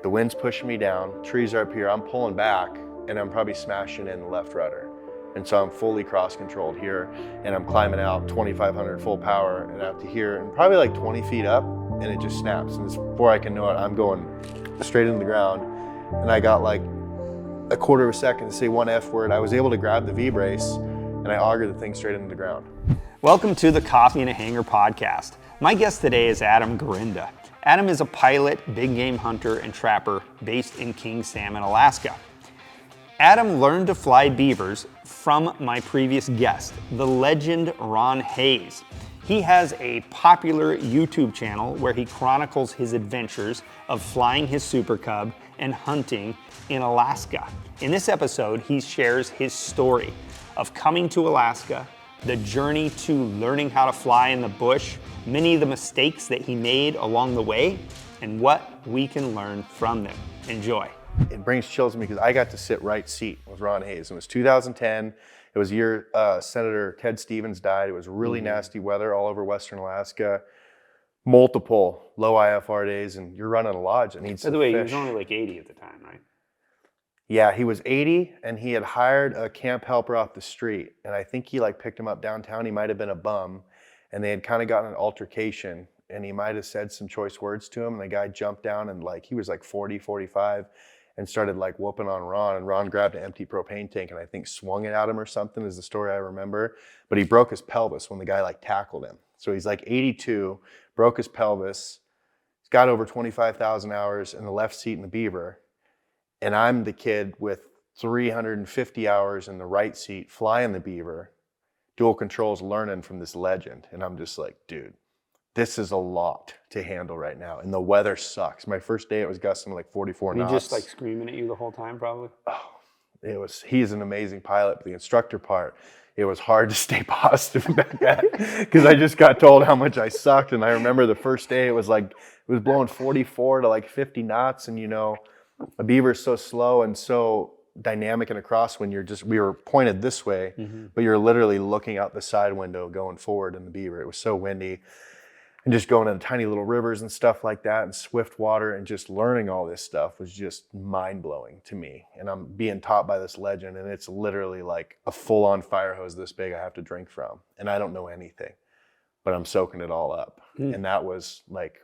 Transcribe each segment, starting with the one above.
The wind's pushing me down, trees are up here, I'm pulling back, and I'm probably smashing in the left rudder. And so I'm fully cross-controlled here, and I'm climbing out 2,500 full power and out to here, and probably like 20 feet up, and it just snaps. And before I can know it, I'm going straight into the ground, and I got like a quarter of a second to say one F word. I was able to grab the V-brace, and I augered the thing straight into the ground. Welcome to the Coffee and a Hangar podcast. My guest today is Adam Grenda. Adam is a pilot, big game hunter, and trapper based in King Salmon, Alaska. Adam learned to fly beavers from my previous guest, the legend Ron Hayes. He has a popular YouTube channel where he chronicles his adventures of flying his Super Cub and hunting in Alaska. In this episode, he shares his story of coming to Alaska, the journey to learning how to fly in the bush, many of the mistakes that he made along the way, and what we can learn from them. Enjoy. It brings chills to me because I got to sit right seat with Ron Hayes. It was 2010. It was the year Senator Ted Stevens died. It was really nasty weather all over Western Alaska. Multiple low IFR days, and you're running a lodge that needs some fish. By the way, he was only like 80 at the time, right? Yeah, he was 80, and he had hired a camp helper off the street. And I think he like picked him up downtown. He might have been a bum, and they had kind of gotten an altercation, and he might have said some choice words to him, and the guy jumped down and like, he was like 40, 45, and started like whooping on Ron, and Ron grabbed an empty propane tank and I think swung it at him or something is the story I remember. But he broke his pelvis when the guy like tackled him. So he's like 82, broke his pelvis, he's got over 25,000 hours in the left seat in the Beaver. And I'm the kid with 350 hours in the right seat flying the Beaver, dual controls, learning from this legend. And I'm just like, dude, this is a lot to handle right now. And the weather sucks. My first day, it was gusting like 44 knots. He just like screaming at you the whole time, probably? Oh, he's an amazing pilot. But the instructor part, it was hard to stay positive about that because I just got told how much I sucked. And I remember the first day, it was blowing 44 to like 50 knots. And you know, a Beaver is so slow and so dynamic and across when we were pointed this way, but you're literally looking out the side window going forward in the Beaver. It was so windy. And just going in tiny little rivers and stuff like that and swift water and just learning all this stuff was just mind-blowing to me. And I'm being taught by this legend, and it's literally like a full-on fire hose this big I have to drink from. And I don't know anything, but I'm soaking it all up. And that was like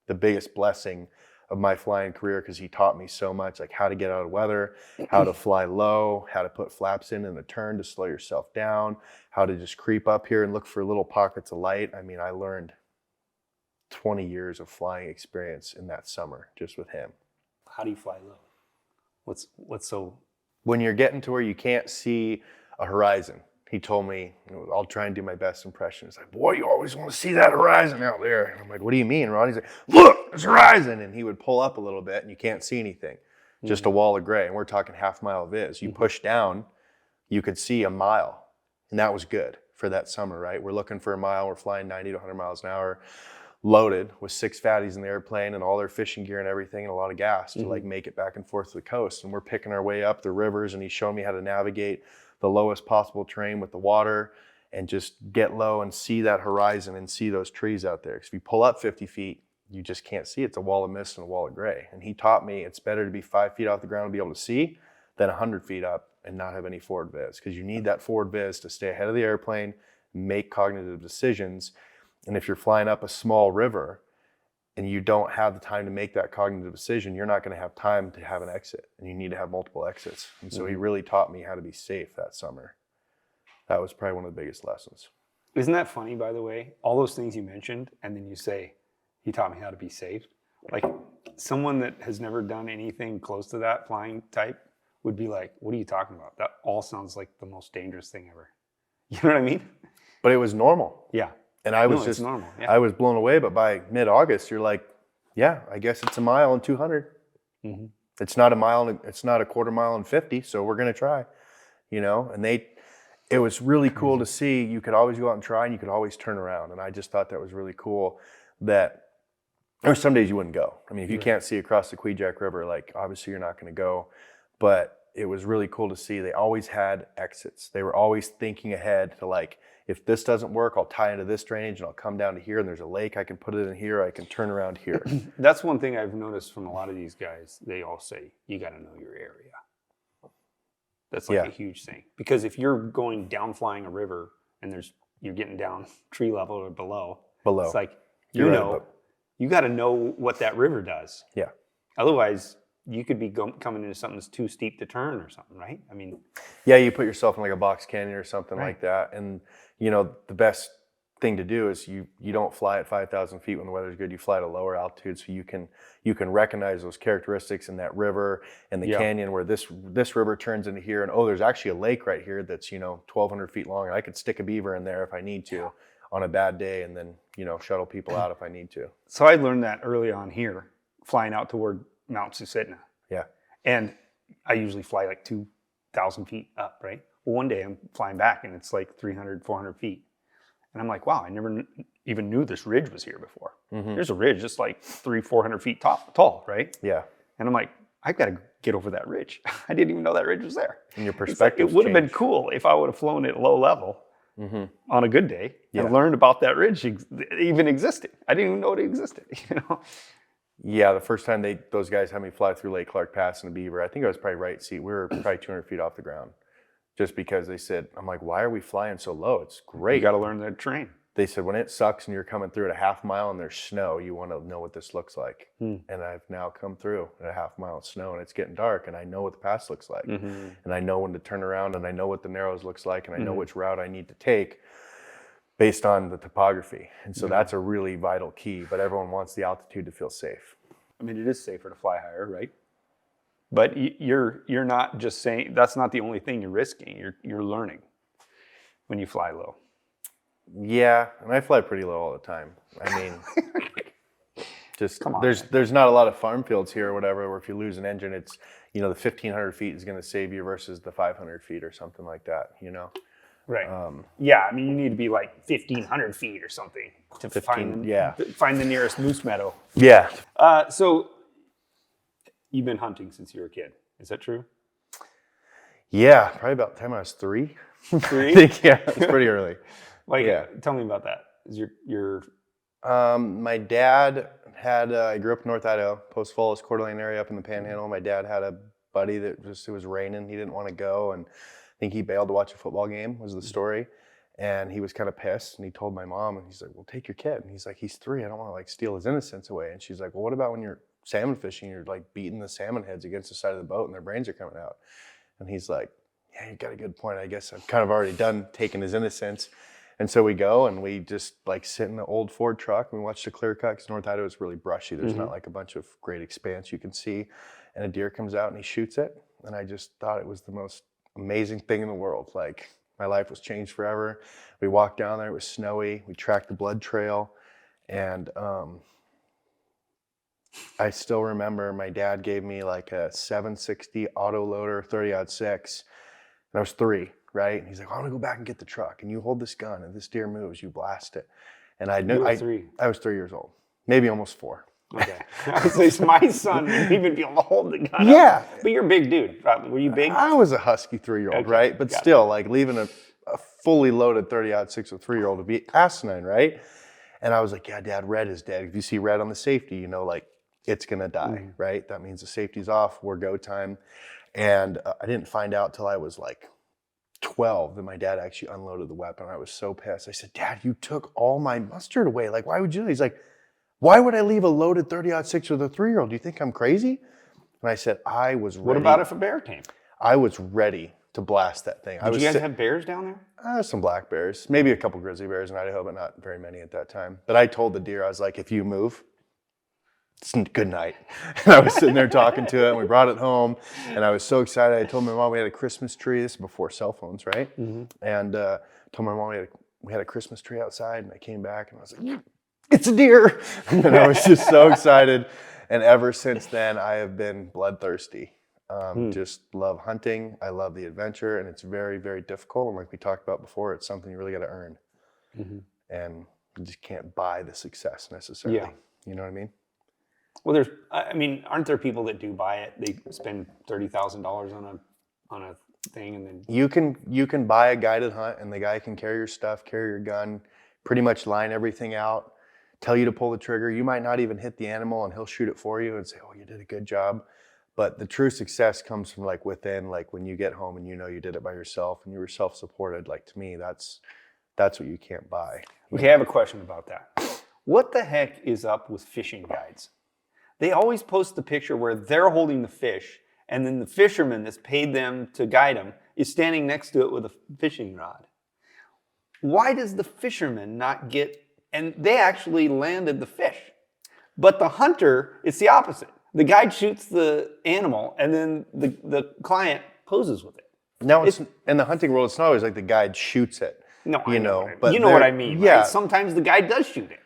the biggest blessing of my flying career because he taught me so much, like how to get out of weather, how to fly low, how to put flaps in a turn to slow yourself down, how to just creep up here and look for little pockets of light. I mean, I learned 20 years of flying experience in that summer just with him. How do you fly low? What's so... When you're getting to where you can't see a horizon, he told me, I'll try and do my best impression. It's like, boy, you always want to see that horizon out there. And I'm like, what do you mean, Ron? He's like, look, there's a horizon. And he would pull up a little bit and you can't see anything, just a wall of gray. And we're talking half-mile viz. You push down, you could see a mile. And that was good for that summer, right? We're looking for a mile. We're flying 90 to 100 miles an hour, loaded with 6 fatties in the airplane and all their fishing gear and everything and a lot of gas to like make it back and forth to the coast. And we're picking our way up the rivers, and he's showing me how to navigate the lowest possible terrain with the water and just get low and see that horizon and see those trees out there. Because if you pull up 50 feet, you just can't see. It's a wall of mist and a wall of gray. And he taught me it's better to be 5 feet off the ground and be able to see than 100 feet up and not have any forward viz. Because you need that forward viz to stay ahead of the airplane, make cognitive decisions. And if you're flying up a small river and you don't have the time to make that cognitive decision, you're not going to have time to have an exit, and you need to have multiple exits. And so he really taught me how to be safe that summer. That was probably one of the biggest lessons. Isn't that funny, by the way? All those things you mentioned, and then you say, he taught me how to be safe. Like, someone that has never done anything close to that flying type would be like, what are you talking about? That all sounds like the most dangerous thing ever. You know what I mean? But it was normal. Yeah. And I was normal. Yeah. I was blown away. But by mid-August, you're like, yeah, I guess it's a mile and 200. It's not a mile, and it's not a quarter mile and 50. So we're going to try, you know? And it was really cool to see. You could always go out and try, and you could always turn around. And I just thought that was really cool that there were some days you wouldn't go. I mean, if you can't see across the Kvichak River, like obviously you're not going to go. But it was really cool to see they always had exits. They were always thinking ahead to like, if this doesn't work, I'll tie into this drainage and I'll come down to here and there's a lake. I can put it in here. I can turn around here. That's one thing I've noticed from a lot of these guys. They all say, you got to know your area. That's like a huge thing. Because if you're going down flying a river and you're getting down tree level or below. It's like, you got to know what that river does. Yeah. Otherwise, you could be coming into something that's too steep to turn or something, right? I mean. Yeah, you put yourself in like a box canyon or something like that. And, the best thing to do is you don't fly at 5,000 feet when the weather's good. You fly at a lower altitude so you can recognize those characteristics in that river and the canyon where this river turns into here. And, there's actually a lake right here that's, 1,200 feet long. And I could stick a beaver in there if I need to on a bad day and then, shuttle people out if I need to. So I learned that early on here, flying out toward Mount Susitna. Yeah. And I usually fly like 2,000 feet up, right? Well, one day I'm flying back and it's like 300, 400 feet. And I'm like, wow, I never even knew this ridge was here before. Mm-hmm. There's a ridge that's like 300-400 feet tall, right? Yeah. And I'm like, I've got to get over that ridge. I didn't even know that ridge was there. And your perspective it would have been cool if I would have flown at low level on a good day and learned about that ridge even existed. I didn't even know it existed, Yeah, the first time those guys had me fly through Lake Clark Pass in a Beaver, I think I was probably right seat. We were probably 200 feet off the ground. Just because they said, I'm like, why are we flying so low? It's great. You got to learn the terrain. They said, when it sucks and you're coming through at a half mile and there's snow, you want to know what this looks like. And I've now come through at a half mile of snow and it's getting dark and I know what the pass looks like. And I know when to turn around and I know what the narrows looks like and I know which route I need to take based on the topography. And so that's a really vital key, but everyone wants the altitude to feel safe. I mean, it is safer to fly higher, right? But you're not just saying, that's not the only thing you're risking. You're learning when you fly low. Yeah, and I fly pretty low all the time. I mean, there's not a lot of farm fields here or whatever, where if you lose an engine, it's, the 1,500 feet is going to save you versus the 500 feet or something like that, Right. Yeah, I mean, you need to be like 1,500 feet or something to find the nearest moose meadow. Yeah. So you've been hunting since you were a kid. Is that true? Yeah, probably about the time I was 3. 3? I think, yeah, it's pretty early. Tell me about that. Is your my dad had, I grew up in North Idaho, Post Falls, Coeur d'Alene area up in the Panhandle. My dad had a buddy that it was raining. He didn't want to go. And I think he bailed to watch a football game was the story. And he was kind of pissed. And he told my mom, and he's like, well, take your kid. And he's like, he's 3. I don't want to steal his innocence away. And she's like, well, what about when you're salmon fishing, you're beating the salmon heads against the side of the boat and their brains are coming out. And he's like, yeah, you got a good point. I guess I've kind of already done taking his innocence. And so we go and we just sit in the old Ford truck and we watch the clear cut because North Idaho is really brushy. There's not a bunch of great expanse you can see. And a deer comes out and he shoots it. And I just thought it was the most amazing thing in the world. My life was changed forever. We walked down there, it was snowy. We tracked the blood trail. And I still remember my dad gave me a 760 autoloader 30-06. And I was 3, right? And he's like, I want to go back and get the truck. And you hold this gun and this deer moves, you blast it. And I knew I was 3 years old, maybe almost 4. Okay. My son wouldn't even be able to hold the gun. Yeah. Up. But you're a big dude. Were you big? I was a husky 3-year-old, right? But still, leaving a fully loaded 30-06 with 3-year-old would be asinine, right? And I was like, yeah, Dad, red is dead. If you see red on the safety, it's going to die, right? That means the safety's off, we're go time. And I didn't find out till I was 12 that my dad actually unloaded the weapon. I was so pissed. I said, Dad, you took all my mustard away. Why would you do that? He's like, why would I leave a loaded 30-06 with a 3-year-old? Do you think I'm crazy? And I said, I was ready. What about if a bear came? I was ready to blast that thing. Did you guys have bears down there? Some black bears, maybe a couple grizzly bears in Idaho, but not very many at that time. But I told the deer, I was like, if you move, it's good night. And I was sitting there talking to it, and we brought it home, and I was so excited. I told my mom we had a Christmas tree. This is before cell phones, right? And told my mom we had a Christmas tree outside, and I came back, and I was like, it's a deer. And I was just so excited. And ever since then, I have been bloodthirsty. Just love hunting. I love the adventure, and it's very, very difficult. And like we talked about before, it's something you really got to earn. And you just can't buy the success necessarily. Yeah. You know what I mean? Well, aren't there people that do buy it? They spend $30,000 on a thing, and then You can buy a guided hunt, and the guy can carry your stuff, carry your gun, pretty much line everything out, tell you to pull the trigger. You might not even hit the animal, and he'll shoot it for you and say, "Oh, you did a good job." But the true success comes from like within, like when you get home and you know you did it by yourself and you were self-supported. Like to me, that's what you can't buy. okay, I have a question about that. What the heck is up with fishing guides? They always post the picture where they're holding the fish, and then the fisherman that's paid them to guide them is standing next to it with a fishing rod. Why does the fisherman not get, and they actually landed the fish, but the hunter, it's the opposite. The guide shoots the animal, and then the client poses with it. Now it's in the hunting world, it's not always like the guide shoots it. No, you know, but you know what I mean. Yeah, right? Sometimes the guide does shoot it.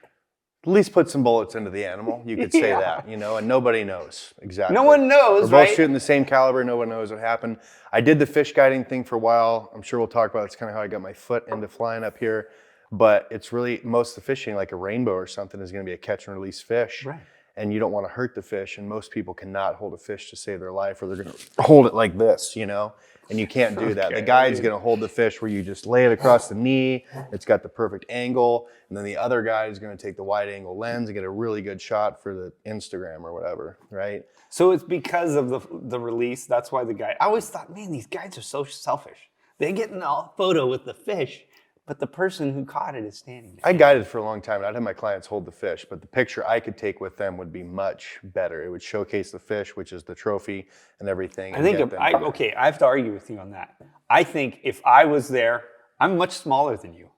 at least put some bullets into the animal. You could say that, you know, and nobody knows exactly. No one knows, We're both right? shooting the same caliber. No one knows what happened. I did the fish guiding thing for a while. I'm sure we'll talk about it. It's kind of how I got my foot into flying up here. But it's really, most of the fishing, like a rainbow or something, is going to be a catch and release fish. Right. And you don't want to hurt the fish. And most people cannot hold a fish to save their life, or they're going to hold it like this, you know? And you can't do that. The guide's going to hold the fish where you just lay it across the knee. It's got the perfect angle. And then the other guy is going to take the wide angle lens and get a really good shot for the Instagram or whatever, right? So it's because of the release. That's why the guide. I always thought, man, these guides are so selfish. They get in a photo with the fish, but the person who caught it is standing there. I guided for a long time, and I'd have my clients hold the fish, but the picture I could take with them would be much better. It would showcase the fish, which is the trophy and everything. I think, I have to argue with you on that. I think if I was there, I'm much smaller than you.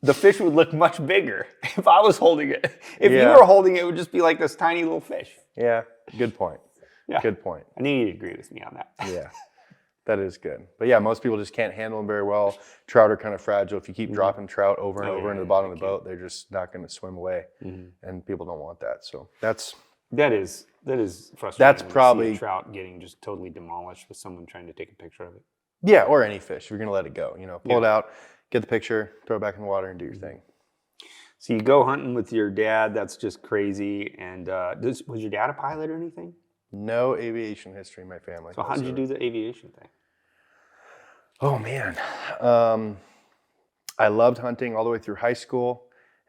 The fish would look much bigger if I was holding it. If you were holding it, it would just be like this tiny little fish. Yeah, good point. Yeah. Good point. I knew you'd agree with me on that. Yeah. That is good. But yeah, most people just can't handle them very well. Trout are kind of fragile. If you keep dropping trout over and over into the bottom of the boat, they're just not going to swim away. And people don't want that. So that is frustrating. when That's you probably see a trout getting just totally demolished with someone trying to take a picture of it. Yeah, or any fish. You're going to let it go. You know, pull it out, get the picture, throw it back in the water, and do your thing. So you go hunting with your dad. That's just crazy. And was your dad a pilot or anything? No aviation history in my family. So how did you do the aviation thing? Oh, man. I loved hunting all the way through high school.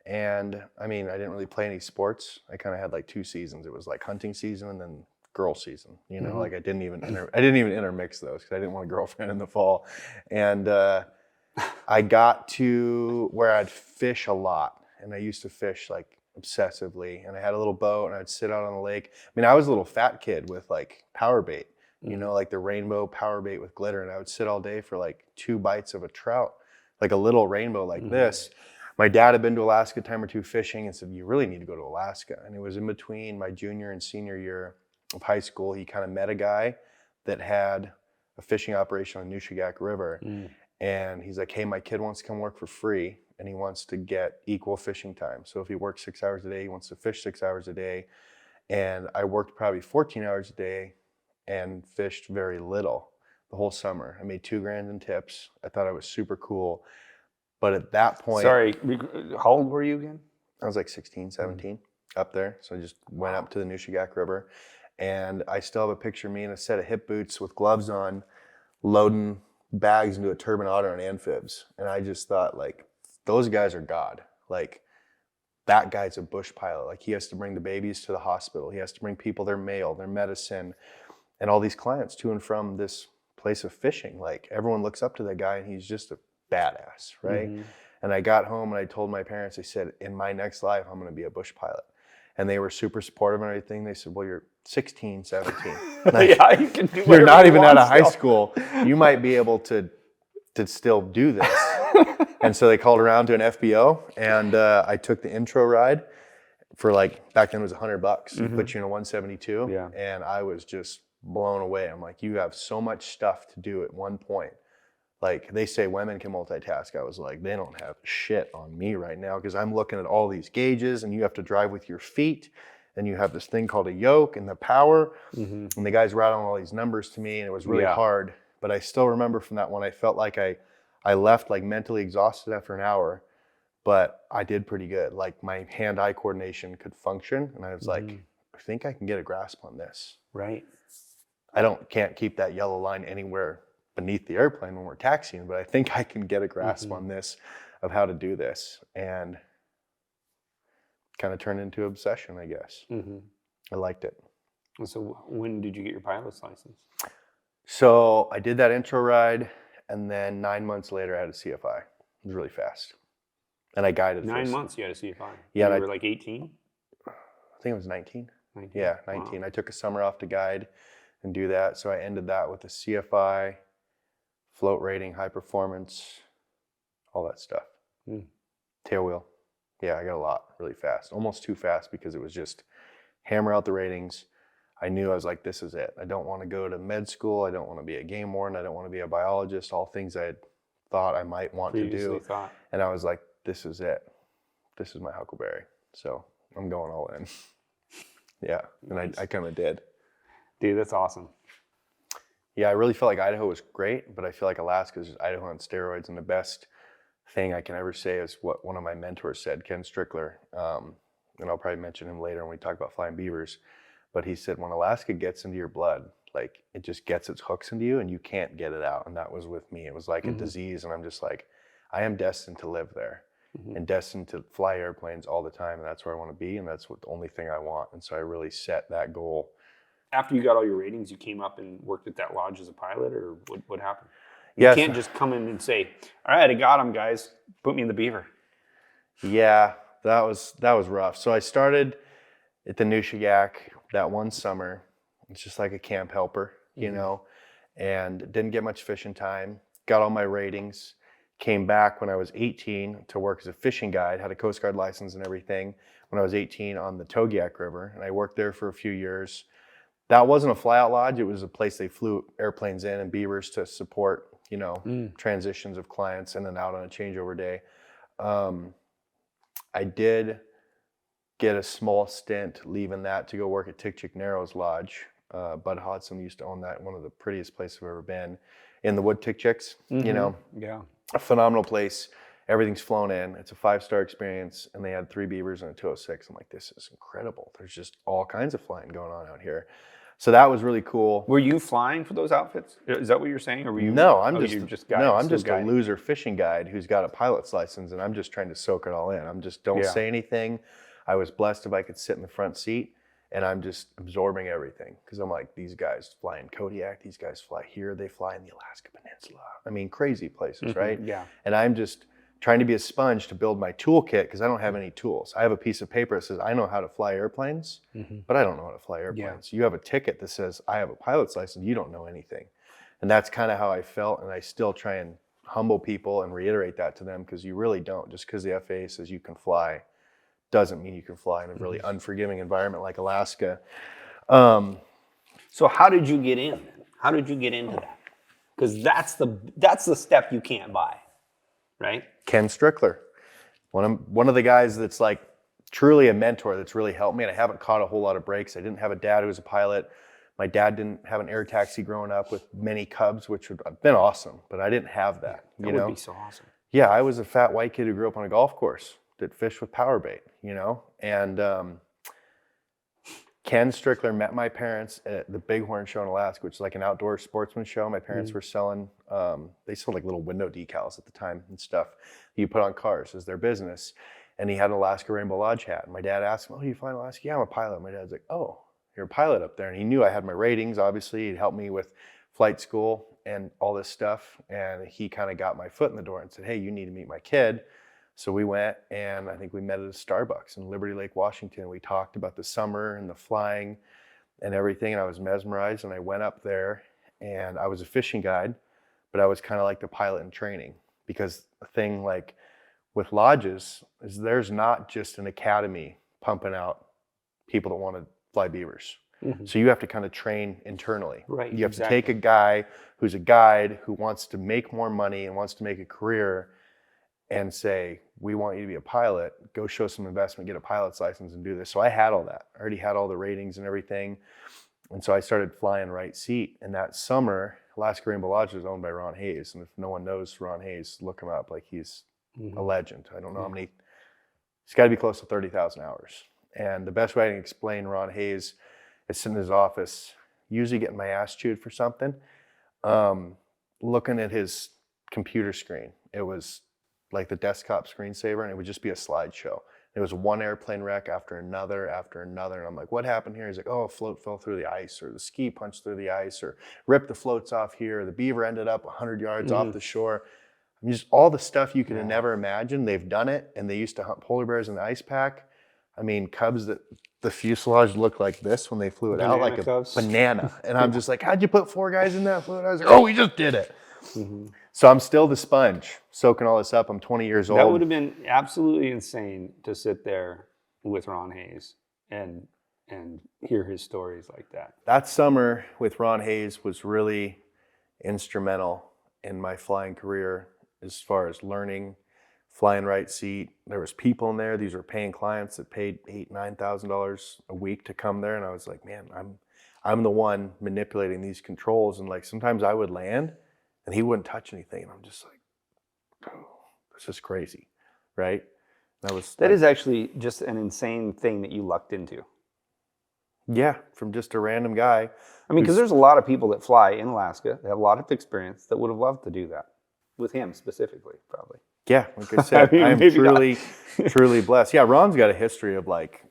And I mean, I didn't really play any sports. I kind of had like 2 seasons. It was like hunting season and then girl season. You know, like I didn't even intermix those because I didn't want a girlfriend in the fall. And I got to where I'd fish a lot. And I used to fish like obsessively. And I had a little boat and I'd sit out on the lake. I mean, I was a little fat kid with like power bait. You know, like the rainbow power bait with glitter. And I would sit all day for like 2 bites of a trout, like a little rainbow like this. My dad had been to Alaska a time or 2 fishing and said, you really need to go to Alaska. And it was in between my junior and senior year of high school. He kind of met a guy that had a fishing operation on Nushagak River. And he's like, hey, my kid wants to come work for free and he wants to get equal fishing time. So if he works 6 hours a day, he wants to fish 6 hours a day. And I worked probably 14 hours a day and fished very little the whole summer. I made $2,000 in tips. I thought I was super cool. But at that point... Sorry, how old were you again? I was like 16, 17 up there. So I just went up to the Nushagak River. And I still have a picture of me in a set of hip boots with gloves on, loading bags into a turbine otter on amphibs. And I just thought, like, those guys are God. Like, that guy's a bush pilot. Like, he has to bring the babies to the hospital. He has to bring people their mail, their medicine, and all these clients to and from this place of fishing. Like, everyone looks up to that guy and he's just a badass, right? And I got home and I told my parents, I said, in my next life, I'm going to be a bush pilot. And they were super supportive and everything. They said, well, you're 16, 17. Like, Yeah, you can do you're not whatever you even want out of high still. school. You might be able to still do this. And so they called around to an FBO and I took the intro ride for like, back then it was $100. Put you in a 172. Yeah. And I was just blown away. I'm like, you have so much stuff to do at one point. Like, they say women can multitask. I was like, they don't have shit on me right now because I'm looking at all these gauges and you have to drive with your feet and you have this thing called a yoke and the power. And the guy's rattling all these numbers to me and it was really hard. But I still remember from that one, I felt like I left like mentally exhausted after an hour, but I did pretty good. Like, my hand-eye coordination could function. And I was like, I think I can get a grasp on this. Right. I can't keep that yellow line anywhere beneath the airplane when we're taxiing, but I think I can get a grasp on this, of how to do this, and kind of turned into an obsession, I guess. I liked it. So when did you get your pilot's license? So I did that intro ride, and then 9 months later I had a CFI. It was really fast. And I guided 9 months you had a CFI. Yeah. You were like 18? I think it was 19. 19. Yeah, 19. Wow. I took a summer off to guide and do that. So I ended that with a CFI, float rating, high performance, all that stuff. Tail wheel. Yeah, I got a lot really fast. Almost too fast, because it was just hammer out the ratings. I knew, I was like, this is it. I don't want to go to med school. I don't want to be a game warden. I don't want to be a biologist. All things I had thought I might want to do. And I was like, this is it. This is my Huckleberry. So I'm going all in. Yeah, and I kind of did. Dude, that's awesome. Yeah, I really felt like Idaho was great, but I feel like Alaska is just Idaho on steroids. And the best thing I can ever say is what one of my mentors said, Ken Strickler, and I'll probably mention him later when we talk about flying beavers, but he said, when Alaska gets into your blood, like, it just gets its hooks into you and you can't get it out. And that was with me. It was like a disease, and I'm just like, I am destined to live there and destined to fly airplanes all the time, and that's where I want to be, and that's the only thing I want. And so I really set that goal. After you got all your ratings, you came up and worked at that lodge as a pilot, or what happened? You can't just come in and say, all right, I got them, guys. Put me in the Beaver. Yeah, that was rough. So I started at the Nushagak that one summer. It's just like a camp helper, you know, and didn't get much fishing time. Got all my ratings. Came back when I was 18 to work as a fishing guide, had a Coast Guard license and everything when I was 18 on the Togiak River. And I worked there for a few years. That wasn't a flyout lodge. It was a place they flew airplanes in and beavers to support, you know, transitions of clients in and out on a changeover day. I did get a small stint leaving that to go work at Tikchik Narrows Lodge. Bud Hodson used to own that, one of the prettiest places I've ever been, in the Wood Tikchiks, you know. Yeah. A phenomenal place. Everything's flown in. It's a 5-star experience, and they had 3 beavers and a 206. I'm like, this is incredible. There's just all kinds of flying going on out here. So that was really cool. Were you flying for those outfits? Is that what you're saying? Or were you? No, I'm just a loser fishing guide who's got a pilot's license, and I'm just trying to soak it all in. I'm just don't say anything. I was blessed if I could sit in the front seat, and I'm just absorbing everything, because I'm like, these guys fly in Kodiak, these guys fly here, they fly in the Alaska Peninsula. I mean, crazy places, right? Yeah. And I'm just trying to be a sponge to build my toolkit, because I don't have any tools. I have a piece of paper that says I know how to fly airplanes, but I don't know how to fly airplanes. You have a ticket that says I have a pilot's license, you don't know anything. And that's kind of how I felt, and I still try and humble people and reiterate that to them, because you really don't. Just because the FAA says you can fly doesn't mean you can fly in a really unforgiving environment like Alaska. So how did you get in? How did you get into that? Because that's the step you can't buy, right? Ken Strickler, one of the guys that's like truly a mentor that's really helped me. And I haven't caught a whole lot of breaks. I didn't have a dad who was a pilot. My dad didn't have an air taxi growing up with many Cubs, which would have been awesome, but I didn't have that. That would be so awesome. Yeah, I was a fat white kid who grew up on a golf course that fished with power bait, you know? And Ken Strickler met my parents at the Bighorn Show in Alaska, which is like an outdoor sportsman show. My parents were selling, they sold like little window decals at the time and stuff you put on cars as their business. And he had an Alaska Rainbow Lodge hat. And my dad asked him, oh, you fly in Alaska? Yeah, I'm a pilot. My dad's like, oh, you're a pilot up there. And he knew I had my ratings, obviously. He'd helped me with flight school and all this stuff. And he kind of got my foot in the door and said, hey, you need to meet my kid. So we went, and I think we met at a Starbucks in Liberty Lake, Washington. We talked about the summer and the flying and everything, and I was mesmerized. And I went up there, and I was a fishing guide, but I was kind of like the pilot in training, because the thing like with lodges is there's not just an academy pumping out people that want to fly beavers. So you have to kind of train internally. Right. You have to take a guy who's a guide who wants to make more money and wants to make a career, and say, we want you to be a pilot, go show some investment, get a pilot's license and do this. So I had all that. I already had all the ratings and everything. And so I started flying right seat. And that summer, Alaska Rainbow Lodge was owned by Ron Hayes. And if no one knows Ron Hayes, look him up. Like, he's a legend. I don't know how many, he's got to be close to 30,000 hours. And the best way I can explain Ron Hayes is sitting in his office, usually getting my ass chewed for something. looking at his computer screen. It was like the desktop screensaver, and it would just be a slideshow. It was one airplane wreck after another, and I'm like, what happened here? He's like, oh, a float fell through the ice, or the ski punched through the ice, or ripped the floats off here, or the Beaver ended up 100 yards off the shore. I mean, just all the stuff you could have never imagined. They've done it, and they used to hunt polar bears in the ice pack. I mean, Cubs that the fuselage looked like this when they flew it out, like a banana. And I'm just like, how'd you put 4 guys in that float? I was like, oh, we just did it. So I'm still the sponge, soaking all this up. I'm 20 years old. That would have been absolutely insane to sit there with Ron Hayes and hear his stories like that. That summer with Ron Hayes was really instrumental in my flying career as far as learning, flying right seat. There was people in there. These were paying clients that paid $8,000-$9,000 a week to come there. And I was like, man, I'm the one manipulating these controls. And like sometimes I would land and he wouldn't touch anything. And I'm just like, oh, this is crazy, right? That is actually just an insane thing that you lucked into. Yeah, from just a random guy. I mean, because there's a lot of people that fly in Alaska that have a lot of experience that would have loved to do that. With him specifically, probably. Yeah, like I said, I'm truly blessed. Yeah, Ron's got a history of like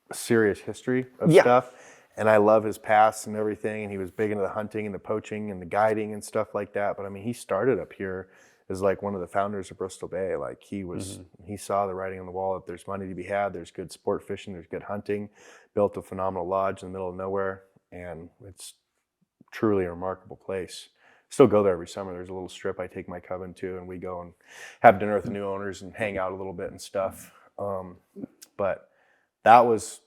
a serious history of stuff. And I love his past and everything. And he was big into the hunting and the poaching and the guiding and stuff like that. But I mean, he started up here as like one of the founders of Bristol Bay. Like he saw the writing on the wall that there's money to be had, there's good sport fishing, there's good hunting, built a phenomenal lodge in the middle of nowhere. And it's truly a remarkable place. Still go there every summer. There's a little strip I take my Cub into, and we go and have dinner with the new owners and hang out a little bit and stuff. But that was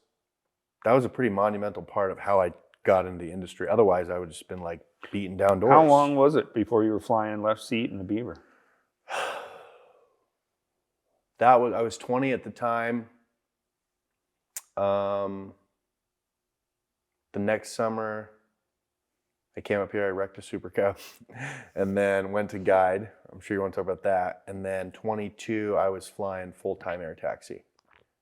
a pretty monumental part of how I got into the industry. Otherwise, I would have just been like beaten down doors. How long was it before you were flying left seat in the Beaver? I was 20 at the time. The next summer, I came up here, I wrecked a Super Cub, and then went to guide. I'm sure you want to talk about that. And then 22, I was flying full-time air taxi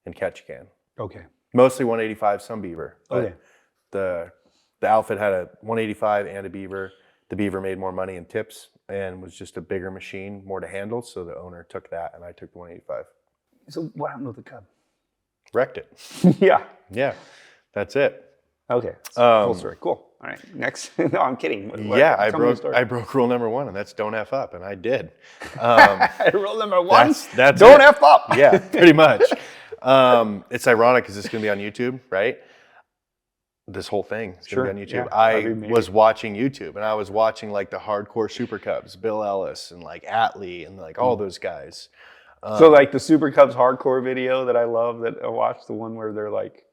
in Ketchikan. Okay. Mostly 185, some Beaver. But okay. The outfit had a 185 and a Beaver. The Beaver made more money in tips and was just a bigger machine, more to handle. So the owner took that, and I took the 185. So what happened with the Cub? Wrecked it. Yeah. Yeah, that's it. Okay. Full story. Cool. All right. Next. No, I'm kidding. I broke rule number 1, and that's don't F up, and I did. Rule number 1? That's don't it. F up. Yeah, pretty much. It's ironic because it's going to be on YouTube, right? This whole thing is going to be on YouTube. Yeah, I was watching YouTube, and I was watching like the hardcore Super Cubs, Bill Ellis and like Atlee and like all those guys. So like the Super Cubs hardcore video that I love that I watched, the one where they're like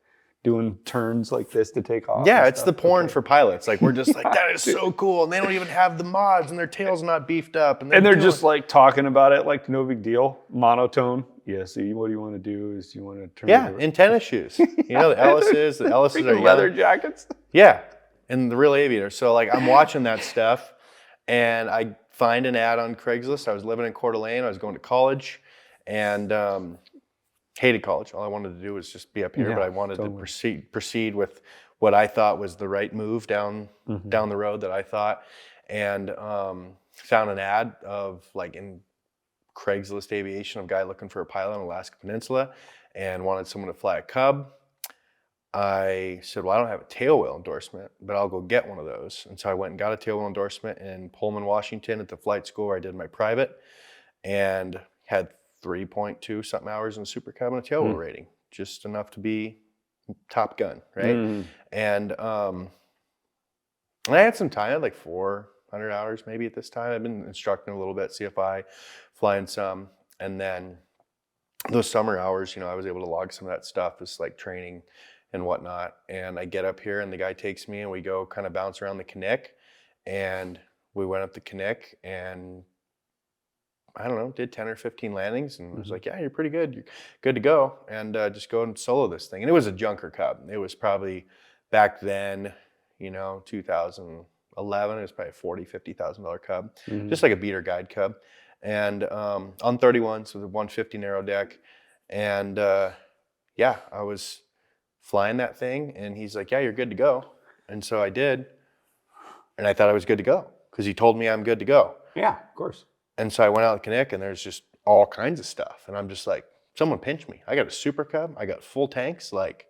doing turns like this to take off. Yeah, it's the porn for pilots. Like we're just like, that is so cool. And they don't even have the mods and their tail's not beefed up. And they're just like talking about it like no big deal, monotone. Yeah, see, what you want to do is you want to turn it over. In tennis shoes. You know, the Ellis's are leather jackets. Yeah, and the real aviators. So like I'm watching that stuff and I find an ad on Craigslist. I was living in Coeur d'Alene. I was going to college and hated college. All I wanted to do was just be up here, but I wanted to proceed with what I thought was the right move down the road that I thought, and found an ad of like in Craigslist aviation of a guy looking for a pilot on Alaska Peninsula and wanted someone to fly a Cub. I said, well, I don't have a tail wheel endorsement, but I'll go get one of those. And so I went and got a tail wheel endorsement in Pullman, Washington at the flight school where I did my private, and had 3.2 something hours in the Super Cub and a tail wheel rating, just enough to be Top Gun, right? And I had some time, I had like 400 hours maybe at this time. I've been instructing a little bit, CFI, flying some, and then those summer hours, you know, I was able to log some of that stuff as like training and whatnot. And I get up here and the guy takes me and we go kind of bounce around the Knik, and we went up the Knik and I don't know, did 10 or 15 landings and was like, yeah, you're pretty good. You're good to go. And just go and solo this thing. And it was a junker Cub. It was probably back then, you know, 2011, it was probably a $40,000, $50,000 Cub, just like a beater guide Cub. And on 31, so the 150 narrow deck. And yeah, I was flying that thing and he's like, yeah, you're good to go. And so I did. And I thought I was good to go because he told me I'm good to go. Yeah, of course. And so I went out to Kinnick, and there's just all kinds of stuff. And I'm just like, someone pinched me. I got a Super Cub. I got full tanks. Like,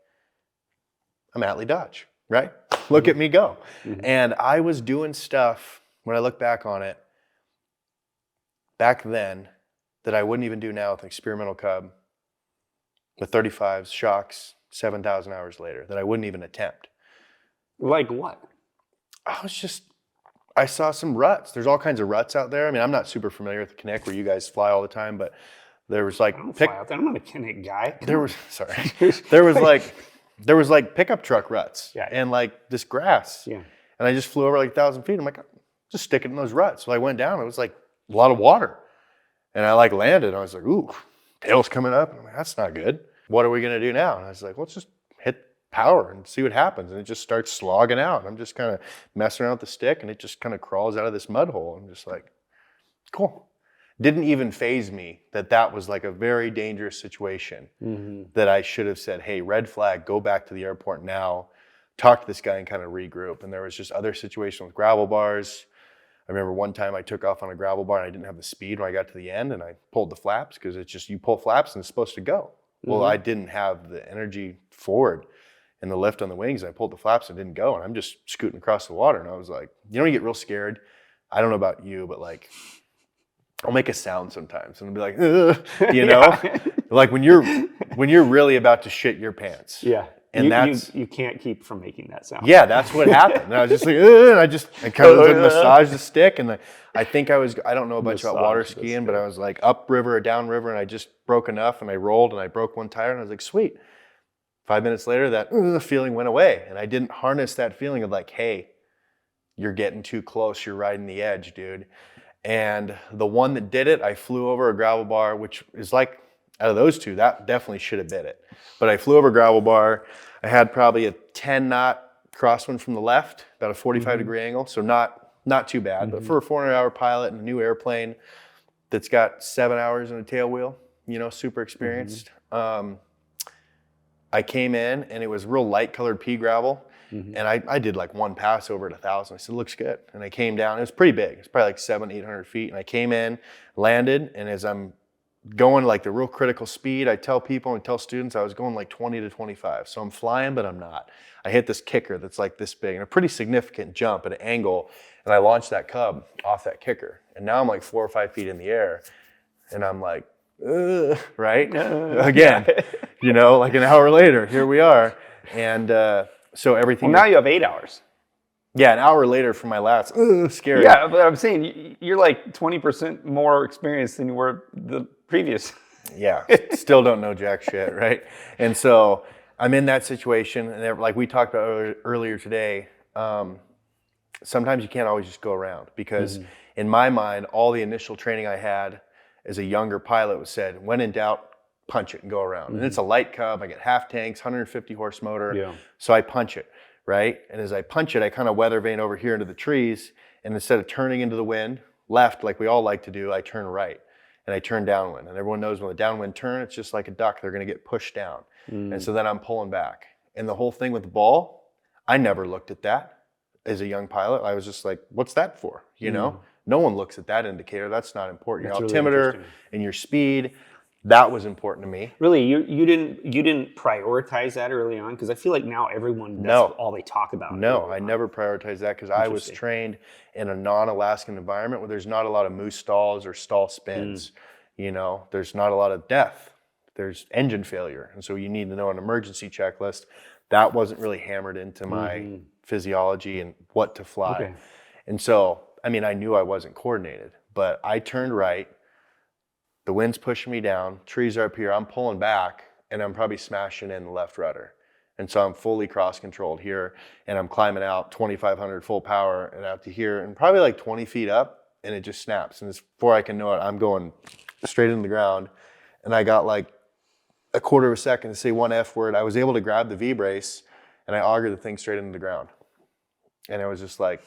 I'm Atlee Dodge, right? Look at me go. And I was doing stuff, when I look back on it, back then, that I wouldn't even do now with an experimental Cub, with 35s, shocks, 7,000 hours later, that I wouldn't even attempt. Like what? I saw some ruts. There's all kinds of ruts out there. I mean, I'm not super familiar with the Kinnick where you guys fly all the time, but there was like, I don't fly out there. I'm not a Kinnick guy. There was like pickup truck ruts and like this grass. Yeah. And I just flew over like 1,000 feet. I'm like, just stick it in those ruts. So I went down. It was like a lot of water. And I like landed. I was like, ooh, tail's coming up. I'm like, that's not good. What are we going to do now? And I was like, let's just hit power and see what happens. And it just starts slogging out. I'm just kind of messing around with the stick, and it just kind of crawls out of this mud hole. I'm just like, cool. Didn't even faze me that was like a very dangerous situation that I should have said, hey, red flag, go back to the airport now, talk to this guy and kind of regroup. And there was just other situations with gravel bars. I remember one time I took off on a gravel bar and I didn't have the speed when I got to the end, and I pulled the flaps because it's just, you pull flaps and it's supposed to go. Well, I didn't have the energy forward and the lift on the wings. And I pulled the flaps and it didn't go. And I'm just scooting across the water. And I was like, you get real scared. I don't know about you, but like, I'll make a sound sometimes and I'll be like, like when you're really about to shit your pants. Yeah. And you can't keep from making that sound. Yeah, that's what happened. And I was just like, and I kind of massaged the stick. And I think I don't know a bunch about water skiing, but I was like upriver or downriver, and I just broke enough, and I rolled and I broke one tire, and I was like, sweet. 5 minutes later, that feeling went away. And I didn't harness that feeling of like, hey, you're getting too close. You're riding the edge, dude. And the one that did it, I flew over a gravel bar, which is like, out of those two, that definitely should have bit it. But I flew over a gravel bar. I had probably a 10 knot crosswind from the left, about a 45 degree angle. So not too bad, but for a 400-hour pilot and a new airplane that's got 7 hours in a tail wheel, super experienced. I came in and it was real light colored pea gravel. And I did like one pass over at 1,000. I said, looks good. And I came down, it was pretty big. It's probably like 700-800 feet. And I came in, landed, and as I'm going like the real critical speed, I tell people and tell students I was going like 20 to 25. So I'm flying, but I'm not. I hit this kicker that's like this big and a pretty significant jump at an angle. And I launched that Cub off that kicker. And now I'm like 4 or 5 feet in the air. And I'm like, right? Again, like an hour later, here we are. And so everything. Well, now you have 8 hours. Yeah, an hour later from my last, scary. Yeah, but I'm saying you're like 20% more experienced than you were the previous. Yeah, still don't know jack shit, right? And so I'm in that situation, and like we talked about earlier today, sometimes you can't always just go around, because in my mind, all the initial training I had as a younger pilot was said, when in doubt, punch it and go around. And it's a light Cub, I get half tanks, 150 horse motor, so I punch it. Right? And as I punch it, I kind of weather vane over here into the trees, and instead of turning into the wind, left like we all like to do, I turn right, and I turn downwind. And everyone knows when the downwind turn, it's just like a duck, they're gonna get pushed down. And so then I'm pulling back. And the whole thing with the ball, I never looked at that as a young pilot. I was just like, what's that for? No one looks at that indicator, that's not important. Your altimeter and your speed, that was important to me. Really, you didn't prioritize that early on? Because I feel like now everyone, that's all they talk about. No, I never prioritized that, because I was trained in a non-Alaskan environment where there's not a lot of moose stalls or stall spins. There's not a lot of death. There's engine failure. And so you need to know an emergency checklist. That wasn't really hammered into my physiology and what to fly. Okay. And so, I knew I wasn't coordinated, but I turned right. The wind's pushing me down, trees are up here, I'm pulling back, and I'm probably smashing in the left rudder. And so I'm fully cross-controlled here, and I'm climbing out 2,500 full power and out to here, and probably like 20 feet up, and it just snaps. And before I can know it, I'm going straight into the ground, and I got like a quarter of a second to say one F word. I was able to grab the V-brace, and I augered the thing straight into the ground. And it was just like,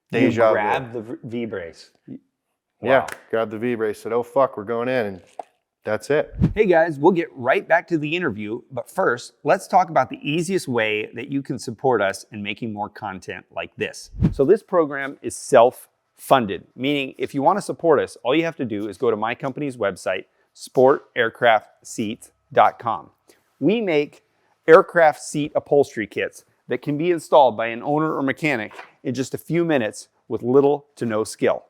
deja vu. You grabbed the V-brace. Wow. Yeah, grabbed the V-brace, said, oh fuck, we're going in, and that's it. Hey guys, we'll get right back to the interview, but first, let's talk about the easiest way that you can support us in making more content like this. So this program is self funded, meaning if you want to support us, all you have to do is go to my company's website, sportaircraftseats.com. We make aircraft seat upholstery kits that can be installed by an owner or mechanic in just a few minutes with little to no skill.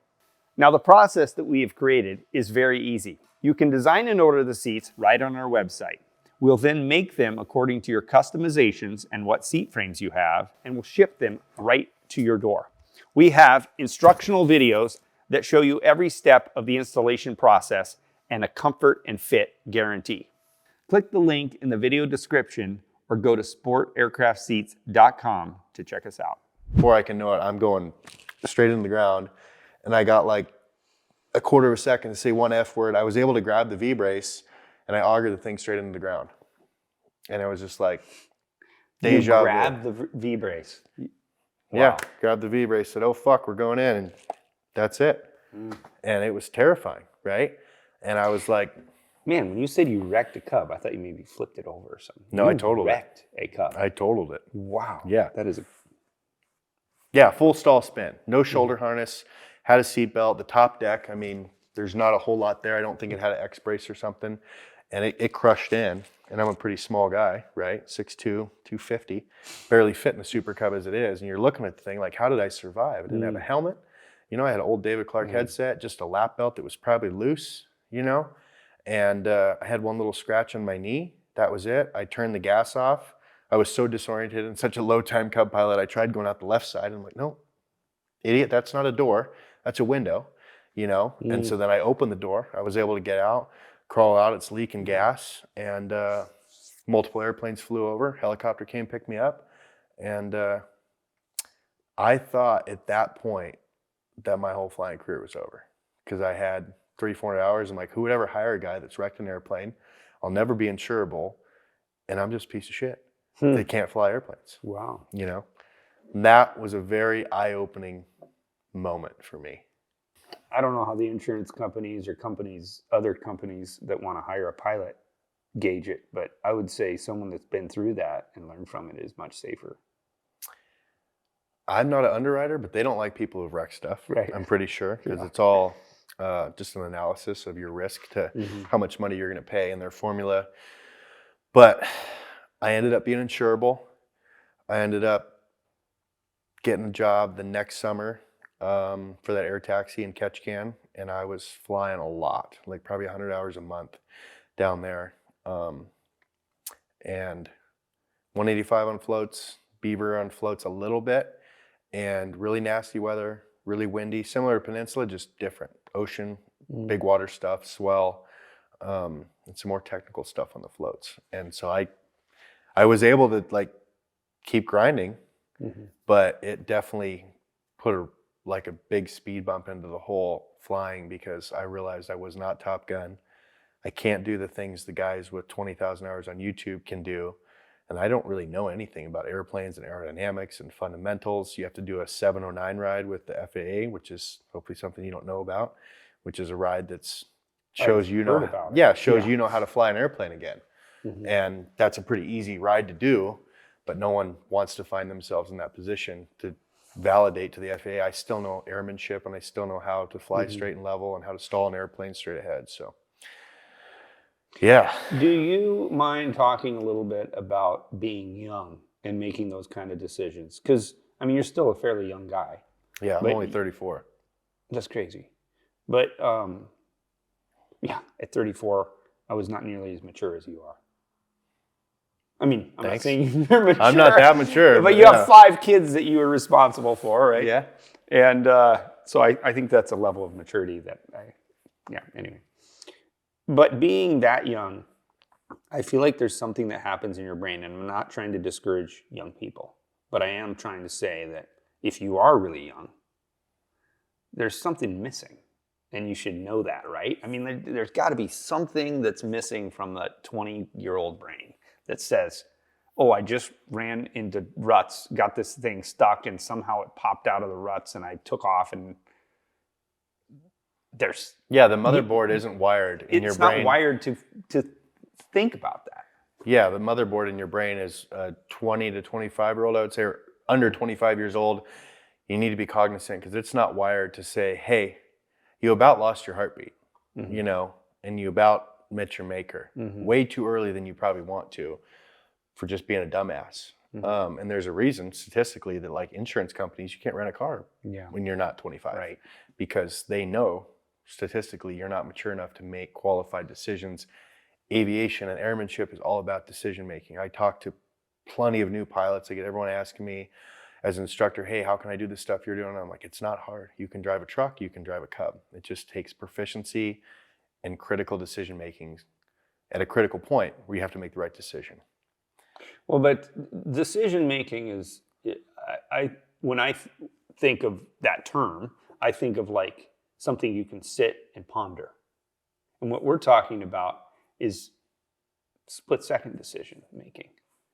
Now, the process that we have created is very easy. You can design and order the seats right on our website. We'll then make them according to your customizations and what seat frames you have, and we'll ship them right to your door. We have instructional videos that show you every step of the installation process and a comfort and fit guarantee. Click the link in the video description or go to sportaircraftseats.com to check us out. Before I can know it, I'm going straight into the ground, and I got like a quarter of a second to say one F word. I was able to grab the V-brace, and I augered the thing straight into the ground. And it was just like deja vu. You grabbed the V-brace. Yeah, grabbed the V-brace, said, oh fuck, we're going in, and that's it. And it was terrifying, right? And I was like, man, when you said you wrecked a Cub, I thought you maybe flipped it over or something. No, I totaled it. Wrecked a Cub. I totaled it. Wow. Yeah. That is a... Yeah, full stall spin. No shoulder harness, had a seatbelt, the top deck, I mean, there's not a whole lot there. I don't think it had an X brace or something. And it crushed in. And I'm a pretty small guy, right? 6'2", 250, barely fit in the Super Cub as it is. And you're looking at the thing like, how did I survive? I didn't have a helmet. You know, I had an old David Clark headset, just a lap belt that was probably loose, you know? And I had one little scratch on my knee. That was it. I turned the gas off. I was so disoriented and such a low time Cub pilot. I tried going out the left side. And I'm like, no, idiot, that's not a door. That's a window, you know? And so then I opened the door. I was able to get out, crawl out. It's leaking gas. And multiple airplanes flew over. Helicopter came, picked me up. And I thought at that point that my whole flying career was over, because I had 300-400 hours. I'm like, who would ever hire a guy that's wrecked an airplane? I'll never be insurable. And I'm just a piece of shit. They can't fly airplanes. Wow. You know, and that was a very eye-opening moment for me. I don't know how the insurance companies or other companies that want to hire a pilot gauge it, but I would say someone that's been through that and learned from it is much safer. I'm not an underwriter, but they don't like people who've wrecked stuff. Right. I'm pretty sure, because it's all just an analysis of your risk to how much money you're going to pay in their formula. But I ended up being insurable. I ended up getting a job the next summer for that air taxi in Ketchikan, and I was flying a lot, like probably 100 hours a month down there. And 185 on floats, Beaver on floats a little bit, and really nasty weather, really windy, similar to Peninsula, just different. Ocean, big water stuff, swell, and some more technical stuff on the floats. And so I was able to like keep grinding, but it definitely put a big speed bump into the whole flying, because I realized I was not Top Gun. I can't do the things the guys with 20,000 hours on YouTube can do. And I don't really know anything about airplanes and aerodynamics and fundamentals. You have to do a 709 ride with the FAA, which is hopefully something you don't know about, which is a ride that's shows you know how to fly an airplane again. And that's a pretty easy ride to do, but no one wants to find themselves in that position to validate to the FAA. I still know airmanship, and I still know how to fly straight and level and how to stall an airplane straight ahead. So yeah. Do you mind talking a little bit about being young and making those kind of decisions? Because, I mean, you're still a fairly young guy. Yeah, I'm only 34. That's crazy. But, yeah, at 34, I was not nearly as mature as you are. I mean, I'm not saying you're mature. I'm not that mature. But you have 5 kids that you are responsible for, right? Yeah. And so I think that's a level of maturity that anyway. But being that young, I feel like there's something that happens in your brain, and I'm not trying to discourage young people, but I am trying to say that if you are really young, there's something missing, and you should know that, right? I mean, there's got to be something that's missing from the 20-year-old brain that says, oh, I just ran into ruts, got this thing stuck, and somehow it popped out of the ruts, and I took off, and the motherboard isn't wired in your brain. It's not wired to think about that. Yeah, the motherboard in your brain is a 20 to 25-year-old, I would say, or under 25 years old. you need to be cognizant because it's not wired to say, hey, you about lost your heartbeat, you know, and you about met your maker way too early than you probably want to for just being a dumbass. And there's a reason statistically that like insurance companies, you can't rent a car when you're not 25, right? Because they know statistically you're not mature enough to make qualified decisions. Aviation and airmanship is all about decision making. I talk to plenty of new pilots. I get everyone asking me as an instructor, hey, how can I do the stuff you're doing? And I'm like, it's not hard. You can drive a truck, you can drive a Cub. It just takes proficiency and critical decision making at a critical point where you have to make the right decision. Well, but decision making is, when I think of that term, I think of like something you can sit and ponder. And what we're talking about is split-second decision making,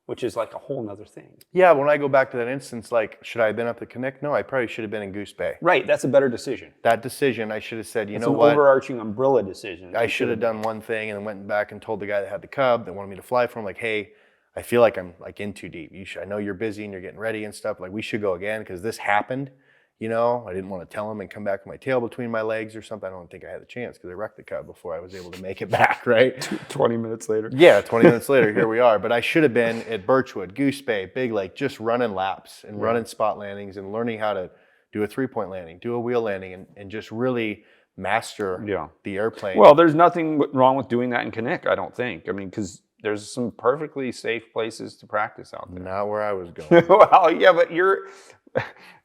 which is like a whole nother thing. Yeah, when I go back to that instance, like, should I have been up the Connect? No, I probably should have been in Goose Bay. Right, that's a better decision. That decision, I should have said, you know It's what? an overarching umbrella decision. I should have done one thing and then went back and told the guy that had the Cub that wanted me to fly for him, like, hey, I feel like I'm like in too deep. I know you're busy and you're getting ready and stuff. Like, we should go again because this happened. You know, I didn't want to tell him and come back with my tail between my legs or something. I don't think I had a chance because I wrecked the Cub before I was able to make it back, right? 20 minutes later. Yeah, 20 minutes later, here we are. But I should have been at Birchwood, Goose Bay, Big Lake, just running laps and running spot landings and learning how to do a 3-point landing, do a wheel landing, and just really master the airplane. Well, there's nothing wrong with doing that in Connect, I don't think. I mean, because there's some perfectly safe places to practice out there. Not where I was going. Well, yeah, but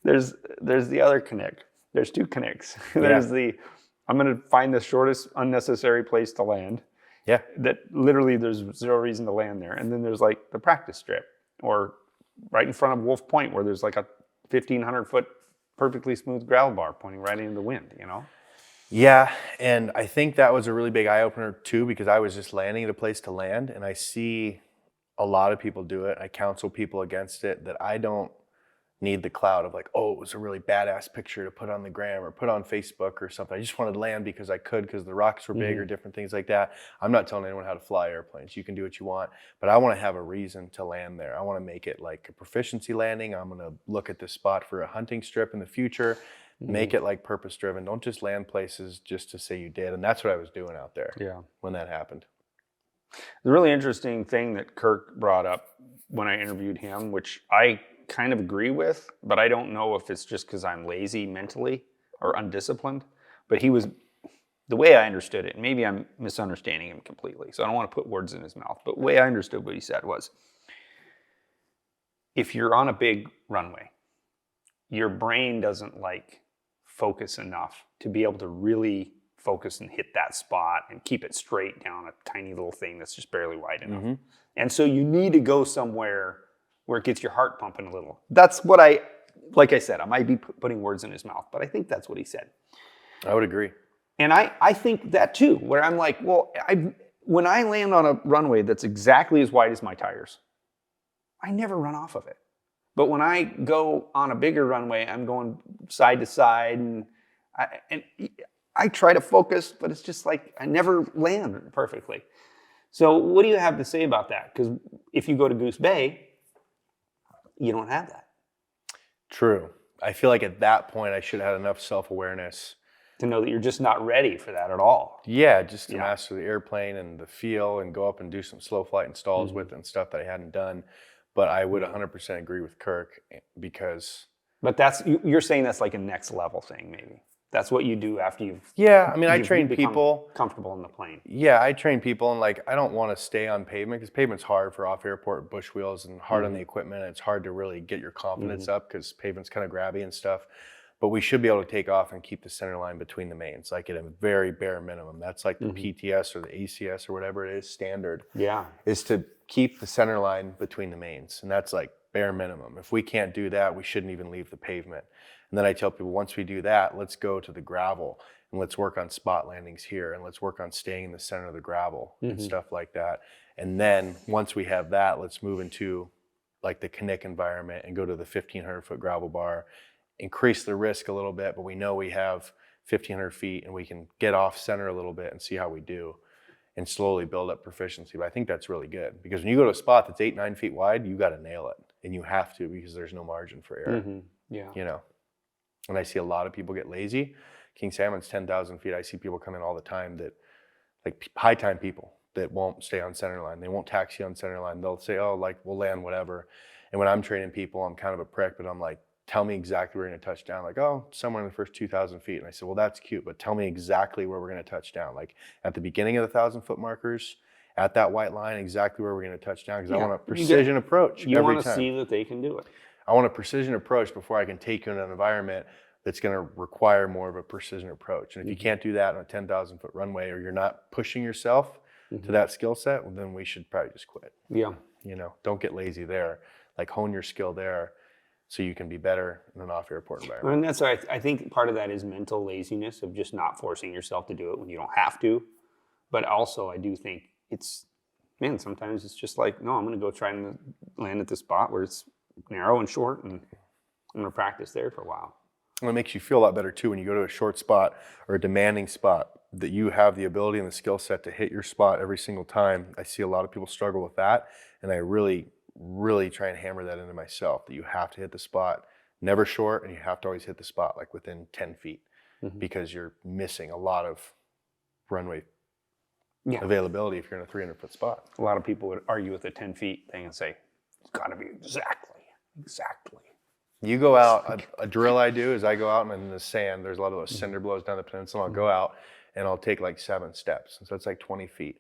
there's the other Connect. There's two Connects. There's I'm going to find the shortest unnecessary place to land. Yeah. That literally there's zero reason to land there. And then there's like the practice strip, or right in front of Wolf Point where there's like a 1,500-foot perfectly smooth gravel bar pointing right into the wind, you know? Yeah, and I think that was a really big eye-opener too, because I was just landing at a place to land, and I see a lot of people do it. I counsel people against it, that I don't need the cloud of like, oh, it was a really badass picture to put on the gram or put on Facebook or something. I just wanted to land because I could, because the rocks were big or different things like that. I'm not telling anyone how to fly airplanes. You can do what you want, but I want to have a reason to land there. I want to make it like a proficiency landing. I'm going to look at this spot for a hunting strip in the future. Make it like purpose driven. Don't just land places just to say you did. And that's what I was doing out there when that happened. The really interesting thing that Kirk brought up when I interviewed him, which I kind of agree with, but I don't know if it's just because I'm lazy mentally or undisciplined, but the way I understood it, maybe I'm misunderstanding him completely, so I don't want to put words in his mouth, but the way I understood what he said was, if you're on a big runway, your brain doesn't like focus enough to be able to really focus and hit that spot and keep it straight down a tiny little thing that's just barely wide enough. And so you need to go somewhere where it gets your heart pumping a little. That's what like I said, I might be putting words in his mouth, but I think that's what he said. I would agree. And I think that too, where I'm like, well, when I land on a runway that's exactly as wide as my tires, I never run off of it. But when I go on a bigger runway, I'm going side to side, and I try to focus, but it's just like I never land perfectly. So what do you have to say about that? Because if you go to Goose Bay, you don't have that. True. I feel like at that point I should have had enough self-awareness to know that you're just not ready for that at all. Yeah, just to master the airplane and the feel and go up and do some slow flight installs with it and stuff that I hadn't done. But I would 100% agree with Kirk because... But you're saying that's like a next level thing, maybe. That's what you do after you've... Yeah, I mean, I train people... comfortable in the plane. Yeah, I train people, and like, I don't want to stay on pavement because pavement's hard for off-airport bush wheels and hard on the equipment. And it's hard to really get your confidence up because pavement's kind of grabby and stuff. But we should be able to take off and keep the center line between the mains, like at a very bare minimum. That's like the PTS or the ACS or whatever it is, standard. Yeah. Is to keep the center line between the mains. And that's like bare minimum. If we can't do that, we shouldn't even leave the pavement. And then I tell people, once we do that, let's go to the gravel and let's work on spot landings here and let's work on staying in the center of the gravel and stuff like that. And then once we have that, let's move into like the Connect environment and go to the 1,500-foot gravel bar, increase the risk a little bit, but we know we have 1,500 feet and we can get off center a little bit and see how we do and slowly build up proficiency. But I think that's really good because when you go to a spot that's 8-9 feet wide, you got to nail it, and you have to because there's no margin for error. Yeah. You know. And I see a lot of people get lazy. King Salmon's 10,000 feet. I see people come in all the time that, like high time people that won't stay on center line. They won't taxi on center line. They'll say, oh, like we'll land whatever. And when I'm training people, I'm kind of a prick, but I'm like, tell me exactly where we're going to touch down. Like, oh, somewhere in the first 2,000 feet. And I said, well, that's cute, but tell me exactly where we're going to touch down. Like at the beginning of the 1,000-foot markers, at that white line, exactly where we're going to touch down. Because I want a precision approach every time. You want to see that they can do it. I want a precision approach before I can take you in an environment that's going to require more of a precision approach. And if you can't do that on a 10,000-foot runway, or you're not pushing yourself to that skill set, well, then we should probably just quit. Yeah. You know, don't get lazy there. Like hone your skill there so you can be better in an off-airport environment. And that's why I think part of that is mental laziness of just not forcing yourself to do it when you don't have to. But also I do think sometimes it's just like, no, I'm going to go try and land at this spot where it's narrow and short, and I'm going to practice there for a while. And it makes you feel a lot better too when you go to a short spot or a demanding spot, that you have the ability and the skill set to hit your spot every single time. I see a lot of people struggle with that, and I really try and hammer that into myself, that you have to hit the spot, never short, and you have to always hit the spot like within 10 feet because you're missing a lot of runway availability if you're in a 300-foot spot. A lot of people would argue with the 10 feet thing and say, it's got to be exactly. You go out, a drill I do is I go out and in the sand, there's a lot of those cinder blows down the peninsula. I'll go out and I'll take like 7 steps. And so it's like 20 feet.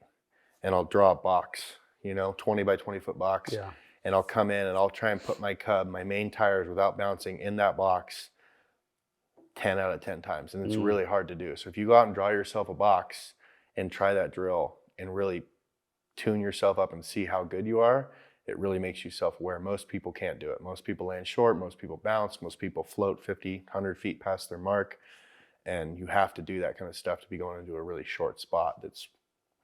And I'll draw a box, 20 by 20 foot box. Yeah. And I'll come in and I'll try and put my Cub, my main tires without bouncing in that box 10 out of 10 times. And it's really hard to do. So if you go out and draw yourself a box and try that drill and really tune yourself up and see how good you are, it really makes you self-aware. Most people can't do it. Most people land short, most people bounce, most people float 50, 100 feet past their mark. And you have to do that kind of stuff to be going into a really short spot that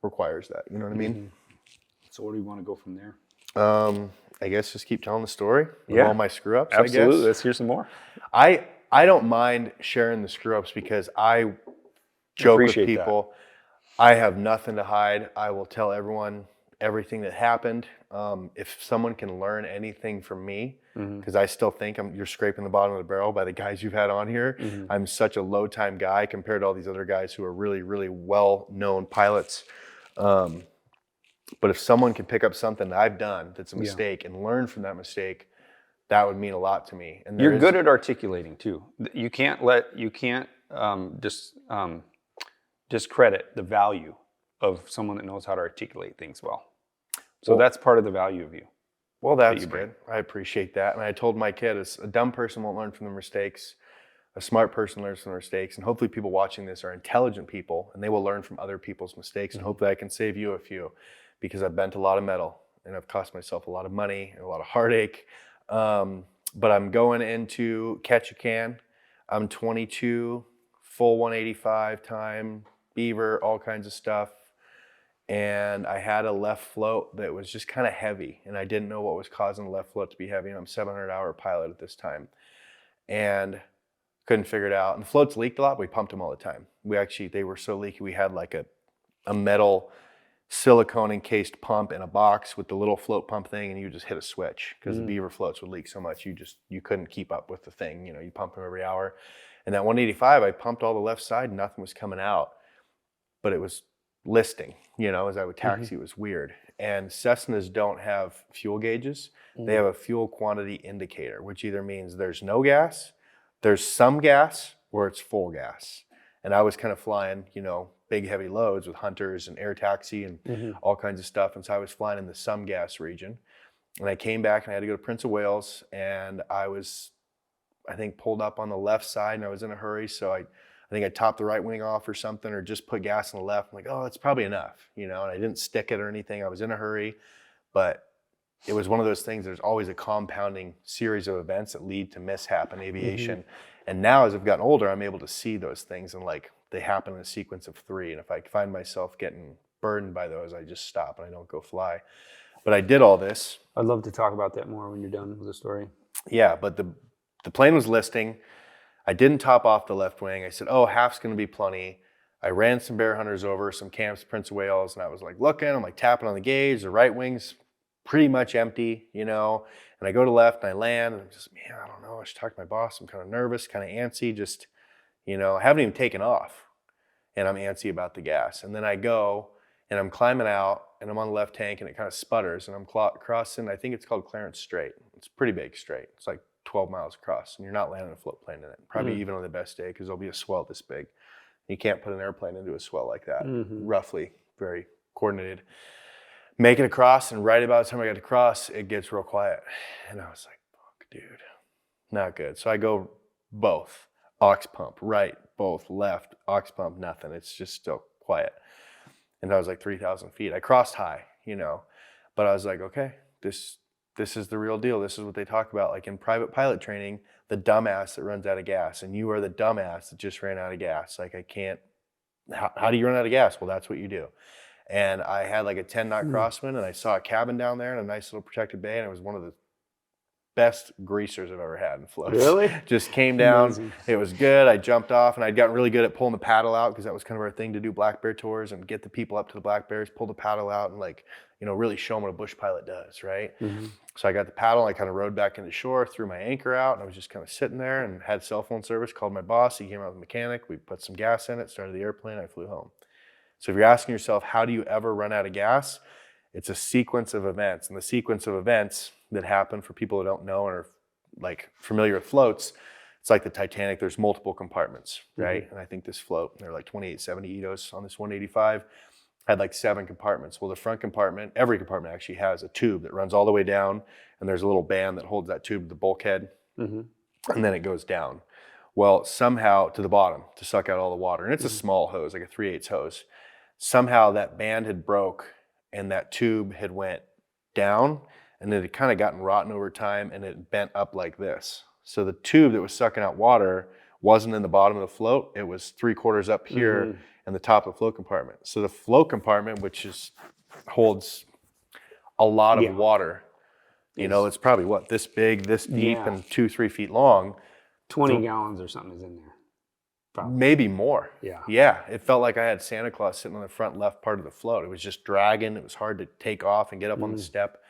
requires that. You know what I mean? So where do you want to go from there? I guess just keep telling the story of all my screw-ups, Absolutely. I guess. Let's hear some more. I don't mind sharing the screw-ups because I joke with people. I have nothing to hide. I will tell everyone everything that happened. If someone can learn anything from me, because I still think you're scraping the bottom of the barrel by the guys you've had on here. I'm such a low time guy compared to all these other guys who are really, really well-known pilots. But if someone can pick up something that I've done that's a mistake and learn from that mistake, that would mean a lot to me. And you're good at articulating too. You can't discredit the value of someone that knows how to articulate things well. So that's part of the value of you. Well, that's good. I appreciate that. And I told my kid, a dumb person won't learn from their mistakes. A smart person learns from their mistakes. And hopefully people watching this are intelligent people and they will learn from other people's mistakes. And hopefully I can save you a few, because I've bent a lot of metal and I've cost myself a lot of money and a lot of heartache. But I'm going into Ketchikan. I'm 22, full 185 time, Beaver, all kinds of stuff. And I had a left float that was just kind of heavy, and I didn't know what was causing the left float to be heavy. And I'm a 700-hour pilot at this time, and couldn't figure it out. And the floats leaked a lot, but we pumped them all the time. They were so leaky, we had like a metal silicone encased pump in a box with the little float pump thing, and you just hit a switch because the Beaver floats would leak so much you couldn't keep up with the thing. You pump them every hour. And that 185, I pumped all the left side, nothing was coming out, but it was listing, as I would taxi. It was weird. And Cessnas don't have fuel gauges. They have a fuel quantity indicator, which either means there's no gas, there's some gas, or it's full gas. And I was kind of flying, big heavy loads with hunters and air taxi and all kinds of stuff. And so I was flying in the some gas region. And I came back and I had to go to Prince of Wales, and I was, I think, pulled up on the left side, and I was in a hurry. So I think I topped the right wing off or something, or just put gas on the left. I'm like, oh, that's probably enough, and I didn't stick it or anything. I was in a hurry, but it was one of those things. There's always a compounding series of events that lead to mishap in aviation. And now as I've gotten older, I'm able to see those things, and like they happen in a sequence of 3. And if I find myself getting burdened by those, I just stop and I don't go fly. But I did all this. I'd love to talk about that more when you're done with the story. Yeah, but the plane was listing. I didn't top off the left wing. I said, oh, half's going to be plenty. I ran some bear hunters over, some camps, Prince of Wales, and I was like looking, I'm like tapping on the gauge. The right wing's pretty much empty, you know, and I go to left and I land and I'm just, man, I don't know. I should talk to my boss. I'm kind of nervous, kind of antsy, just, you know, I haven't even taken off and I'm antsy about the gas. And then I go and I'm climbing out and I'm on the left tank and it kind of sputters and I'm crossing, I think it's called Clarence Strait. It's a pretty big strait. It's like 12 miles across and you're not landing a float plane in it. Probably even on the best day because there'll be a swell this big. You can't put an airplane into a swell like that, roughly, very coordinated. Make it across, and right about the time I got to cross, it gets real quiet. And I was like, fuck, dude, not good. So I go both, aux pump, right, both, left, aux pump, nothing. It's just still quiet. And I was like 3,000 feet. I crossed high, you know, but I was like, okay, this is the real deal. This is what they talk about. Like in private pilot training, the dumbass that runs out of gas, and you are the dumbass that just ran out of gas. Like I can't, how do you run out of gas? Well, that's what you do. And I had like a 10 knot crosswind and I saw a cabin down there in a nice little protected bay. And it was one of the best greasers I've ever had in floats. Really? Just came down. Amazing. It was good. I jumped off and I'd gotten really good at pulling the paddle out because that was kind of our thing to do black bear tours and get the people up to the black bears, pull the paddle out and like, you know, really show them what a bush pilot does, right? So I got the paddle, I kind of rowed back into shore, threw my anchor out, and I was just kind of sitting there and had cell phone service, called my boss, he came out with a mechanic, we put some gas in it, started the airplane, I flew home. So if you're asking yourself, how do you ever run out of gas? It's a sequence of events. And the sequence of events that happen for people who don't know or are like familiar with floats, it's like the Titanic, there's multiple compartments, right? And I think this float, there are like 2870 ETOs on this 185, had like 7 compartments. Well, the front compartment, every compartment actually has a tube that runs all the way down, and there's a little band that holds that tube to the bulkhead, and then it goes down. Well, somehow to the bottom to suck out all the water. And it's a small hose, like a 3/8 hose. Somehow that band had broke and that tube had went down and it had kind of gotten rotten over time and it bent up like this. So the tube that was sucking out water wasn't in the bottom of the float. It was 3/4 up here in the top of the float compartment. So the float compartment, which holds a lot of water, you know, it's probably what, this big, this deep and 2-3 feet long. 20 gallons or something is in there. Probably. Maybe more. Yeah. Yeah. It felt like I had Santa Claus sitting on the front left part of the float. It was just dragging. It was hard to take off and get up on the step.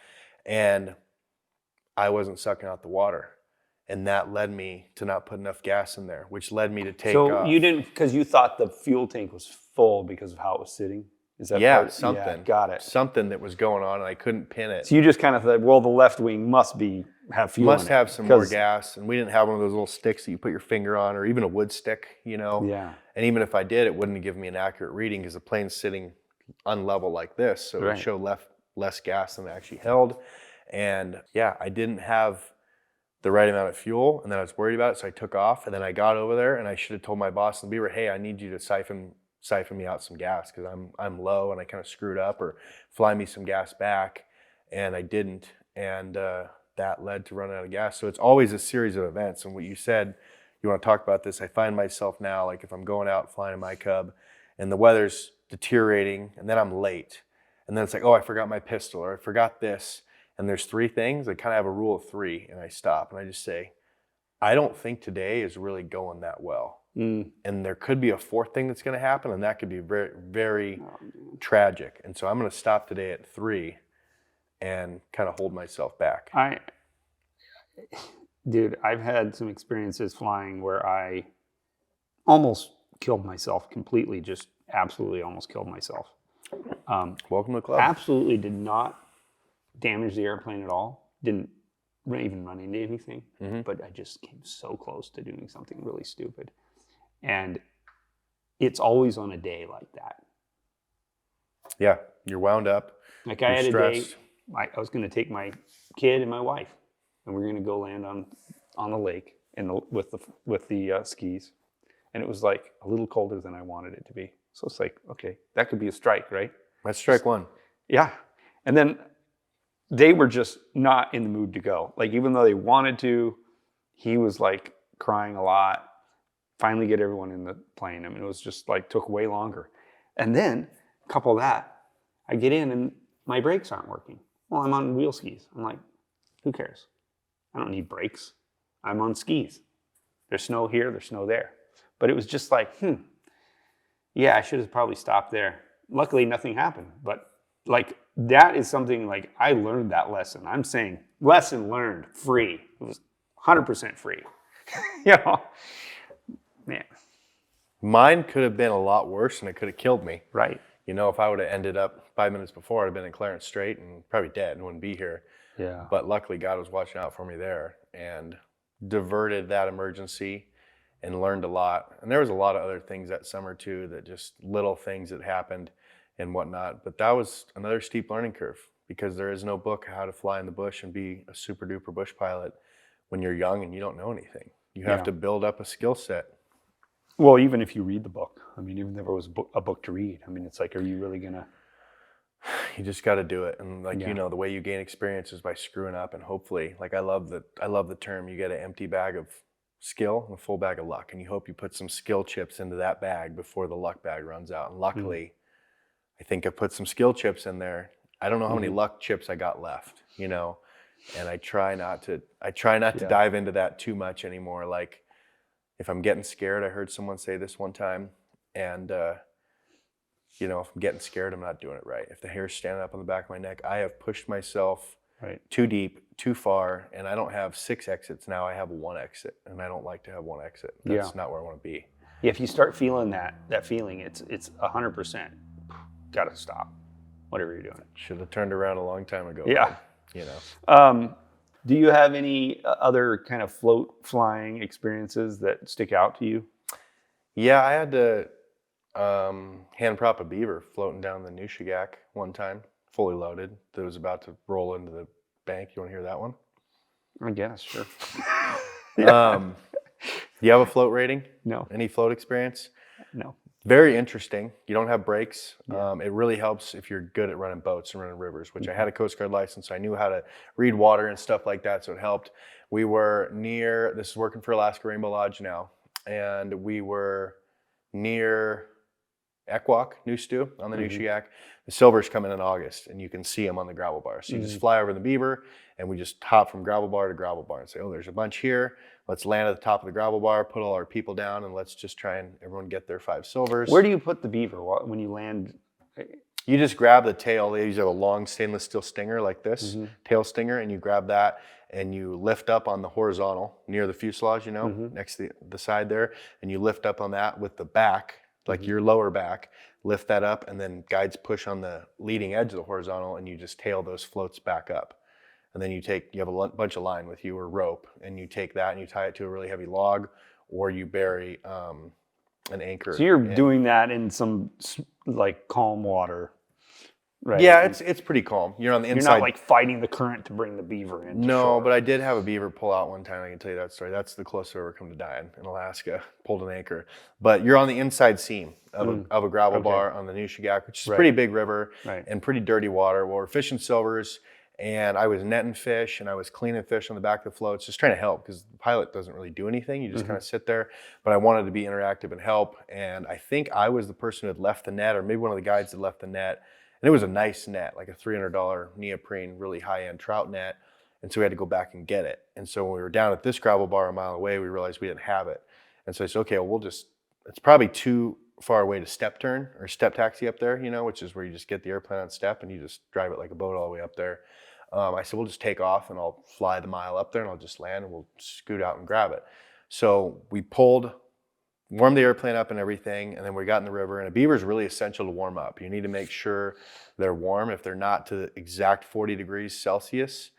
And I wasn't sucking out the water. And that led me to not put enough gas in there, which led me to take off. So you didn't, because you thought the fuel tank was full because of how it was sitting? Is that something. Yeah, got it. Something that was going on and I couldn't pin it. So you just kind of thought, well, the left wing must have fuel Must in have it, some more gas. And we didn't have one of those little sticks that you put your finger on or even a wood stick, you know? Yeah. And even if I did, it wouldn't give me an accurate reading because the plane's sitting unlevel like this. So it would show less gas than it actually held. And yeah, I didn't have the right amount of fuel and then I was worried about it. So I took off and then I got over there and I should have told my boss in the Beaver, hey, I need you to siphon me out some gas because I'm low and I kind of screwed up, or fly me some gas back. And I didn't. And that led to running out of gas. So it's always a series of events. And what you said, you want to talk about this, I find myself now, like if I'm going out flying a my Cub and the weather's deteriorating and then I'm late. And then it's like, oh, I forgot my pistol or I forgot this. And there's 3 things. I kind of have a rule of 3 and I stop and I just say, I don't think today is really going that well. And there could be a 4th thing that's going to happen and that could be very, very tragic. And so I'm going to stop today at 3 and kind of hold myself back. Dude, I've had some experiences flying where I almost killed myself completely, just absolutely almost killed myself. Welcome to the club. Absolutely did not damage the airplane at all. Didn't even run into anything, but I just came so close to doing something really stupid. And it's always on a day like that. Yeah, you're wound up. Like I had a day, I was going to take my kid and my wife, and we were going to go land on the lake with the skis, and it was like a little colder than I wanted it to be. So it's like, okay, that could be a strike, right? That's strike 1. Yeah, and then they were just not in the mood to go. Like even though they wanted to, he was like crying a lot. Finally get everyone in the plane. I mean, it was just like took way longer. And then couple that, I get in and my brakes aren't working. Well, I'm on wheel skis. I'm like, who cares? I don't need brakes. I'm on skis. There's snow here, there's snow there. But it was just like, yeah, I should have probably stopped there. Luckily, nothing happened. But like that is something like I learned that lesson. I'm saying lesson learned, free. It was 100% free. You know, man. Mine could have been a lot worse and it could have killed me. Right. You know, if I would have ended up 5 minutes before, I'd have been in Clarence Strait and probably dead and wouldn't be here. Yeah. But luckily, God was watching out for me there and diverted that emergency and learned a lot. And there was a lot of other things that summer too, that just little things that happened and whatnot. But that was another steep learning curve because there is no book how to fly in the bush and be a super duper bush pilot when you're young and you don't know anything. You have to build up a skill set. Well, even if you read the book, I mean, even if there was a book to read, I mean, it's like, are you really gonna? You just got to do it, and like you know, the way you gain experience is by screwing up, and hopefully, like I love the term. You get an empty bag of skill and a full bag of luck, and you hope you put some skill chips into that bag before the luck bag runs out. And luckily, I think I put some skill chips in there. I don't know how many luck chips I got left, you know, and I try not to dive into that too much anymore. Like, if I'm getting scared, I heard someone say this one time, and you know, if I'm getting scared, I'm not doing it right. If the hair's standing up on the back of my neck, I have pushed myself too deep, too far, and I don't have 6 exits now. I have 1 exit, and I don't like to have 1 exit. That's not where I want to be. Yeah, if you start feeling that feeling, it's 100%. Got to stop, whatever you're doing. Should have turned around a long time ago. Yeah. But, you know. Do you have any other kind of float flying experiences that stick out to you? Yeah, I had to hand prop a beaver floating down the Nushagak one time, fully loaded, that was about to roll into the bank. You want to hear that one? I guess, sure. Do you have a float rating? No. Any float experience? No. Very interesting. You don't have brakes. It really helps if you're good at running boats and running rivers, which I had a Coast Guard license, so I knew how to read water and stuff like that, so it helped. We were near, this is working for Alaska Rainbow Lodge now, and we were near Ekwok, Nustu, on the Nushagak. The silvers come in August, and you can see them on the gravel bar. So you just fly over the Beaver, and we just hop from gravel bar to gravel bar and say, oh, there's a bunch here. Let's land at the top of the gravel bar, put all our people down, and let's just try and everyone get their 5 silvers. Where do you put the Beaver when you land? You just grab the tail. They usually have a long stainless steel stinger like this, tail stinger, and you grab that and you lift up on the horizontal near the fuselage, you know, next to the side there, and you lift up on that with the back, like your lower back, lift that up, and then guides push on the leading edge of the horizontal, and you just tail those floats back up. And then you have a bunch of line with you or rope, and you take that and you tie it to a really heavy log, or you bury an anchor. So you're doing that in some like calm water, right? Yeah, it's pretty calm. You're on the inside. You're not like fighting the current to bring the Beaver in. No, but I did have a beaver pull out one time. I can tell you that story. That's the closest I've ever come to dying in Alaska. Pulled an anchor. But you're on the inside seam of a gravel bar on the Nushagak, which is a pretty big river and pretty dirty water. Well, we're fishing silvers, and I was netting fish, and I was cleaning fish on the back of the floats, just trying to help, because the pilot doesn't really do anything. You just kind of sit there. But I wanted to be interactive and help, and I think I was the person who had left the net, or maybe one of the guides had left the net. And it was a nice net, like a $300 neoprene, really high-end trout net. And so we had to go back and get it. And so when we were down at this gravel bar a mile away, we realized we didn't have it. And so I said, okay, well, it's probably too far away to step turn or step taxi up there, you know, which is where you just get the airplane on step and you just drive it like a boat all the way up there. I said, we'll just take off and I'll fly the mile up there and I'll just land and we'll scoot out and grab it. So we warmed the airplane up and everything, and then we got in the river. And a beaver is really essential to warm up. You need to make sure they're warm. If they're not to the exact 40 degrees Celsius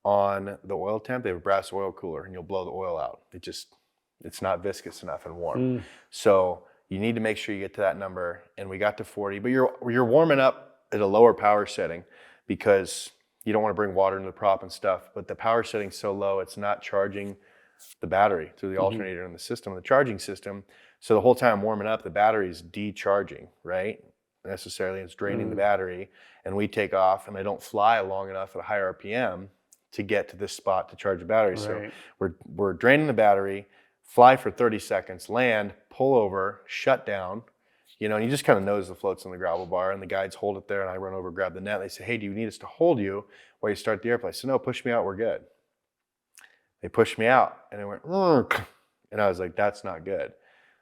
on the oil temp, they have a brass oil cooler and you'll blow the oil out. It's not viscous enough and warm. So you need to make sure you get to that number. And we got to 40, but you're warming up at a lower power setting because you don't want to bring water into the prop and stuff, but the power setting's so low, it's not charging the battery through the alternator in the system, the charging system. So the whole time I'm warming up, the battery's decharging, right? Necessarily, it's draining the battery, and we take off, and I don't fly long enough at a high RPM to get to this spot to charge the battery. So we're draining the battery, fly for 30 seconds, land, pull over, shut down, you know, and you just kind of nose the floats on the gravel bar, and the guides hold it there, and I run over, grab the net. They say, hey, do you need us to hold you while you start the airplane? I said, no, push me out, we're good. They pushed me out, and it went, and I was like, that's not good.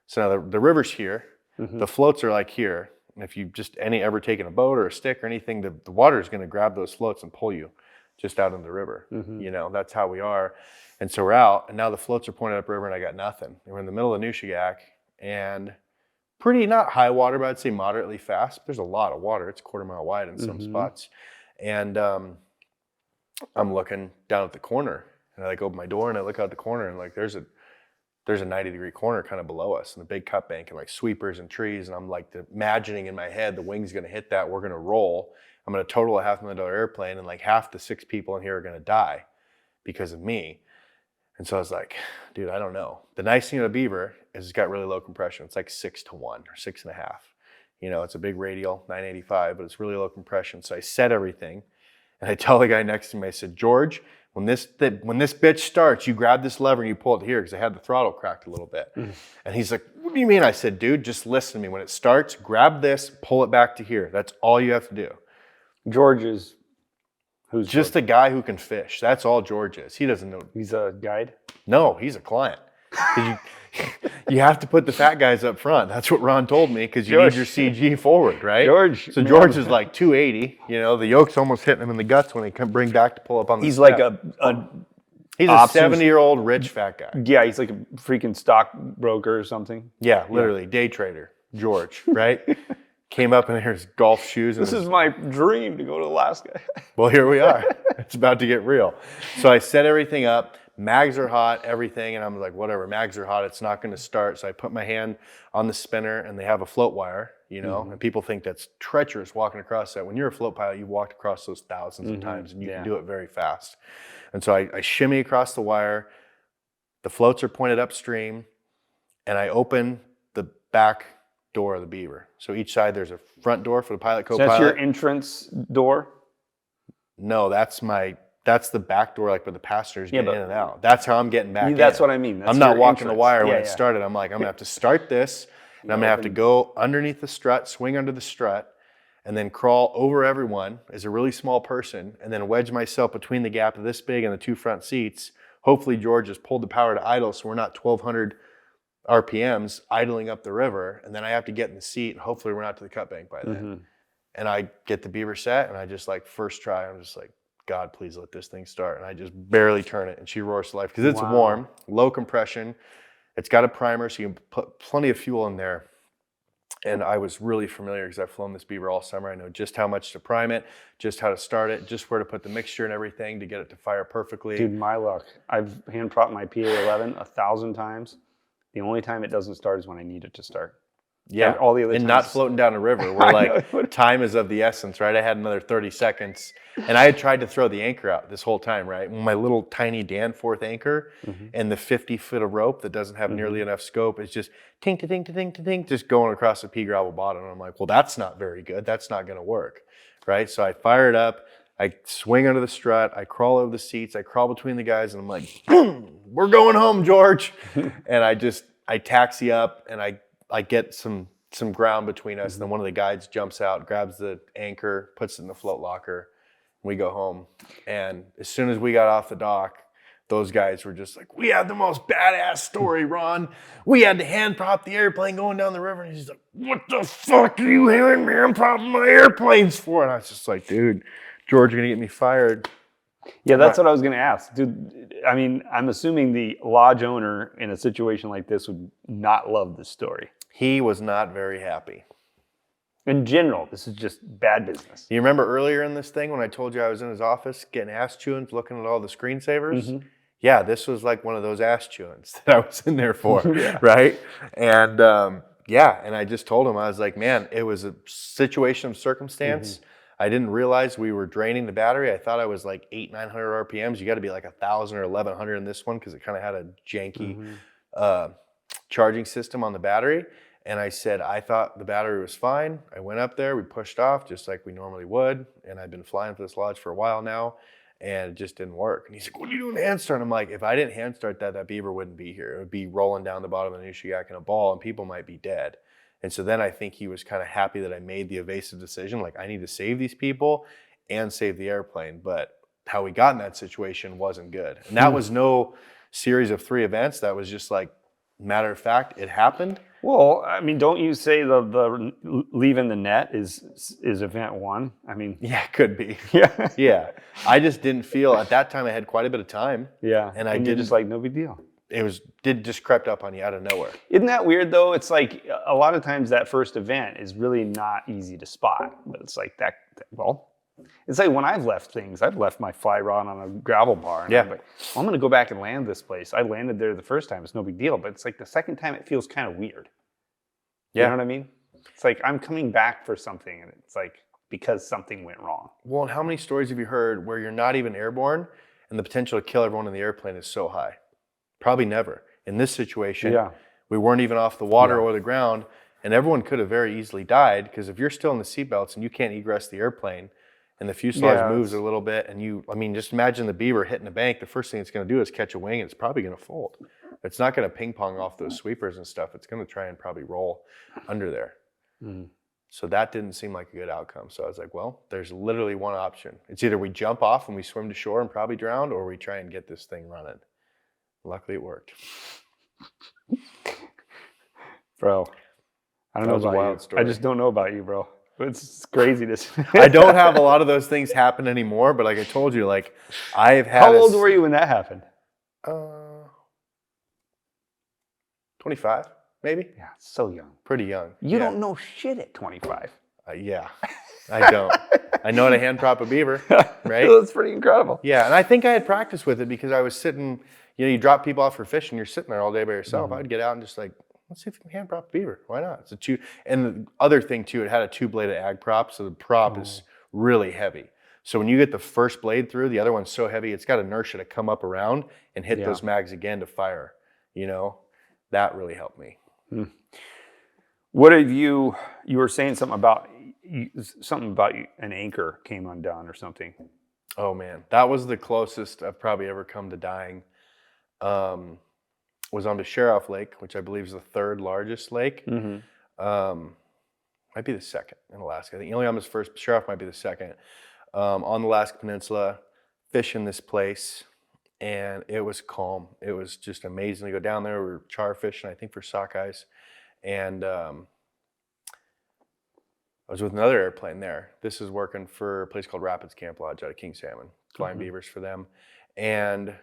So now the river's here, the floats are like here, And if you just ever taken a boat or a stick or anything, the water is going to grab those floats and pull you just out in the river. You know, that's how we are. And so we're out, and now the floats are pointed upriver, and I got nothing. And we're in the middle of Nushagak, and pretty, not high water, but I'd say moderately fast. There's a lot of water. It's a quarter mile wide in some spots. And I'm looking down at the corner, and I like open my door and I look out the corner, and like there's a 90-degree corner kind of below us, and the big cut bank and like sweepers and trees. And I'm like imagining in my head the wing's going to hit that. We're going to roll. I'm going to total a $500,000 airplane, and like half the 6 people in here are going to die because of me. And so I was like, dude, I don't know. The nice thing about Beaver is it's got really low compression. It's like 6-1 or 6.5. You know, it's a big radial, 985, but it's really low compression. So I set everything, and I tell the guy next to me, I said, George, when this bitch starts, you grab this lever and you pull it here, because I had the throttle cracked a little bit. And he's like, what do you mean? I said, dude, just listen to me. When it starts, grab this, pull it back to here. That's all you have to do. George is... Who's just George? A guy who can fish. That's all George is. He doesn't know. He's a guide? No, he's a client. You have to put the fat guys up front. That's what Ron told me, because you need your CG forward, right? George. So George is like 280. You know, the yoke's almost hitting him in the guts when they come bring back to pull up on the He's step. like He's a 70-year-old rich fat guy. Yeah, he's like a freaking stockbroker or something. Yeah, literally. Day trader. George, right? Came up in his golf shoes. This is my dream, to go to Alaska. Well, here we are. It's about to get real. So I set everything up. Mags are hot, everything. And I'm like, whatever, mags are hot. It's not going to start. So I put my hand on the spinner, and they have a float wire, you know, and people think that's treacherous walking across that. When you're a float pilot, you've walked across those thousands of times, and you can do it very fast. And so I shimmy across the wire. The floats are pointed upstream, and I open the back door of the Beaver. So each side there's a front door for the pilot, co-pilot. So that's your entrance door? No, that's the back door, like where the passengers get in and out. That's how I'm getting back in. That's what I mean. That's I'm not walking entrance. the wire when it started. I'm like, I'm gonna have to start this, and I'm gonna have to go underneath the strut, swing under the strut, and then crawl over everyone as a really small person, and then wedge myself between the gap of this big and the 2 front seats. Hopefully George has pulled the power to idle, so we're not 1,200 RPMs idling up the river, and then I have to get in the seat, and hopefully we're not to the cut bank by then. And I get the Beaver set, and I just like, first try, I'm just like, God, please let this thing start. And I just barely turn it, and she roars to life, because it's warm, low compression. It's got a primer, so you can put plenty of fuel in there. And I was really familiar, because I've flown this Beaver all summer. I know just how much to prime it, just how to start it, just where to put the mixture and everything to get it to fire perfectly. Dude, my luck. I've hand propped my PA-11 1,000 times. The only time it doesn't start is when I need it to start. Yeah, and all the other times, not floating down a river where like time is of the essence, right? I had another 30 seconds, and I had tried to throw the anchor out this whole time, right? My little tiny Danforth anchor and the 50 foot of rope that doesn't have nearly enough scope is just tink to tink to tink to tink, just going across the pea gravel bottom. And I'm like, well, that's not very good. That's not going to work, right? So I fire it up. I swing under the strut. I crawl over the seats. I crawl between the guys, and I'm like, we're going home, George. And I taxi up, and I get some ground between us, and then one of the guides jumps out, grabs the anchor, puts it in the float locker, and we go home. And as soon as we got off the dock, those guys were just like, we had the most badass story, Ron. We had to hand prop the airplane going down the river. And he's like, what the fuck are you hearing me hand propping my airplanes for? And I was just like, dude, George, you're gonna get me fired. Yeah, that's what I was going to ask. Dude, I mean, I'm assuming the lodge owner in a situation like this would not love this story. He was not very happy. In general, this is just bad business. You remember earlier in this thing when I told you I was in his office getting ass chewings, looking at all the screensavers? Yeah, this was like one of those ass chewings that I was in there for, right? And and I just told him, I was like, man, it was a situation of circumstance. I didn't realize we were draining the battery. I thought I was like 800-900 RPMs. You got to be like 1,000 or 1,100 in this one, because it kind of had a janky charging system on the battery. And I said, I thought the battery was fine. I went up there, we pushed off just like we normally would. And I've been flying for this lodge for a while now, and it just didn't work. And he's like, what are you doing hand start? I'm like, if I didn't hand start that Beaver wouldn't be here. It would be rolling down the bottom of the Nushagak in a ball, and people might be dead. And so then I think he was kind of happy that I made the evasive decision, like I need to save these people and save the airplane. But how we got in that situation wasn't good. And that was no series of 3 events. That was just like, matter of fact, it happened. Well, I mean, don't you say the leaving the net is event one? I mean, Yeah, it could be. yeah, Yeah. I just didn't feel at that time I had quite a bit of time. yeah, And I you're didn't just like, no big deal. Did just crept up on you out of nowhere. Isn't that weird though? It's like a lot of times that first event is really not easy to spot, but it's like that. Well, it's like when I've left things, I've left my fly rod on a gravel bar, and I'm like, well, I'm going to go back and land this place. I landed there the first time; it's no big deal. But it's like the second time, it feels kind of weird. Yeah. You know what I mean? It's like I'm coming back for something, and it's like because something went wrong. Well, and how many stories have you heard where you're not even airborne, and the potential to kill everyone in the airplane is so high? Probably never. In this situation, we weren't even off the water or the ground, and everyone could have very easily died because if you're still in the seatbelts and you can't egress the airplane and the fuselage moves a little bit and just imagine the Beaver hitting a bank, the first thing it's going to do is catch a wing and it's probably going to fold. It's not going to ping pong off those sweepers and stuff. It's going to try and probably roll under there. Mm. So that didn't seem like a good outcome. So I was like, well, there's literally one option. It's either we jump off and we swim to shore and probably drown, or we try and get this thing running. Luckily, it worked. Bro, I don't know about you. Story. I just don't know about you, bro. It's craziness. I don't have a lot of those things happen anymore, but like I told you, like I've had. How old were you when that happened? 25, maybe. Yeah, so young. Pretty young. You don't know shit at 25. Yeah, I don't. I know how to hand prop a Beaver, right? That's pretty incredible. Yeah, and I think I had practice with it because I was sitting, you drop people off for fishing, you're sitting there all day by yourself. I'd get out and just like, let's see if we can hand prop a Beaver. Why not? It's a two. And the other thing too, it had a 2-bladed ag prop, so the prop is really heavy. So when you get the first blade through, the other one's so heavy, it's got inertia to come up around and hit those mags again to fire. That really helped me. What have you were saying something about an anchor came undone or something. Oh man, that was the closest I've probably ever come to dying. Was on the Sheriff Lake, which I believe is the 3rd largest lake. Mm-hmm. Might be the 2nd in Alaska. I think Iliam's first, Sheriff might be the 2nd. On the Alaska Peninsula, fishing this place, and it was calm. It was just amazing to go down there. We were char fishing, I think, for sockeyes, and I was with another airplane there. This is working for a place called Rapids Camp Lodge out of King Salmon, flying beavers for them, and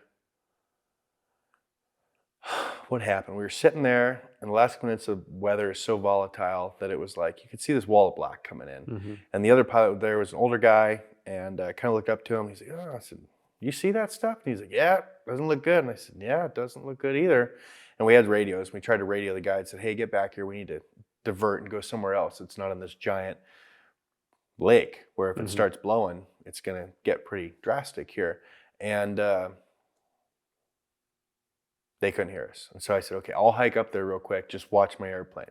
what happened? We were sitting there, and the Alaska Peninsula weather is so volatile that it was like you could see this wall of black coming in. Mm-hmm. And the other pilot there was an older guy, and I kind of looked up to him. He's like, "Oh," I said, "You see that stuff?" And he's like, "Yeah, it doesn't look good." And I said, "Yeah, it doesn't look good either." And we had radios. We tried to radio the guy and said, "Hey, get back here. We need to divert and go somewhere else. It's not in this giant lake where if it starts blowing, it's going to get pretty drastic here." And they couldn't hear us. And so I said, okay, I'll hike up there real quick. Just watch my airplane.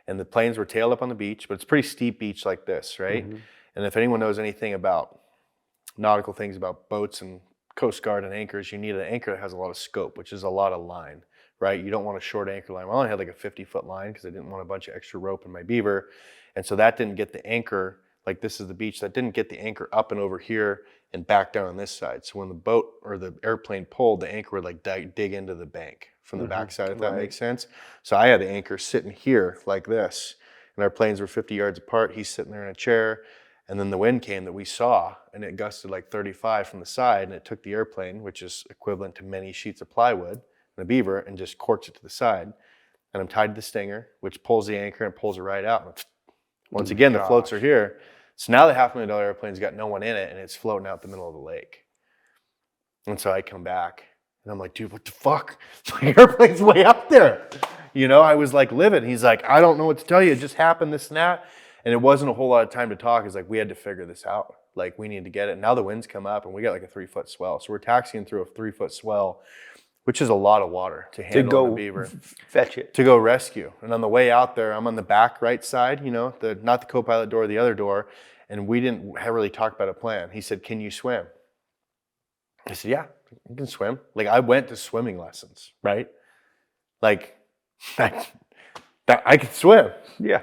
And the planes were tailed up on the beach, but it's a pretty steep beach like this, right? Mm-hmm. And if anyone knows anything about nautical things about boats and Coast Guard and anchors, you need an anchor that has a lot of scope, which is a lot of line, right? You don't want a short anchor line. Well, I only had like a 50-foot line because I didn't want a bunch of extra rope in my Beaver. And so that didn't get the anchor, like this is the beach, that didn't get the anchor up and over here and back down on this side. So when the boat or the airplane pulled, the anchor would like dig into the bank from the backside, if that makes sense. So I had the anchor sitting here like this, and our planes were 50 yards apart. He's sitting there in a chair, and then the wind came that we saw, and it gusted like 35 from the side, and it took the airplane, which is equivalent to many sheets of plywood, and a Beaver, and just corked it to the side. And I'm tied to the stinger, which pulls the anchor and pulls it right out. And once again, the floats are here. So now the $500,000 airplane's got no one in it, and it's floating out the middle of the lake. And so I come back, and I'm like, dude, what the fuck? My airplane's way up there. I was like livid. He's like, I don't know what to tell you. It just happened, this and that. And it wasn't a whole lot of time to talk. It's like, we had to figure this out. Like, we need to get it. And now the winds come up, and we got like a 3-foot swell. So we're taxiing through a 3-foot swell, which is a lot of water to handle the Beaver. Fetch it. To go rescue. And on the way out there, I'm on the back right side, not the co-pilot door, the other door. And we didn't really talk about a plan. He said, can you swim? I said, yeah, I can swim. Like, I went to swimming lessons, right? Like, I could swim. Yeah.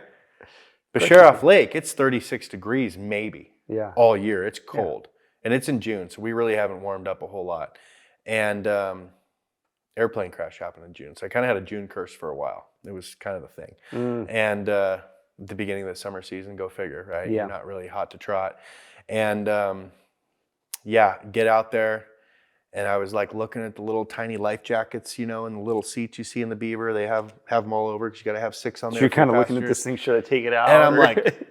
But Sheriff Lake, it's 36 degrees maybe all year. It's cold. And it's in June, so we really haven't warmed up a whole lot. And airplane crash happened in June. So I kind of had a June curse for a while. It was kind of a thing. And at the beginning of the summer season, go figure, right? Yeah. You're not really hot to trot. And get out there. And I was like looking at the little tiny life jackets, and the little seats you see in the Beaver. They have them all over because you got to have 6 on there. So you're kind of looking at passengers. this thing, should I take it out? And I'm like,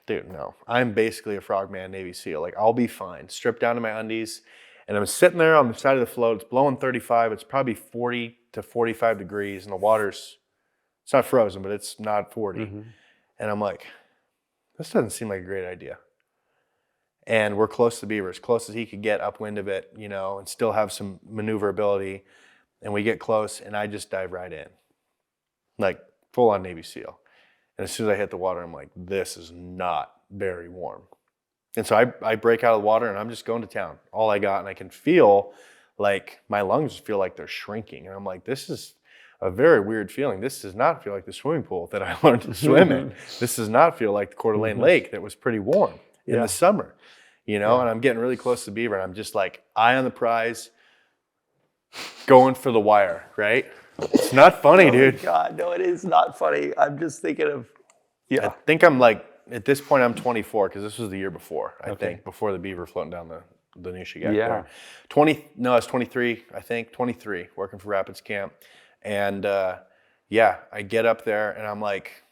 dude, no. I'm basically a frogman Navy SEAL. Like, I'll be fine. Stripped down to my undies. And I'm sitting there on the side of the float. It's blowing 35. It's probably 40 to 45 degrees. And the water's, it's not frozen, but it's not 40. And I'm like, this doesn't seem like a great idea. And we're close to Beaver, as close as he could get upwind of it, and still have some maneuverability. And we get close, and I just dive right in, like full-on Navy SEAL. And as soon as I hit the water, I'm like, this is not very warm. And so I break out of the water, and I'm just going to town. All I got, and I can feel like my lungs feel like they're shrinking. And I'm like, this is a very weird feeling. This does not feel like the swimming pool that I learned to swim in. This does not feel like the Coeur d'Alene Lake that was pretty warm in the summer. And I'm getting really close to Beaver, and I'm just like, eye on the prize, going for the wire, right? It's not funny, dude. God, no, it is not funny. I'm just thinking of, I think I'm like, at this point, I'm 24, because this was the year before, I think, before the Beaver floating down the Nishigat there. I was 23, I think, 23, working for Rapids Camp. And I get up there, and I'm like,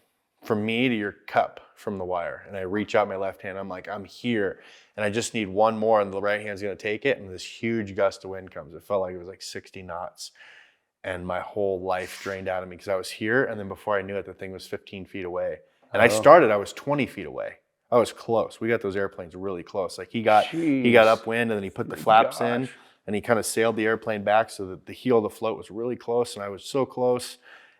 from me to your cup from the wire. And I reach out my left hand. I'm like, I'm here. And I just need one more, and the right hand's going to take it. And this huge gust of wind comes. It felt like it was like 60 knots. And my whole life drained out of me because I was here. And then before I knew it, the thing was 15 feet away. And I was 20 feet away. I was close. We got those airplanes really close. Like he got upwind, and then he put the flaps in, and he kind of sailed the airplane back so that the heel of the float was really close. And I was so close.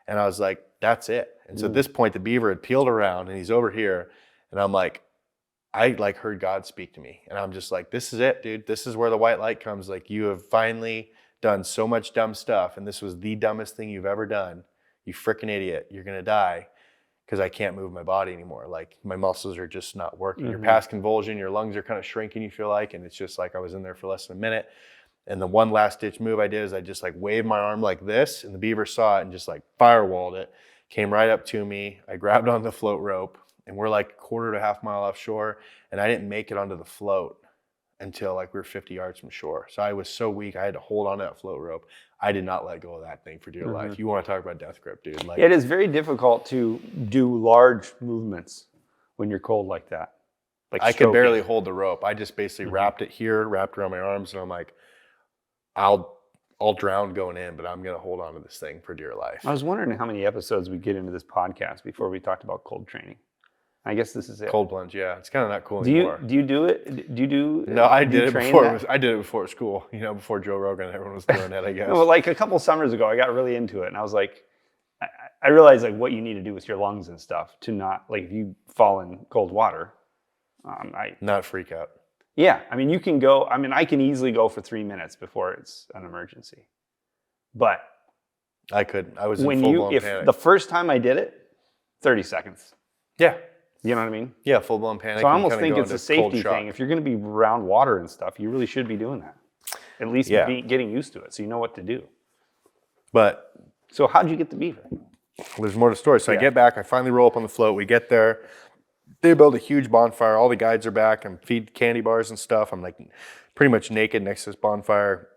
And I was like, that's it. And so at this point, the Beaver had peeled around, and he's over here. And I'm like, I like heard God speak to me. And I'm just like, this is it, dude. This is where the white light comes. Like, you have finally done so much dumb stuff. And this was the dumbest thing you've ever done. You freaking idiot. You're going to die because I can't move my body anymore. Like, my muscles are just not working. You're past convulsion. Your lungs are kind of shrinking, you feel like. And it's just like I was in there for less than a minute. And the one last ditch move I did is I just like waved my arm like this, and the Beaver saw it and just like firewalled it, came right up to me. I grabbed on the float rope, and we're like a quarter to half mile offshore, and I didn't make it onto the float until like we were 50 yards from shore. So I was so weak, I had to hold on to that float rope. I did not let go of that thing for dear life. You want to talk about death grip, dude. Like, it is very difficult to do large movements when you're cold like that. Like I could barely hold the rope. I just basically wrapped it here, wrapped around my arms, and I'm like, I'll drown going in, but I'm going to hold on to this thing for dear life. I was wondering how many episodes we get into this podcast before we talked about cold training. I guess this is it. Cold plunge, yeah. It's kind of not cool anymore. Do you do it? Do you do? No, I did it before. I did it before school. Before Joe Rogan, everyone was doing it, I guess. No, like a couple summers ago, I got really into it, and I was like, I realized like what you need to do with your lungs and stuff to not, like, if you fall in cold water, not freak out. Yeah, I mean, you can go. I mean, I can easily go for 3 minutes before it's an emergency, but I couldn't. I was in full-blown panic. The first time I did it, 30 seconds. Yeah. You know what I mean? Yeah, full-blown panic. So I almost think it's a safety thing. If you're going to be around water and stuff, you really should be doing that. At least getting used to it, so you know what to do. But so how'd you get the Beaver? There's more to the story. So I get back. I finally roll up on the float. We get there. They build a huge bonfire. All the guides are back. I'm feed candy bars and stuff. I'm like pretty much naked next to this bonfire.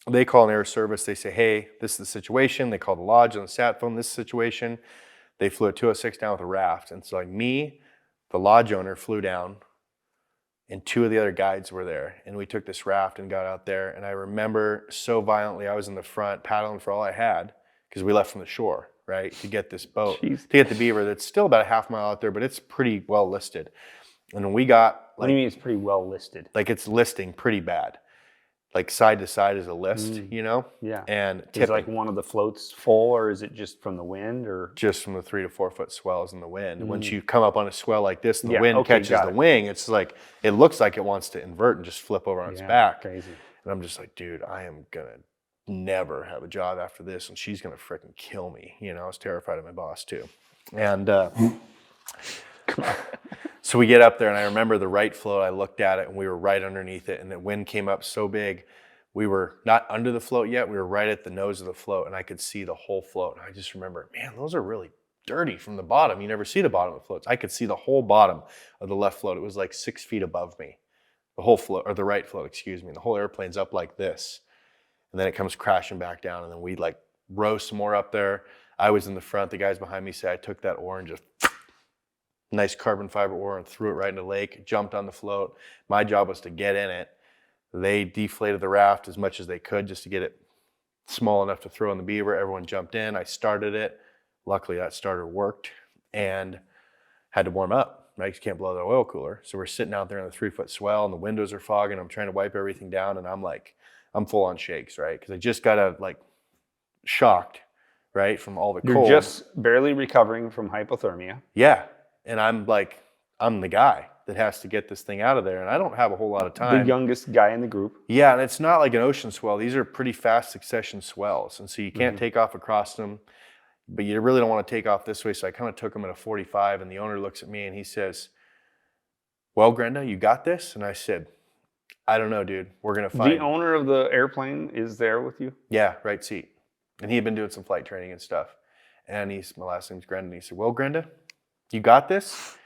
They call an air service. They say, hey, this is the situation. They call the lodge on the sat phone, this is the situation. They flew a 206 down with a raft. And so like me, the lodge owner, flew down, and 2 of the other guides were there. And we took this raft and got out there. And I remember so violently, I was in the front paddling for all I had because we left from the shore, right, to get this boat, to get the Beaver that's still about a half mile out there, but it's pretty well listed. And when we got... What do you mean it's pretty well listed? Like it's listing pretty bad. Like side to side is a list, Yeah. And is like one of the floats full, or is it just from the wind, or just from the 3 to 4 foot swells in the wind? Once you come up on a swell like this, and the wind catches the wing. It's like it looks like it wants to invert and just flip over on its back. Crazy. And I'm just like, dude, I am gonna never have a job after this, and she's gonna freaking kill me. I was terrified of my boss too. And so we get up there, and I remember the right float. I looked at it, and we were right underneath it, and the wind came up so big. we were not under the float yet. We were right at the nose of the float, and I could see the whole float. And I just remember, man, those are really dirty from the bottom. You never see the bottom of the floats. I could see the whole bottom of the left float. It was like 6 feet above me. The whole float, or the right float, excuse me. The whole airplane's up like this. And then it comes crashing back down, and then we like row some more up there. I was in the front. The guys behind me said I took that oar and just nice carbon fiber oar and threw it right into the lake, jumped on the float. My job was to get in it. They deflated the raft as much as they could just to get it small enough to throw in the Beaver. Everyone jumped in. I started it. Luckily, that starter worked and had to warm up. Right? You can't blow the oil cooler. So we're sitting out there in a 3-foot swell and the windows are fogging. I'm trying to wipe everything down and I'm full on shakes, right? Because I just got shocked, right, from all the cold. You're just barely recovering from hypothermia. Yeah. And I'm the guy that has to get this thing out of there. And I don't have a whole lot of time. The youngest guy in the group. Yeah, and it's not like an ocean swell. These are pretty fast succession swells. And so you can't take off across them, but you really don't want to take off this way. So I kind of took them at a 45, and the owner looks at me and he says, well, Grenda, you got this? And I said, I don't know, dude. We're going to find. The owner of the airplane is there with you? Yeah, right seat. And he had been doing some flight training and stuff. And my last name's Grenda. And he said, well, Grenda, you got this?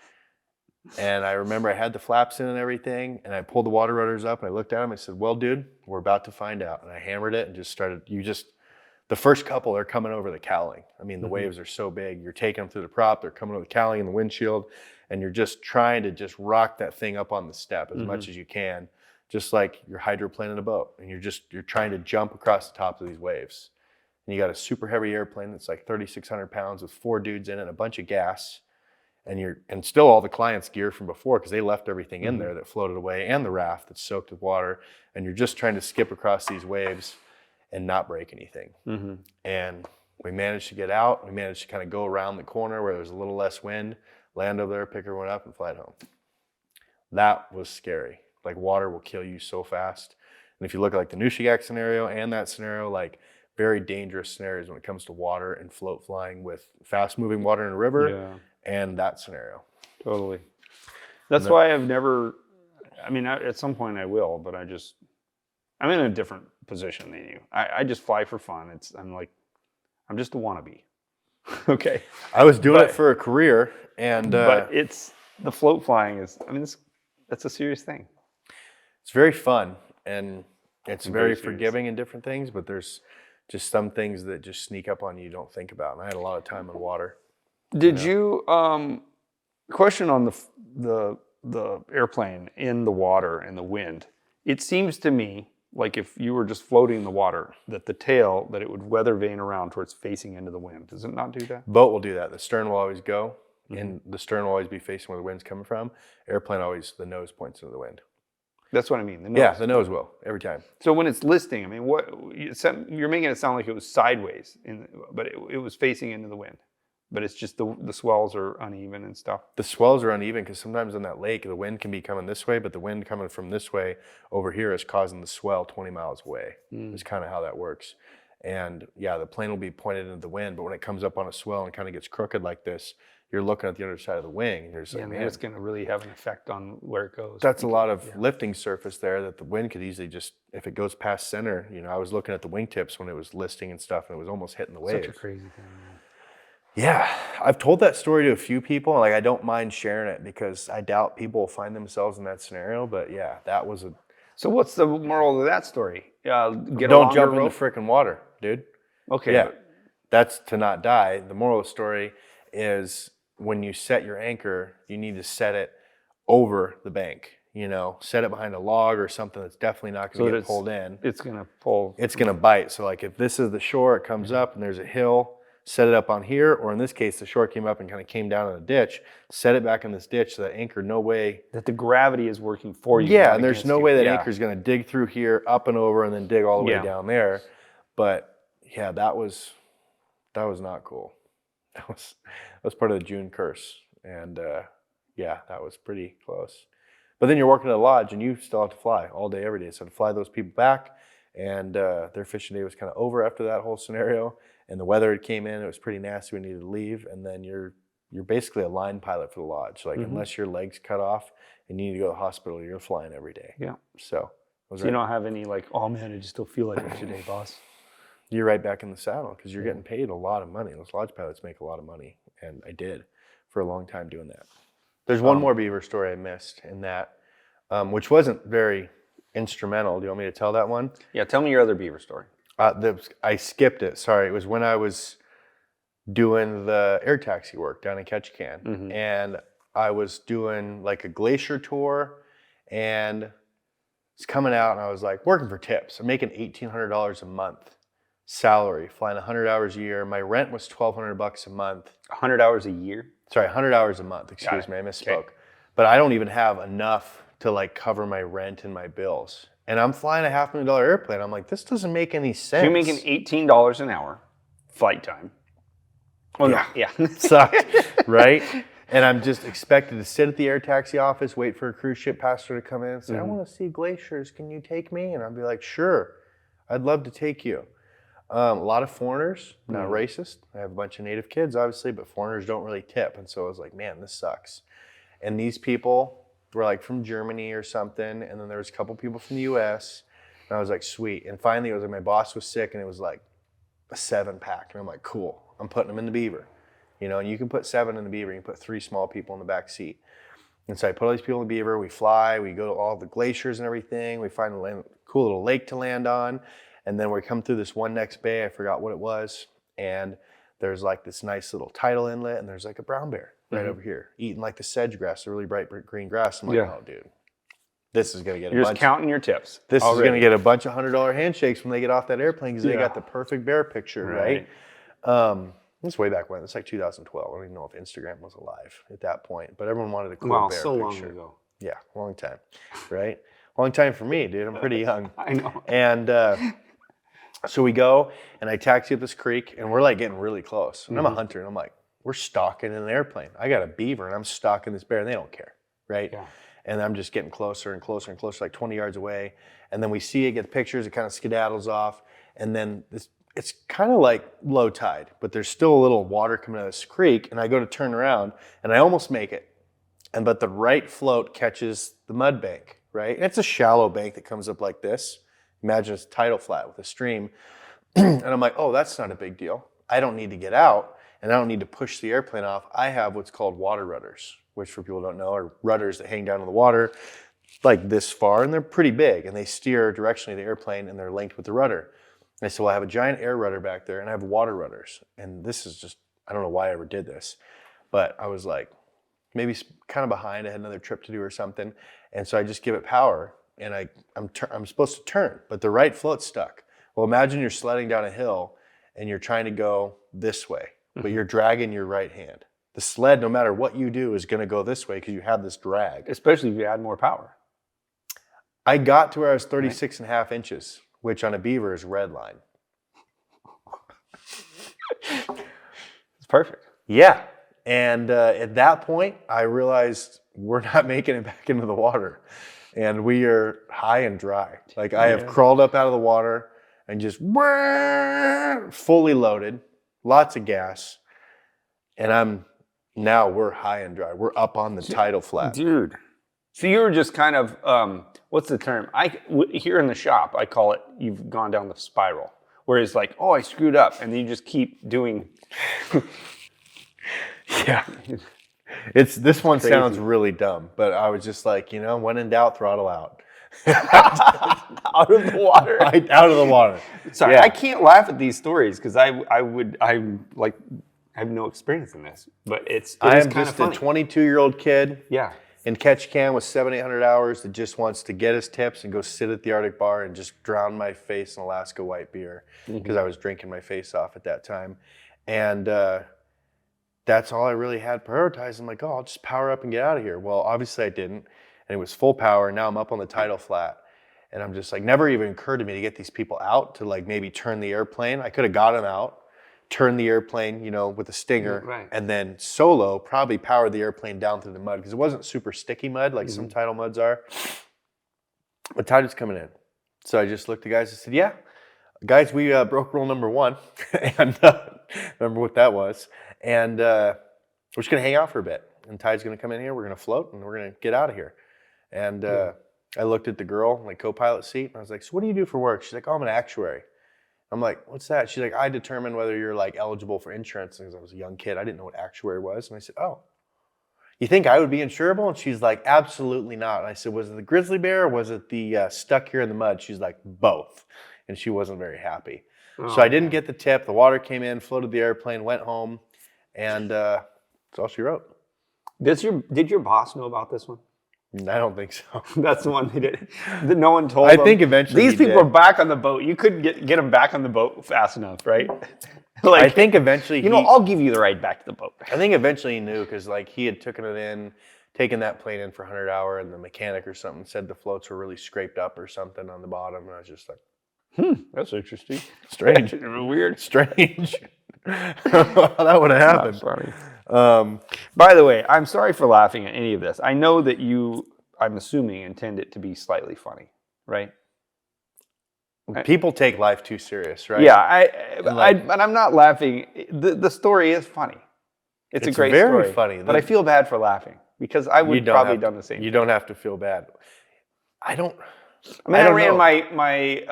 And I remember I had the flaps in and everything, and I pulled the water rudders up, and I looked at him. I said, well, dude, we're about to find out. And I hammered it and just started, the first couple, they're coming over the cowling. I mean, the waves are so big. You're taking them through the prop. They're coming over the cowling and the windshield, and you're just trying to just rock that thing up on the step as much as you can, just like you're hydroplaning a boat. And you're trying to jump across the top of these waves. And you got a super heavy airplane that's like 3,600 pounds with 4 dudes in it and a bunch of gas. And still all the clients' gear from before, because they left everything in there that floated away, and the raft that's soaked with water. And you're just trying to skip across these waves and not break anything. And we managed to get out. We managed to kind of go around the corner where there's a little less wind, land over there, pick everyone up, and fly it home. That was scary. Like, water will kill you so fast. And if you look at like the Nushagak scenario and that scenario, like very dangerous scenarios when it comes to water and float flying with fast moving water in a river and that scenario. Totally. That's why I've never, at some point I will, but I'm in a different position than you. I just fly for fun. I'm just a wannabe. Okay. I was doing it for a career, and but the float flying is, that's a serious thing. It's very fun, and it's very forgiving in different things, but there's just some things that just sneak up on you don't think about. And I had a lot of time in water. Did you question on the airplane in the water and the wind? It seems to me like if you were just floating in the water, that the tail, that it would weather vane around towards facing into the wind. Does it not do that? Boat will do that. The stern will always go, and the stern will always be facing where the wind's coming from. Airplane always, the nose points into the wind. That's what I mean. The nose. Yeah, the nose will every time. So when it's listing, you're making it sound like it was sideways, but it was facing into the wind. But it's just the swells are uneven and stuff. The swells are uneven because sometimes in that lake, the wind can be coming this way, but the wind coming from this way over here is causing the swell 20 miles away. Is kind of how that works. And yeah, the plane will be pointed into the wind, but when it comes up on a swell and kind of gets crooked like this, you're looking at the other side of the wing. And you're just like, man, it's going to really have an effect on where it goes. That's a lot of lifting surface there that the wind could easily just, if it goes past center, I was looking at the wingtips when it was listing and stuff, and it was almost hitting the waves. Such a crazy thing. Yeah, I've told that story to a few people. Like, I don't mind sharing it because I doubt people will find themselves in that scenario. But yeah, that was a. So what's the moral of that story? Don't jump in the frickin' water, dude. Okay. Yeah, that's to not die. The moral of the story is when you set your anchor, you need to set it over the bank. Set it behind a log or something that's definitely not going to get pulled in. It's going to pull. It's going to bite. So like if this is the shore, it comes up and there's a hill. Set it up on here, or in this case, the shore came up and kind of came down in a ditch. Set it back in this ditch so that anchor, no way. That the gravity is working for you. Yeah, and there's no way that anchor's going to dig through here, up and over, and then dig all the way down there. But yeah, that was not cool. That was part of the June curse. And yeah, that was pretty close. But then you're working at a lodge and you still have to fly all day, every day. So to fly those people back, and their fishing day was kind of over after that whole scenario. And the weather had came in, it was pretty nasty, we needed to leave. And then you're basically a line pilot for the lodge. Like unless your leg's cut off and you need to go to the hospital, you're flying every day. Yeah. So So you don't have any like, oh man, I just don't feel like it today, boss. You're right back in the saddle because you're getting paid a lot of money. Those lodge pilots make a lot of money, and I did for a long time doing that. There's one more Beaver story I missed in that, which wasn't very instrumental. Do you want me to tell that one? Yeah, tell me your other Beaver story. I skipped it. Sorry, it was when I was doing the air taxi work down in Ketchikan, and I was doing like a glacier tour, and it's coming out, and I was like working for tips. I'm making $1,800 a month salary, flying 100 hours a year. My rent was $1,200 a month. 100 hours a year? Sorry, 100 hours a month. Excuse me, I misspoke. Okay. But I don't even have enough to like cover my rent and my bills. And I'm flying a $500,000 airplane. I'm like, this doesn't make any sense. So you're making $18 an hour flight time. Oh no, yeah. Sucked, right? And I'm just expected to sit at the air taxi office, wait for a cruise ship passenger to come in and say, I want to see glaciers. Can you take me? And I'll be like, sure, I'd love to take you. A lot of foreigners, not racist. I have a bunch of native kids, obviously, but foreigners don't really tip. And so I was like, man, this sucks. And these people were like from Germany or something. And then there was a couple people from the US. And I was like, sweet. And finally, it was like my boss was sick and it was like a 7-pack. And I'm like, cool, I'm putting them in the Beaver. You know, and you can put 7 in the Beaver. You can put 3 small people in the back seat. And so I put all these people in the Beaver. We fly. We go to all the glaciers and everything. We find a cool little lake to land on. And then we come through this one next bay. I forgot what it was. And there's like this nice little tidal inlet. And there's like a brown bear right over here eating like the sedge grass, the really bright green grass. I'm like, oh, dude, this is going to get You're just counting your tips. This is going to get a bunch of $100 handshakes when they get off that airplane because they got the perfect bear picture, right? This way back when. It's like 2012. I don't even know if Instagram was alive at that point. But everyone wanted a cool bear picture. Long ago. Yeah, long time, right? Long time for me, dude. I'm pretty young. I know. And so we go, and I taxi up this creek, and we're like getting really close. And I'm a hunter, and I'm like, we're stalking in an airplane. I got a Beaver, and I'm stalking this bear, and they don't care, right? Yeah. And I'm just getting closer and closer and closer, like 20 yards away. And then we see it, get the pictures, it kind of skedaddles off. And then it's kind of like low tide, but there's still a little water coming out of this creek. And I go to turn around, and I almost make it. But the right float catches the mud bank, right? And it's a shallow bank that comes up like this. Imagine it's tidal flat with a stream. And I'm like, oh, that's not a big deal. I don't need to get out, and I don't need to push the airplane off. I have what's called water rudders, which for people who don't know are rudders that hang down in the water like this far, and they're pretty big, and they steer directionally the airplane, and they're linked with the rudder. And I said, well, I have a giant air rudder back there, and I have water rudders. And this is just, I don't know why I ever did this, but I was like, maybe kind of behind. I had another trip to do or something. And so I just give it power, and I'm supposed to turn, but the right float's stuck. Well, imagine you're sledding down a hill, and you're trying to go this way, but you're dragging your right hand. The sled, no matter what you do, is going to go this way because you have this drag. Especially if you add more power. I got to where I was 36 and a half inches, which on a Beaver is red line. It's perfect. Yeah. And at that point, I realized we're not making it back into the water. And we are high and dry. Like I have crawled up out of the water and just fully loaded, lots of gas. And now we're high and dry. We're up on the tidal flat. Dude. So you were just kind of, what's the term? Here in the shop, I call it, you've gone down the spiral. Whereas like, oh, I screwed up. And then you just keep doing. Yeah. This one crazy. Sounds really dumb, but I was just like, when in doubt, throttle out. Out of the water. Out of the water. Sorry, I can't laugh at these stories because I have no experience in this, but I am just a 22-year-old kid. Yeah. In Ketchikan with 700-800 hours that just wants to get his tips and go sit at the Arctic bar and just drown my face in Alaska white beer because I was drinking my face off at that time. And that's all I really had prioritized. I'm like, oh, I'll just power up and get out of here. Well, obviously I didn't. And it was full power. Now I'm up on the tidal flat. And I'm just like, never even occurred to me to get these people out to like maybe turn the airplane. I could have got them out, turned the airplane, with a stinger, and then solo probably powered the airplane down through the mud because it wasn't super sticky mud like some tidal muds are. But tide was coming in. So I just looked at the guys and said, yeah, guys, we broke rule number 1. And remember what that was. And we're just going to hang out for a bit. And tide's going to come in here. We're going to float, and we're going to get out of here. And I looked at the girl in my co-pilot seat and I was like, so what do you do for work? She's like, oh, I'm an actuary. I'm like, what's that? She's like, I determine whether you're like eligible for insurance. Because I was a young kid, I didn't know what actuary was. And I said, oh, you think I would be insurable? And she's like, absolutely not. And I said, was it the grizzly bear or was it the stuck here in the mud? She's like, both. And she wasn't very happy. So I didn't get the tip. The water came in, floated the airplane, went home. And that's all she wrote. Did your boss know about this one? I don't think so. That's the one that no one told I them. think eventually these he people did. are back on the boat. You couldn't get them back on the boat fast enough, right? Like, I think eventually I'll give you the ride back to the boat. I think eventually he knew because like he had taken that plane in for 100 hour, and the mechanic or something said the floats were really scraped up or something on the bottom, and I was just like, that's interesting. Strange. Weird. Strange. That would have happened. Funny. By the way, I'm sorry for laughing at any of this. I know that I'm assuming, intend it to be slightly funny, right? People take life too serious, right? Yeah, and I'm not laughing. The story is funny. It's a great very story, funny. But I feel bad for laughing because I would probably done the same. You don't have to feel bad. I ran my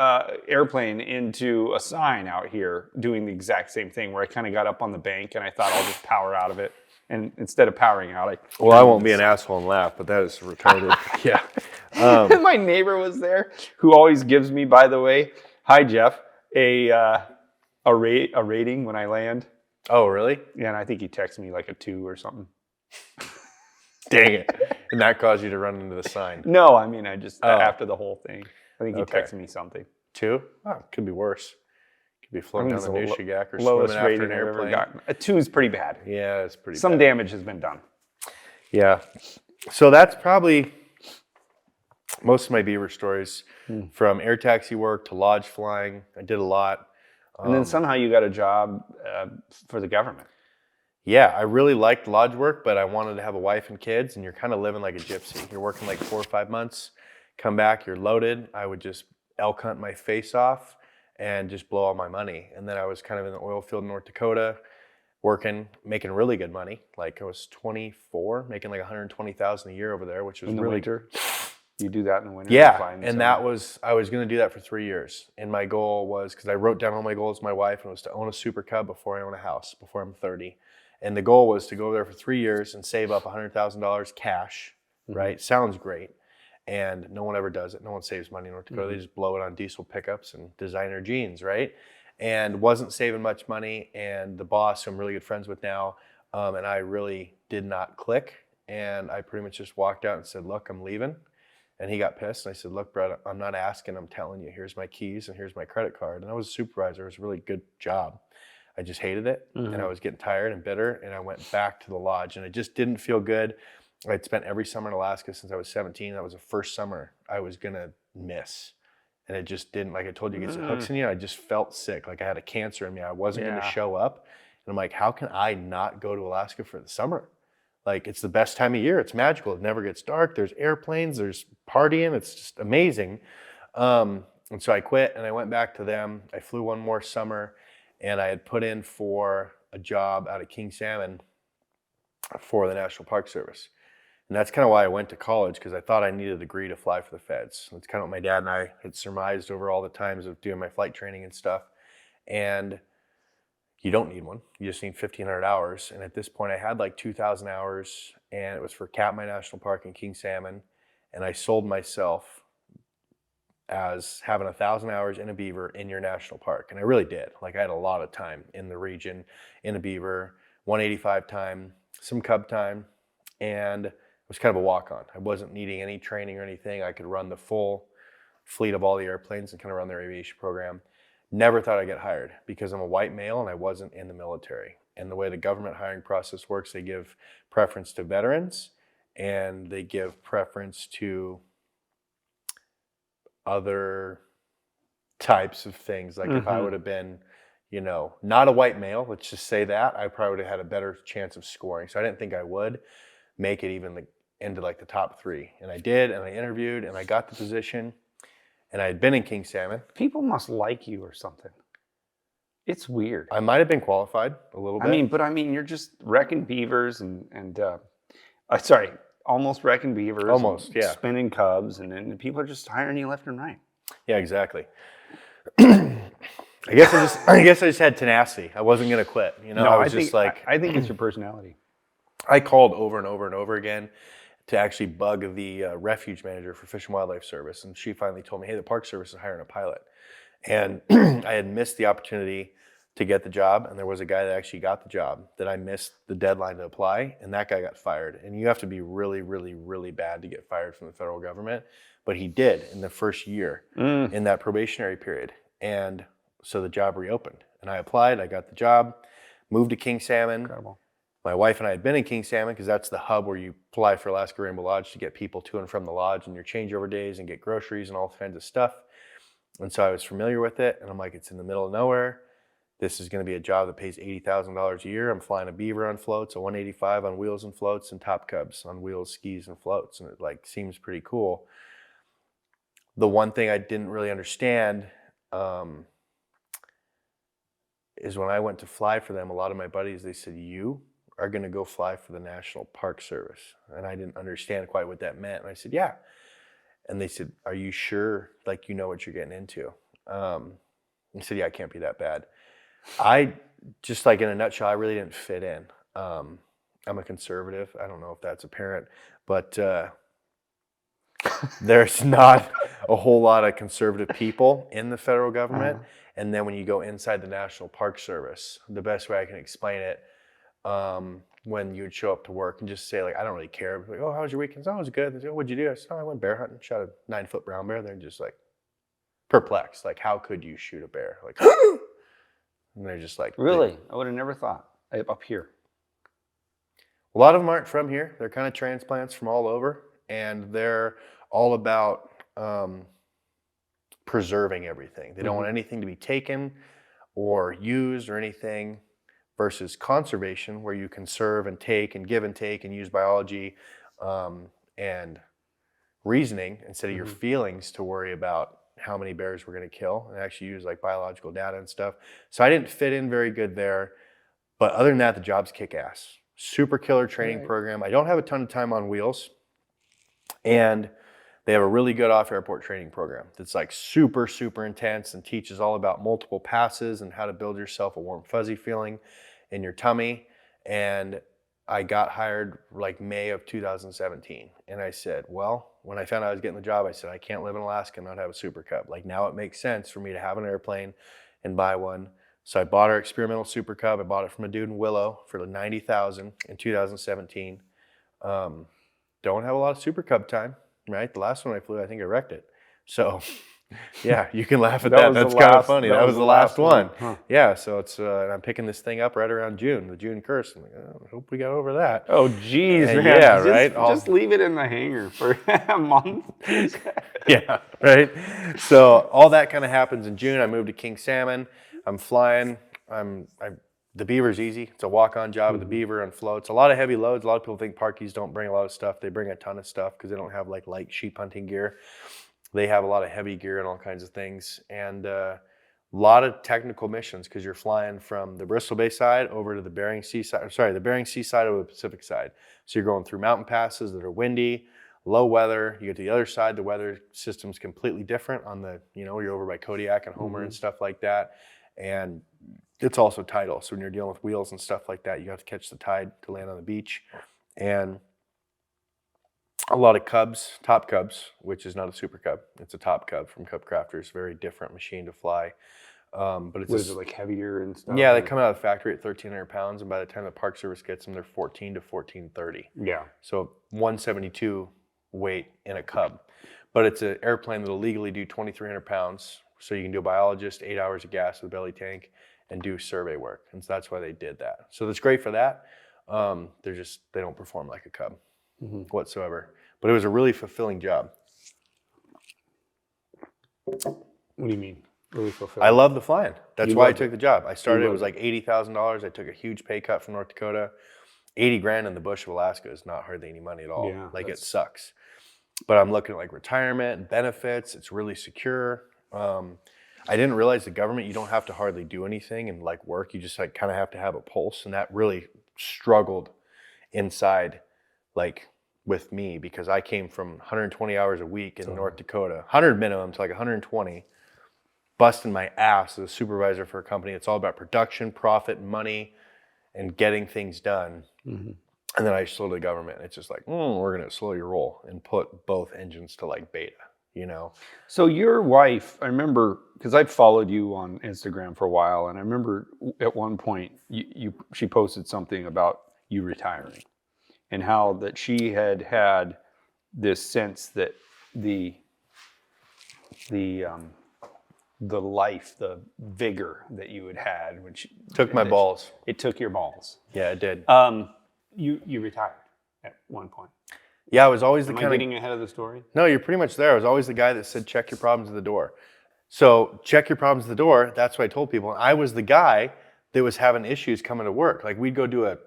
airplane into a sign out here doing the exact same thing where I kind of got up on the bank and I thought I'll just power out of it. And instead of powering out, I won't be an asshole and laugh, but that is retarded. Yeah. And my neighbor was there, who always gives me, by the way, hi Jeff, a rating when I land. Oh, really? Yeah, and I think he texted me like a 2 or something. Dang it. And that caused you to run into the sign. No, I mean, after the whole thing, I think he texted me something. 2? Oh, could be worse. Could be floating down the Nushagak or lowest swimming after rating an I've ever airplane. gotten. A 2 is pretty bad. Yeah, it's pretty bad. Some damage has been done. Yeah. So that's probably most of my Beaver stories, from air taxi work to lodge flying. I did a lot. And then somehow you got a job for the government. Yeah, I really liked lodge work, but I wanted to have a wife and kids, and you're kind of living like a gypsy. You're working like 4 or 5 months, come back, you're loaded. I would just elk hunt my face off and just blow all my money. And then I was kind of in the oil field in North Dakota, working, making really good money. Like I was 24, making like $120,000 a year over there, which was in the really winter. You do that in the winter? Yeah, and I was going to do that for 3 years. And my goal was, because I wrote down all my goals with my wife, and it was to own a Super Cub before I own a house, before I'm 30. And the goal was to go there for 3 years and save up $100,000 cash, right? Sounds great. And no one ever does it. No one saves money in North Dakota. They just blow it on diesel pickups and designer jeans, right? And wasn't saving much money. And the boss, who I'm really good friends with now, and I really did not click. And I pretty much just walked out and said, look, I'm leaving. And he got pissed. And I said, look, Brett, I'm not asking. I'm telling you. Here's my keys and here's my credit card. And I was a supervisor. It was a really good job. I just hated it. And I was getting tired and bitter. And I went back to the lodge. And it just didn't feel good. I'd spent every summer in Alaska since I was 17. That was the first summer I was going to miss. And it just didn't, like I told you, it gets the hooks in you. I just felt sick. Like I had a cancer in me. I wasn't going to show up. And I'm like, how can I not go to Alaska for the summer? Like, it's the best time of year. It's magical. It never gets dark. There's airplanes. There's partying. It's just amazing. And so I quit and I went back to them. I flew one more summer and I had put in for a job out at King Salmon for the National Park Service. And that's kind of why I went to college, because I thought I needed a degree to fly for the feds. That's kind of what my dad and I had surmised over all the times of doing my flight training and stuff. And you don't need one. You just need 1,500 hours. And at this point, I had like 2,000 hours, and it was for Katmai National Park and King Salmon. And I sold myself as having 1,000 hours in a beaver in your national park. And I really did. Like, I had a lot of time in the region, in a beaver, 185 time, some cub time, and it was kind of a walk-on. I wasn't needing any training or anything. I could run the full fleet of all the airplanes and kind of run their aviation program. Never thought I'd get hired because I'm a white male and I wasn't in the military. And the way the government hiring process works, they give preference to veterans and they give preference to other types of things. Like if I would have been, you know, not a white male, let's just say that, I probably would have had a better chance of scoring. So I didn't think I would make it even into like the top 3. And I did, and I interviewed, and I got the position. And I had been in King Salmon. People must like you or something. It's weird. I might have been qualified a little bit. I mean, you're just wrecking beavers and sorry, almost wrecking beavers. Almost, yeah. Spinning cubs, and then people are just hiring you left and right. Yeah, exactly. I guess I just had tenacity. I wasn't gonna quit. You know, I think it's your personality. I called over and over and over again to actually bug the refuge manager for Fish and Wildlife Service, and she finally told me, "Hey, the Park Service is hiring a pilot." And I had missed the opportunity to get the job, and there was a guy that actually got the job that I missed the deadline to apply, and that guy got fired. And you have to be really, really, really bad to get fired from the federal government, but he did in the first year in that probationary period. And so the job reopened, and I applied. I got the job, moved to King Salmon. Incredible. My wife and I had been in King Salmon because that's the hub where you fly for Alaska Rainbow Lodge to get people to and from the lodge and your changeover days and get groceries and all kinds of stuff. And so I was familiar with it, and I'm like, it's in the middle of nowhere. This is going to be a job that pays $80,000 a year. I'm flying a Beaver on floats, a 185 on wheels and floats, and Top Cubs on wheels, skis, and floats. And it like seems pretty cool. The one thing I didn't really understand is when I went to fly for them, a lot of my buddies, they said, you are going to go fly for the National Park Service. And I didn't understand quite what that meant. And I said, yeah. And they said, are you sure, like, you know what you're getting into? I said, yeah, it can't be that bad. I just, like, in a nutshell, I really didn't fit in. I'm a conservative. I don't know if that's apparent, but there's not a whole lot of conservative people in the federal government. And then when you go inside the National Park Service, the best way I can explain it, when you would show up to work and just say, like, I don't really care. Like, oh, how was your weekend? Oh, it was good. They say, oh, what'd you do? I said, oh, I went bear hunting, shot a 9-foot brown bear. They're just like perplexed. Like, how could you shoot a bear? Like, and they're just like, really? I would have never thought. Up here. A lot of them aren't from here. They're kind of transplants from all over, and they're all about preserving everything. They don't want anything to be taken or used or anything, versus conservation, where you conserve and take and give and take and use biology and reasoning instead of your feelings to worry about how many bears we're going to kill, and actually use like biological data and stuff. So I didn't fit in very good there. But other than that, the job's kick ass. Super killer training program. I don't have a ton of time on wheels. And they have a really good off-airport training program that's like super, super intense and teaches all about multiple passes and how to build yourself a warm, fuzzy feeling in your tummy. And I got hired like May of 2017. And I said, well, when I found out I was getting the job, I said, I can't live in Alaska and not have a Super Cub. Like, now it makes sense for me to have an airplane and buy one. So I bought our experimental Super Cub. I bought it from a dude in Willow for $90,000 in 2017. Don't have a lot of Super Cub time, right? The last one I flew, I think I wrecked it. So yeah, you can laugh at that. That's kind of funny. That was the last one. Huh. Yeah, so it's I'm picking this thing up right around June, the June curse. I'm like, oh, I hope we got over that. Oh, geez, man. Yeah, right? Just leave it in the hangar for a month. Yeah, right? So all that kind of happens in June. I moved to King Salmon. I'm flying. The Beaver's easy. It's a walk-on job with the Beaver on floats. A lot of heavy loads. A lot of people think parkies don't bring a lot of stuff. They bring a ton of stuff because they don't have like light sheep hunting gear. They have a lot of heavy gear and all kinds of things. And a lot of technical missions because you're flying from the Bristol Bay side over to the Bering Sea side. Sorry, the Bering Sea side over the Pacific side. So you're going through mountain passes that are windy, low weather. You get to the other side, the weather system's completely different on the, you're over by Kodiak and Homer and stuff like that. And it's also tidal. So when you're dealing with wheels and stuff like that, you have to catch the tide to land on the beach. And a lot of Cubs, Top Cubs, which is not a Super Cub. It's a Top Cub from Cub Crafters. Very different machine to fly. But it's is it like heavier and stuff? Yeah, they come out of the factory at 1,300 pounds, and by the time the Park Service gets them, they're 14 to 1430. Yeah. So 172 weight in a Cub. But it's an airplane that'll legally do 2,300 pounds. So you can do a biologist, 8 hours of gas with a belly tank, and do survey work. And so that's why they did that. So that's great for that. They don't perform like a Cub whatsoever. But it was a really fulfilling job. What do you mean? Really fulfilling? I love the flying. That's why I took the job. I started, it was like $80,000. I took a huge pay cut from North Dakota. $80,000 in the bush of Alaska is not hardly any money at all. Yeah, like, it sucks. But I'm looking at like retirement and benefits. It's really secure. I didn't realize the government, you don't have to hardly do anything and like work. You just like kind of have to have a pulse. And that really struggled inside like with me because I came from 120 hours a week in North Dakota, 100 minimum to like 120, busting my ass as a supervisor for a company. It's all about production, profit, money, and getting things done. And then I sold to the government. It's just like, we're going to slow your roll and put both engines to like beta, you know? So your wife, I remember, because I've followed you on Instagram for a while, and I remember at one point she posted something about you retiring and how that she had this sense that the life, the vigor that you had when she Took my balls. It took your balls. Yeah, it did. You retired at one point. Yeah, I was always Am I getting ahead of the story? No, you're pretty much there. I was always the guy that said, check your problems at the door. So check your problems at the door. That's what I told people. And I was the guy that was having issues coming to work. Like we'd go do a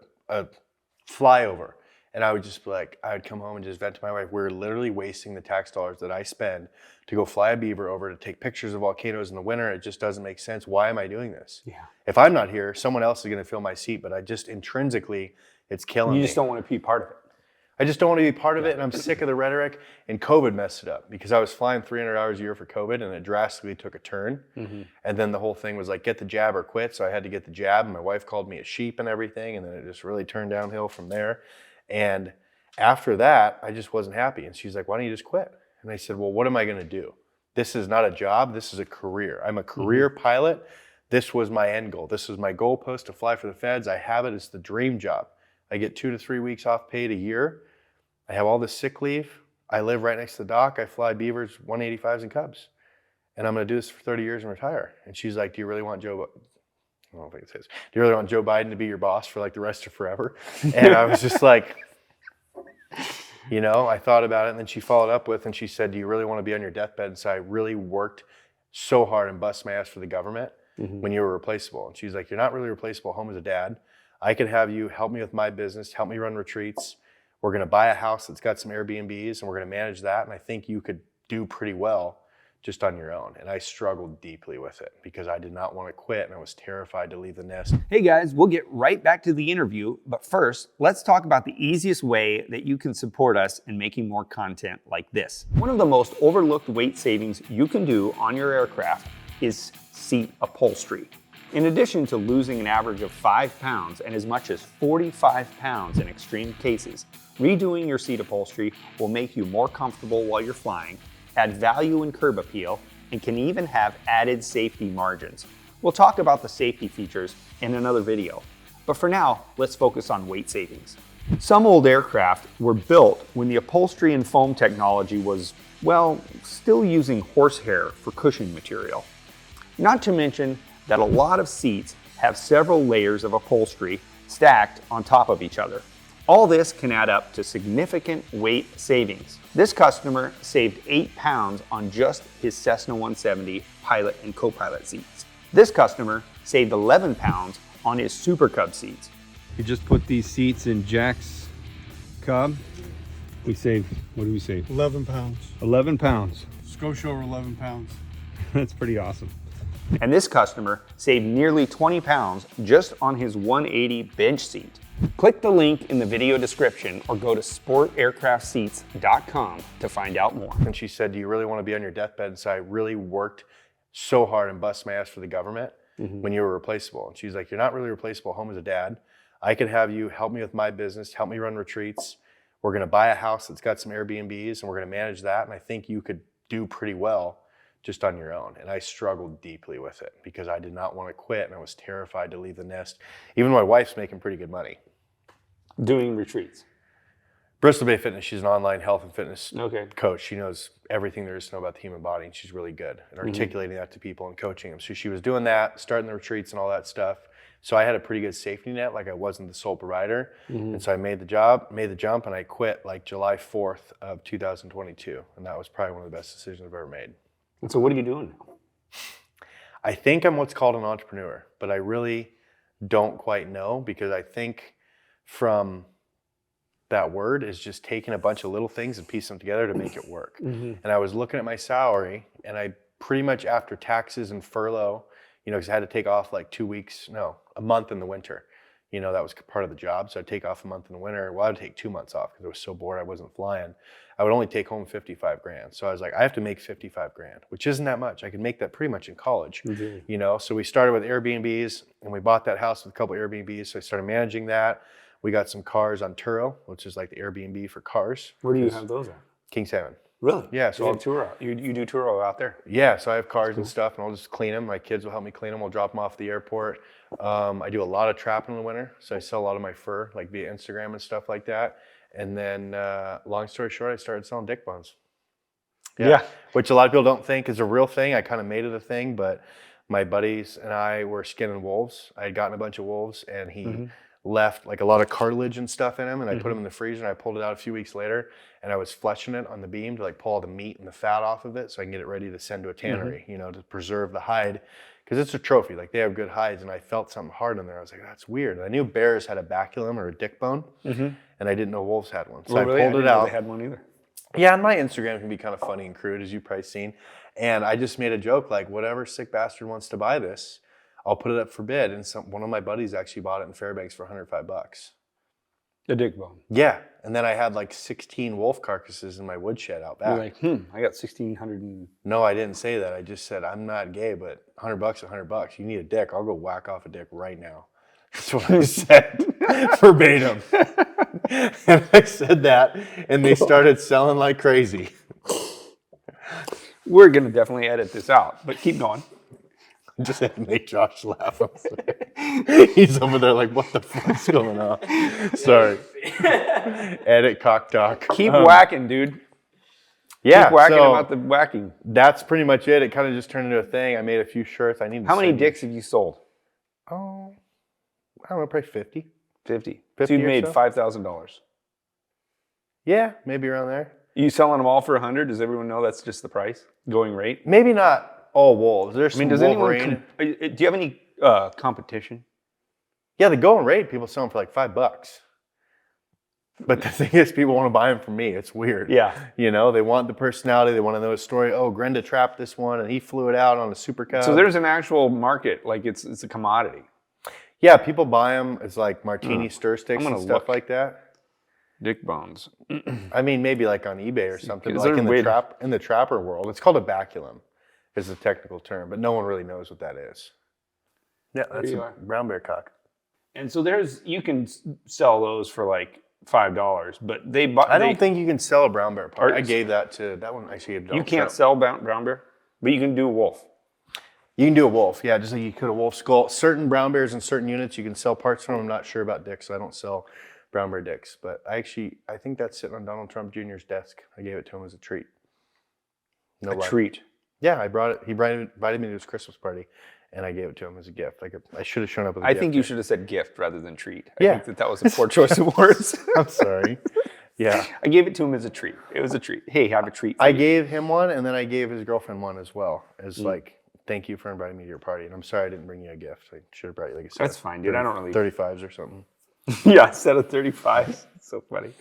flyover and I would just be like, I would come home and just vent to my wife. We're literally wasting the tax dollars that I spend to go fly a Beaver over to take pictures of volcanoes in the winter. It just doesn't make sense. Why am I doing this? Yeah. If I'm not here, someone else is going to fill my seat, but I just intrinsically, it's killing me. You just don't want to be part of it. I just don't want to be part of it, and I'm sick of the rhetoric. And COVID messed it up because I was flying 300 hours a year for COVID, and it drastically took a turn. And then the whole thing was like, get the jab or quit. So I had to get the jab, and my wife called me a sheep and everything, and then it just really turned downhill from there. And after that, I just wasn't happy. And she's like, why don't you just quit? And I said, well, what am I going to do? This is not a job. This is a career. I'm a career pilot. This was my end goal. This was my goalpost to fly for the feds. I have it. It's the dream job. I get 2 to 3 weeks off paid a year. I have all this sick leave. I live right next to the dock. I fly Beavers, 185s, and Cubs. And I'm going to do this for 30 years and retire. And she's like, do you really want Joe? I don't know if it says, do you really want Joe Biden to be your boss for like the rest of forever? And I was just like, you know, I thought about it. And then she followed up with, and she said, do you really want to be on your deathbed? And so I really worked so hard and bust my ass for the government when you were replaceable. And she's like, you're not really replaceable home as a dad. I could have you help me with my business, help me run retreats. We're going to buy a house that's got some Airbnbs and we're going to manage that. And I think you could do pretty well just on your own. And I struggled deeply with it because I did not want to quit and I was terrified to leave the nest. Hey guys, we'll get right back to the interview. But first, let's talk about the easiest way that you can support us in making more content like this. One of the most overlooked weight savings you can do on your aircraft is seat upholstery. In addition to losing an average of 5 pounds and as much as 45 pounds in extreme cases, redoing your seat upholstery will make you more comfortable while you're flying, add value and curb appeal, and can even have added safety margins. We'll talk about the safety features in another video, but for now, let's focus on weight savings. Some old aircraft were built when the upholstery and foam technology was, well, still using horsehair for cushioning material. Not to mention that a lot of seats have several layers of upholstery stacked on top of each other. All this can add up to significant weight savings. This customer saved 8 pounds on just his Cessna 170 pilot and co-pilot seats. This customer saved 11 pounds on his Super Cub seats. We just put these seats in Jack's Cub. We saved, what did we save? 11 pounds. 11 pounds. Just go show her 11 pounds. That's pretty awesome. And this customer saved nearly 20 pounds just on his 180 bench seat. Click the link in the video description or go to sportaircraftseats.com to find out more. And she said, do you really want to be on your deathbed? So I really worked so hard and bust my ass for the government when you were replaceable. And she's like, you're not really replaceable home as a dad. I could have you help me with my business, help me run retreats. We're going to buy a house that's got some Airbnbs and we're going to manage that. And I think you could do pretty well just on your own. And I struggled deeply with it because I did not want to quit and I was terrified to leave the nest. Even my wife's making pretty good money. Doing retreats. Bristol Bay Fitness, she's an online health and fitness coach. She knows everything there is to know about the human body and she's really good at articulating that to people and coaching them. So she was doing that, starting the retreats and all that stuff. So I had a pretty good safety net, like I wasn't the sole provider. And so I made the jump and I quit like July 4th of 2022. And that was probably one of the best decisions I've ever made. And so what are you doing now? I think I'm what's called an entrepreneur, but I really don't quite know because I think from that word is just taking a bunch of little things and piecing them together to make it work. And I was looking at my salary and I pretty much after taxes and furlough, you know, because I had to take off like a month in the winter You know, that was part of the job. So I'd take off a month in the winter. Well, I'd take 2 months off because I was so bored I wasn't flying. I would only take home 55 grand. So I was like, I have to make 55 grand, which isn't that much. I could make that pretty much in college, you know? So we started with Airbnbs and we bought that house with a couple Airbnbs. So I started managing that. We got some cars on Turo, which is like the Airbnb for cars. Where do you have those at? King Salmon. Really? Yeah. So you do Turo. You do Turo out there. Yeah, so I have cars and stuff, and I'll just clean them. My kids will help me clean them. We'll drop them off at the airport. I do a lot of trapping in the winter, so I sell a lot of my fur, like via Instagram and stuff like that. And then, long story short, I started selling dick bones. Yeah. Which a lot of people don't think is a real thing. I kind of made it a thing, but my buddies and I were skinning wolves. I had gotten a bunch of wolves, and he left like a lot of cartilage and stuff in him, and I put them in the freezer, and I pulled it out a few weeks later, and I was fleshing it on the beam to like pull all the meat and the fat off of it so I can get it ready to send to a tannery, you know, to preserve the hide, because it's a trophy. Like, they have good hides, and I felt something hard in there. I was like, that's weird. And I knew bears had a baculum or a dick bone, and I didn't know wolves had one. So I pulled it out. They had one either. Yeah, and my Instagram can be kind of funny and crude, as you've probably seen. And I just made a joke, like, whatever sick bastard wants to buy this, I'll put it up for bid. And one of my buddies actually bought it in Fairbanks for $105. The dick bone. Yeah. And then I had like 16 wolf carcasses in my woodshed out back. You're like, I got 1,600 and... No, I didn't say that. I just said, I'm not gay, but $100, $100. You need a dick, I'll go whack off a dick right now. That's what I said, verbatim. And I said that, and they started selling like crazy. We're going to definitely edit this out, but keep going. Just had to make Josh laugh. He's over there like, what the fuck's going on? Sorry. Edit cock talk. Keep whacking, dude. Yeah. Keep whacking so about the whacking. that's pretty much it. It kind of just turned into a thing. I made a few shirts. How many dicks have you sold? Oh, I don't know, probably 50. 50. 50 So you or made so? $5,000. Yeah, maybe around there. You selling them all for 100? Does everyone know that's just the price? Going rate? Maybe not all wolves. There's some does Wolverine. anyone... do you have any competition? Yeah, the going rate, people sell them for like $5. But the thing is, people want to buy them from me. It's weird. Yeah. You know, they want the personality. They want to know a story. Oh, Grenda trapped this one, and he flew it out on a Super Cub. So there's an actual market. Like, it's a commodity. Yeah, people buy them as like martini stir sticks and stuff like that. Dick bones. I mean, maybe like on eBay or something. Is Like there in the trapper world, it's called a baculum, is the technical term, but no one really knows what that is. Yeah, that's a brown bear cock. And so you can sell those for like $5, but I don't think you can sell a brown bear part. I gave that one actually. You can't sell brown bear, but you can do a wolf. You can do a wolf, yeah, just like you could a wolf skull. Certain brown bears in certain units, you can sell parts from them. I'm not sure about dicks, so I don't sell brown bear dicks. But I think that's sitting on Donald Trump Jr.'s desk. I gave it to him as a treat. No lie. Treat? Yeah, I brought it. He invited me to his Christmas party, and I gave it to him as a gift. I should have shown up with a gift. I think you should have said gift rather than treat. Yeah. I think that was a poor choice of words. I'm sorry. Yeah. I gave it to him as a treat. It was a treat. Hey, have a treat. I gave him one, and then I gave his girlfriend one as well, as like, thank you for inviting me to your party. And I'm sorry I didn't bring you a gift. I should have brought you like a set. That's fine, dude. I don't really... 35s or something. Yeah, a set of 35s. So funny.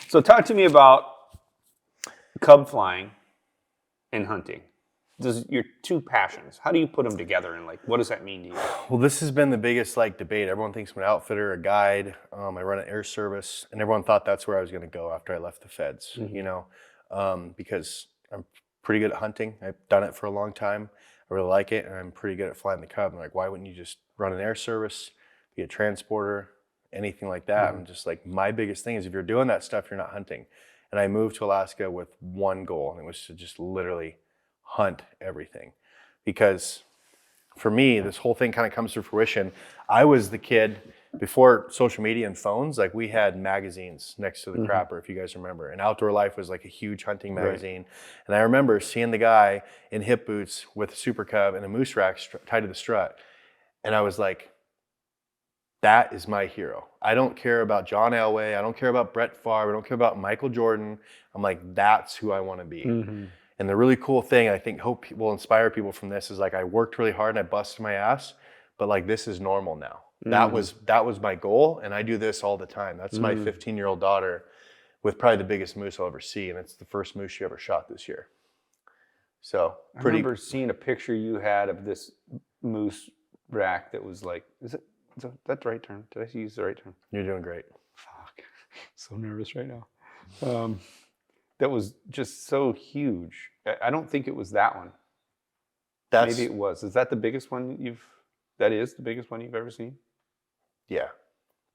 So talk to me about cub flying and hunting. Your two passions, how do you put them together, and like, what does that mean to you? Well, this has been the biggest like debate. Everyone thinks I'm an outfitter, a guide. I run an air service, and everyone thought that's where I was going to go after I left the feds. You know, because I'm pretty good at hunting. I've done it for a long time. I really like it, and I'm pretty good at flying the Cub. I'm like, why wouldn't you just run an air service, be a transporter, anything like that? I'm just like, my biggest thing is if you're doing that stuff, you're not hunting. And I moved to Alaska with one goal, and it was to just literally hunt everything. Because for me, this whole thing kind of comes to fruition. I was the kid before social media and phones, like we had magazines next to the crapper, if you guys remember. And Outdoor Life was like a huge hunting magazine. Right. And I remember seeing the guy in hip boots with a Super Cub and a moose rack tied to the strut. And I was like, that is my hero. I don't care about John Elway. I don't care about Brett Favre. I don't care about Michael Jordan. I'm like, that's who I want to be. And the really cool thing, I think hope will inspire people from this, is like I worked really hard and I busted my ass, but like this is normal now. That was my goal, and I do this all the time. That's my 15-year-old daughter with probably the biggest moose I'll ever see, and it's the first moose she ever shot this year. So I remember seeing a picture you had of this moose rack that was like, Is that the right term? Did I use the right term? You're doing great. Fuck. So nervous right now. That was just so huge. I don't think it was that one. Maybe it was. Is that the biggest one that is the biggest one you've ever seen? Yeah.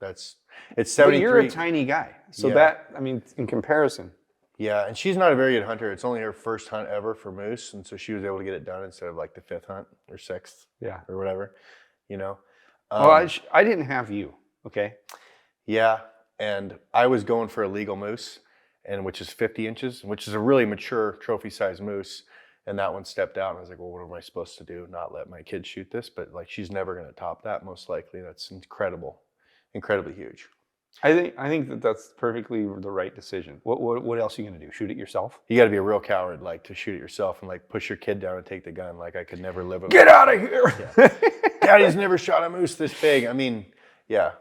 It's 73. But you're a tiny guy. So in comparison. Yeah, and she's not a very good hunter. It's only her first hunt ever for moose, and so she was able to get it done instead of like the 5th hunt or 6th, or whatever, Well, I didn't have you, okay? Yeah, and I was going for a legal moose, and which is 50 inches, which is a really mature trophy-sized moose, and that one stepped out, and I was like, well, what am I supposed to do? Not let my kid shoot this? But like, she's never going to top that, most likely. That's incredibly huge. I think that's perfectly the right decision. What else are you gonna do? Shoot it yourself? You got to be a real coward, like, to shoot it yourself and like push your kid down and take the gun. Like, I could never live with. Get out of here! Yeah. Daddy's never shot a moose this big. I mean, yeah.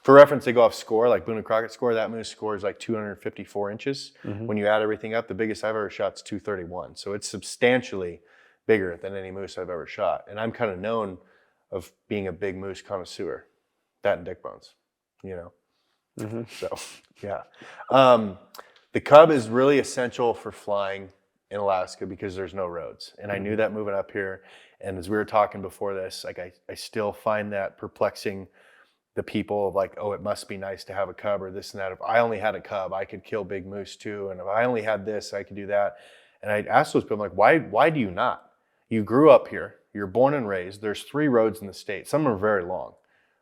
For reference, they go off score, like Boone and Crockett score. That moose scores like 254 inches. Mm-hmm. When you add everything up, the biggest I've ever shot is 231. So it's substantially bigger than any moose I've ever shot. And I'm kind of known of being a big moose connoisseur. That and dick bones, Mm-hmm. So, yeah. The Cub is really essential for flying in Alaska because there's no roads. And I knew that moving up here. And as we were talking before this, like I still find that perplexing, the people of like, oh, it must be nice to have a Cub or this and that. If I only had a Cub, I could kill big moose too. And if I only had this, I could do that. And I'd ask those people, like, why do you not? You grew up here. You're born and raised. There's 3 roads in the state. Some are very long.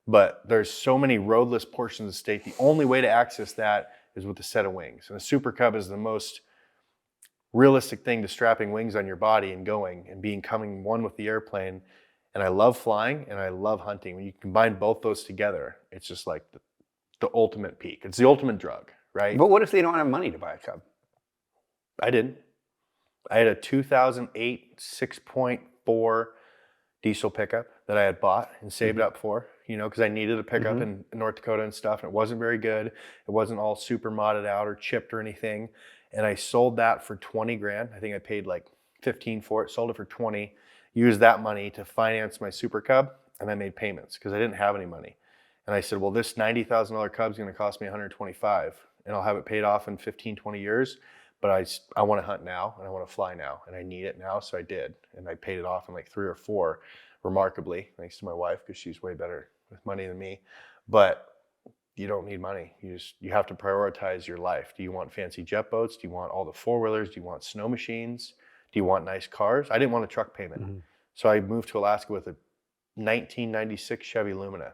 But there's so many roadless portions of the state. The only way to access that is with a set of wings. And a Super Cub is the most realistic thing to strapping wings on your body and going and becoming one with the airplane. And I love flying and I love hunting. When you combine both those together, it's just like the ultimate peak. It's the ultimate drug, right? But what if they don't have money to buy a Cub? I didn't. I had a 2008 6.4 diesel pickup that I had bought and saved up for, because I needed a pickup in North Dakota and stuff. And it wasn't very good. It wasn't all super modded out or chipped or anything. And I sold that for 20 grand. I think I paid like 15 for it, sold it for 20, used that money to finance my Super Cub. And I made payments because I didn't have any money. And I said, well, this $90,000 Cub is going to cost me 125 and I'll have it paid off in 15, 20 years. But I want to hunt now and I want to fly now and I need it now. So I did. And I paid it off in like 3 or 4, remarkably, thanks to my wife, because she's way better with money than me. But you don't need money. You have to prioritize your life. Do you want fancy jet boats? Do you want all the 4-wheelers? Do you want snow machines? Do you want nice cars? I didn't want a truck payment. Mm-hmm. So I moved to Alaska with a 1996 Chevy Lumina.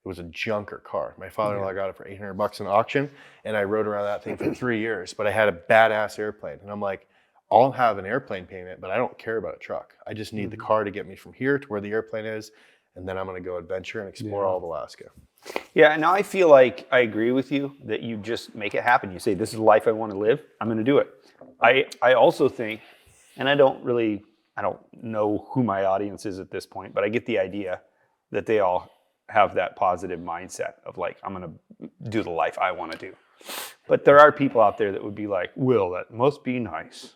It was a junker car. My father-in-law got it for $800 in auction, and I rode around that thing for 3 years. But I had a badass airplane, and I'm like, I'll have an airplane payment, but I don't care about a truck. I just need the car to get me from here to where the airplane is, and then I'm going to go adventure and explore all of Alaska. Yeah, now I feel like I agree with you that you just make it happen. You say, this is the life I want to live. I'm going to do it. I also think, and I don't know who my audience is at this point, but I get the idea that they all have that positive mindset of like, I'm going to do the life I want to do. But there are people out there that would be like, Will, that must be nice,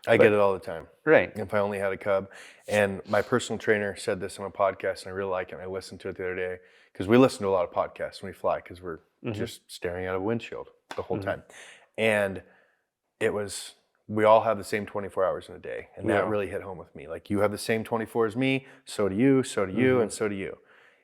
I get it all the time. Right. If I only had a Cub. And my personal trainer said this on a podcast, and I really like it. And I listened to it the other day because we listen to a lot of podcasts when we fly because we're just staring at a windshield the whole time. And we all have the same 24 hours in a day. And that really hit home with me. Like, you have the same 24 as me, so do you, and so do you.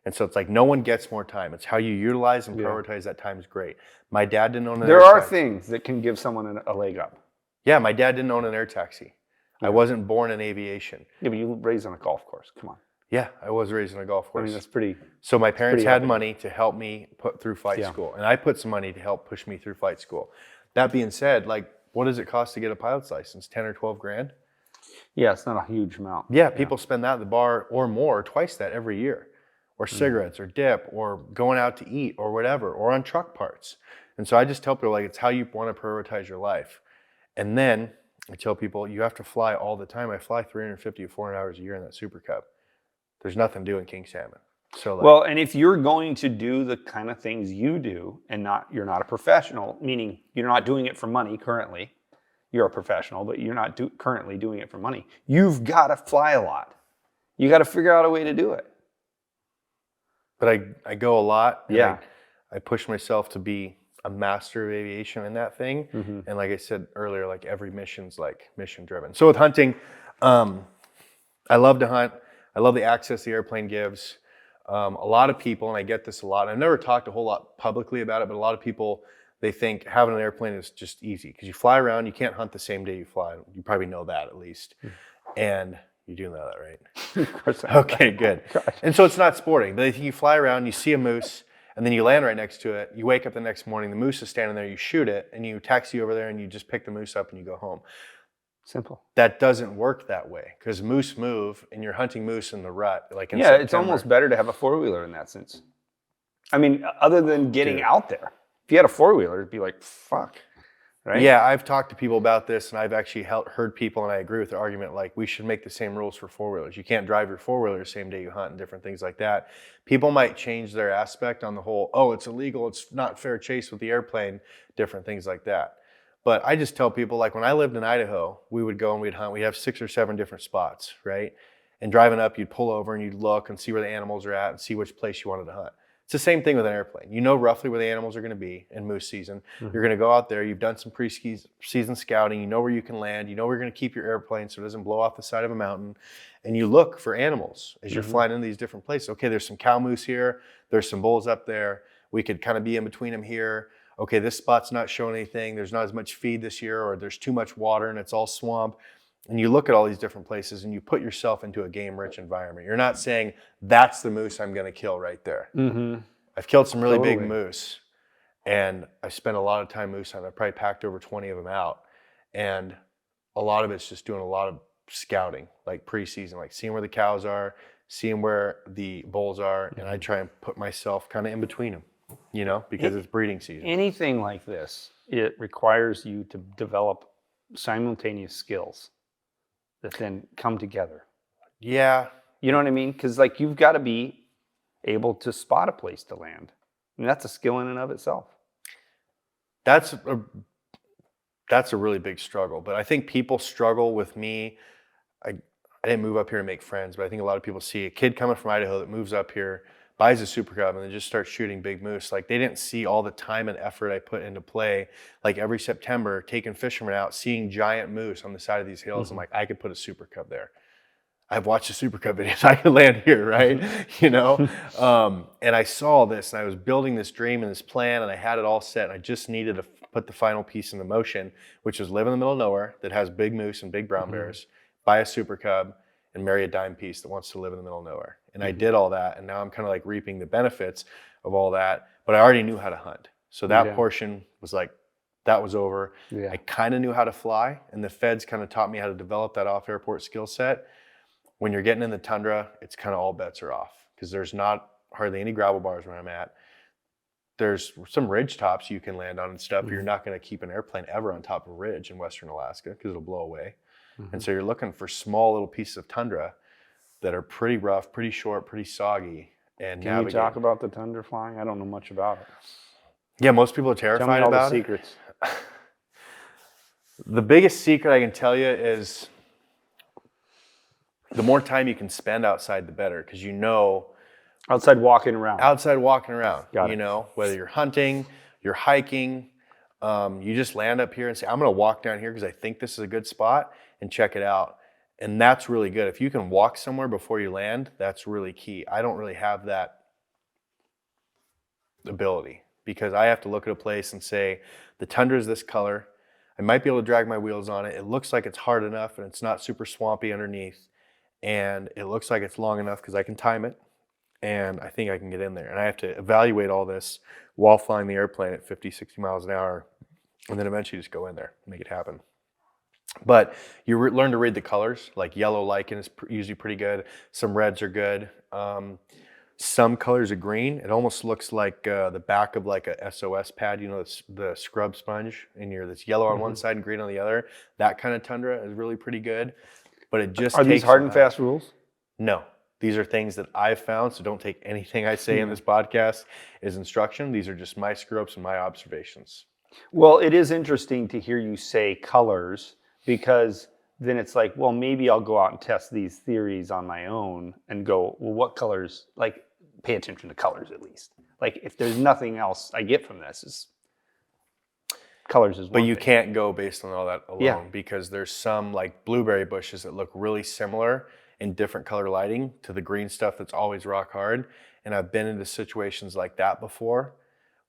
And so it's like no one gets more time. It's how you utilize and prioritize that time is great. My dad didn't own an air taxi. There are things that can give someone a leg up. Yeah, my dad didn't own an air taxi. I wasn't born in aviation. Yeah, but you were raised on a golf course. Come on. Yeah, I was raised on a golf course. I mean, that's pretty. So my parents had money to help me put through flight school. And I put some money to help push me through flight school. That being said, like, what does it cost to get a pilot's license? 10 or 12 grand? Yeah, it's not a huge amount. Yeah, people spend that at the bar or more, twice that every year. Or cigarettes or dip or going out to eat or whatever, or on truck parts. And so I just tell people, like, it's how you want to prioritize your life. And then I tell people, you have to fly all the time. I fly 350 to 400 hours a year in that Super Cub. There's nothing to do in King Salmon. So well, and if you're going to do the kind of things you do and you're not a professional, meaning you're not doing it for money currently, you're a professional, but you're not currently doing it for money. You've got to fly a lot. You got to figure out a way to do it. But I go a lot. And Yeah. I push myself to be a master of aviation in that thing. Mm-hmm. And like I said earlier, like every mission's like mission driven. So with hunting, I love to hunt. I love the access the airplane gives. A lot of people, and I get this a lot, and I've never talked a whole lot publicly about it, but a lot of people, they think having an airplane is just easy because you fly around, you can't hunt the same day you fly. You probably know that at least. And you do know that, right? Of course I know Okay, good. And so it's not sporting. But you fly around, you see a moose, and then you land right next to it. You wake up the next morning, the moose is standing there, you shoot it, and you taxi over there and you just pick the moose up and you go home. Simple. That doesn't work that way because moose move and you're hunting moose in the rut. Like in Yeah, September. it's almost better to have a four-wheeler in that sense. I mean, other than getting out there. If you had a four-wheeler, it'd be like, fuck. Right? Yeah, I've talked to people about this, and I've actually heard people, and I agree with the argument, like we should make the same rules for four-wheelers. You can't drive your four-wheeler the same day you hunt and different things like that. People might change their aspect on the whole, oh, it's illegal, it's not fair chase with the airplane, different things like that. But I just tell people, like when I lived in Idaho, we would go and we'd hunt. We'd have 6 or 7 different spots, right? And driving up, you'd pull over and you'd look and see where the animals are at and see which place you wanted to hunt. It's the same thing with an airplane. You know roughly where the animals are going to be in moose season. Mm-hmm. You're going to go out there. You've done some pre-season scouting. You know where you can land. You know where you're going to keep your airplane so it doesn't blow off the side of a mountain. And you look for animals as you're flying into these different places. Okay, there's some cow moose here. There's some bulls up there. We could kind of be in between them here. Okay, this spot's not showing anything. There's not as much feed this year, or there's too much water and it's all swamp. And you look at all these different places and you put yourself into a game-rich environment. You're not saying, that's the moose I'm going to kill right there. Mm-hmm. I've killed some really big moose, and I spent a lot of time moose hunting. I probably packed over 20 of them out. And a lot of it's just doing a lot of scouting, like pre-season, like seeing where the cows are, seeing where the bulls are, and I try and put myself kind of in between them, you know, because it's breeding season. Anything like this, it requires you to develop simultaneous skills that then come together. Yeah. You know what I mean? Because like you've got to be able to spot a place to land. And that's a skill in and of itself. That's a really big struggle. But I think people struggle with me. I didn't move up here to make friends, but I think a lot of people see a kid coming from Idaho that moves up here, buys a Super Cub, and then just starts shooting big moose. Like they didn't see all the time and effort I put into play. Like every September, taking fishermen out, seeing giant moose on the side of these hills. Mm-hmm. I'm like, I could put a Super Cub there. I've watched the Super Cub videos. I can land here, right? You know? And I saw this, and I was building this dream and this plan, and I had it all set, and I just needed to put the final piece into motion, which is live in the middle of nowhere that has big moose and big brown bears, buy a Super Cub, and marry a dime piece that wants to live in the middle of nowhere. And I did all that, and now I'm kind of like reaping the benefits of all that, but I already knew how to hunt. So that portion was like, that was over. Yeah. I kind of knew how to fly, and the feds kind of taught me how to develop that off-airport skill set. When you're getting in the tundra, it's kind of all bets are off because there's not hardly any gravel bars where I'm at. There's some ridge tops you can land on and stuff, but you're not going to keep an airplane ever on top of a ridge in Western Alaska because it'll blow away. And so you're looking for small little pieces of tundra that are pretty rough, pretty short, pretty soggy. And can you talk about the tundra flying? I don't know much about it. Yeah, most people are terrified about it. Tell me all the secrets. The biggest secret I can tell you is the more time you can spend outside, the better, because you know. Outside walking around. You know, whether you're hunting, you're hiking, you just land up here and say, I'm going to walk down here because I think this is a good spot and check it out. And that's really good. If you can walk somewhere before you land, that's really key. I don't really have that ability because I have to look at a place and say, the tundra is this color. I might be able to drag my wheels on it. It looks like it's hard enough and it's not super swampy underneath. And it looks like it's long enough because I can time it. And I think I can get in there. And I have to evaluate all this while flying the airplane at 50, 60 miles an hour. And then eventually just go in there and make it happen. But you learn to read the colors. Like yellow lichen is usually pretty good. Some reds are good. Some colors of green. It almost looks like the back of like a SOS pad. You know, the scrub sponge. And that's yellow on one side and green on the other. That kind of tundra is really pretty good. But it just Are these hard and fast rules? No. These are things that I've found, so don't take anything I say in this podcast as instruction. These are just my screw-ups and my observations. Well, it is interesting to hear you say colors because then it's like, well, maybe I'll go out and test these theories on my own and go, well, what colors? Like pay attention to colors at least. Like if there's nothing else I get from this is colors is one But you thing. can't go based on all that alone Yeah. because there's some like blueberry bushes that look really similar in different color lighting to the green stuff that's always rock hard. And I've been into situations like that before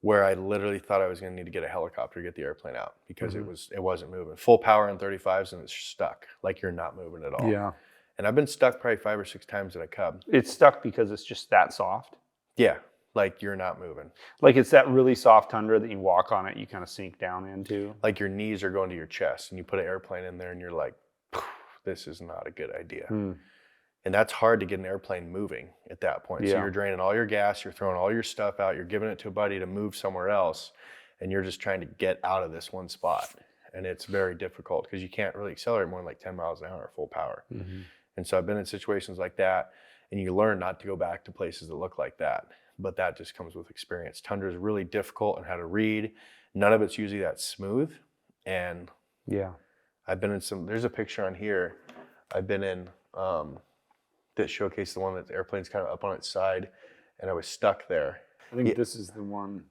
where I literally thought I was going to need to get a helicopter to get the airplane out because it wasn't moving. Full power on 35s and it's stuck. Like you're not moving at all. Yeah. And I've been stuck probably 5 or 6 times in a Cub. It's stuck because it's just that soft. Yeah. Like you're not moving. Like it's that really soft Tundra that you walk on it, you kind of sink down into. Like your knees are going to your chest and you put an airplane in there and you're like, this is not a good idea. And that's hard to get an airplane moving at that point. So Yeah. you're draining all your gas, you're throwing all your stuff out, you're giving it to a buddy to move somewhere else, and you're just trying to get out of this one spot. And it's very difficult because you can't really accelerate more than like 10 miles an hour full power. And so I've been in situations like that, and you learn not to go back to places that look like that. But that just comes with experience. Tundra is really difficult on how to read. None of it's usually that smooth. And Yeah. I've been in there's a picture on here. I've been in that showcased the one that the airplane's kind of up on its side, and I was stuck there. I think this is the one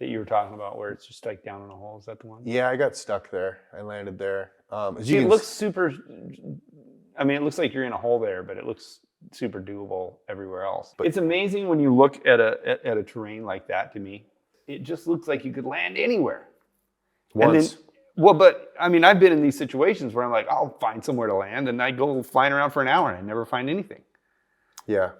that you were talking about where it's just like down in a hole. Is that the one? Yeah, I got stuck there. I landed there. As See, you it can looks super, I mean, it looks like you're in a hole there, but it looks super doable everywhere else. But it's amazing when you look at a terrain like that to me. It just looks like you could land anywhere. once. And then, well, but I mean, I've been in these situations where I'm like, I'll find somewhere to land, and I go flying around for an hour and I never find anything. Yeah.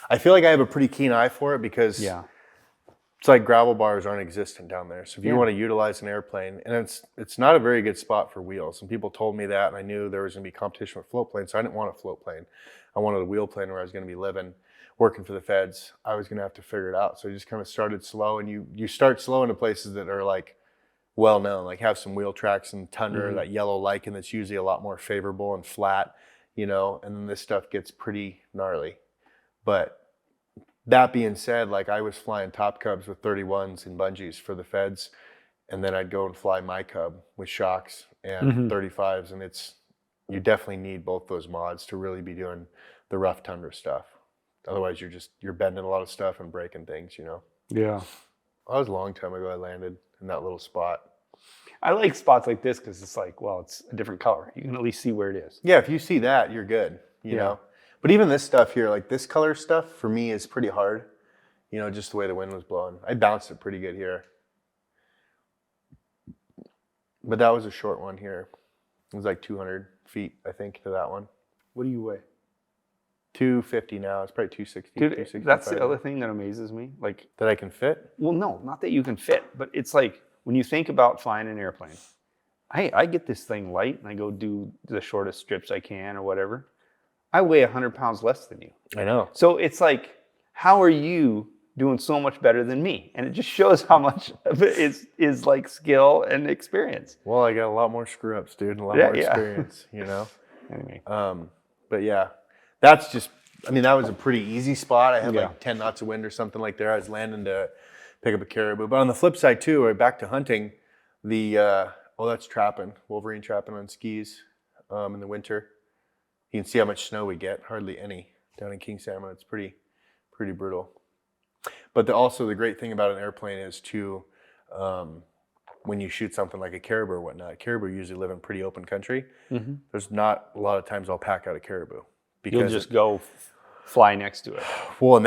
I feel like I have a pretty keen eye for it because it's like gravel bars aren't existent down there. So if you want to utilize an airplane, and it's not a very good spot for wheels. And people told me that, and I knew there was going to be competition with float planes, so I didn't want a float plane. I wanted a wheel plane where I was going to be living, working for the feds. I was going to have to figure it out. So I just kind of started slow, and you start slow into places that are like well known, like have some wheel tracks and Tundra, that yellow lichen that's usually a lot more favorable and flat, you know, and then this stuff gets pretty gnarly. But that being said, like I was flying top Cubs with 31s and bungees for the feds, and then I'd go and fly my Cub with shocks and 35s, and you definitely need both those mods to really be doing the rough Tundra stuff. Otherwise, you're bending a lot of stuff and breaking things, you know. Yeah. That was a long time ago I landed in that little spot. I like spots like this because it's like, well, it's a different color. You can at least see where it is. Yeah, if you see that, you're good, you know. But even this stuff here, like this color stuff, for me is pretty hard. You know, just the way the wind was blowing. I bounced it pretty good here. But that was a short one here. It was like 200 feet, I think, to that one. What do you weigh? 250 now. It's probably 260, Dude, 265. that's the other thing that amazes me. Like, That I can fit? well, no, not that you can fit, but it's like when you think about flying an airplane, I get this thing light and I go do the shortest strips I can or whatever. I weigh 100 pounds less than you. I know. So it's like, how are you doing so much better than me? And it just shows how much of it is like skill and experience. Well, I got a lot more screw ups, dude, and a lot more experience, you know? Anyway. But yeah, that's just, I mean, that was a pretty easy spot. I had Yeah. like 10 knots of wind or something like there. I was landing to pick up a caribou. But on the flip side too, right back to hunting, that's trapping, Wolverine trapping on skis in the winter. You can see how much snow we get, hardly any down in King Salmon. It's pretty brutal. But also the great thing about an airplane is too, when you shoot something like a caribou or whatnot, caribou usually live in pretty open country. There's not a lot of times I'll pack out a caribou. Because You'll just go fly next to it. well, in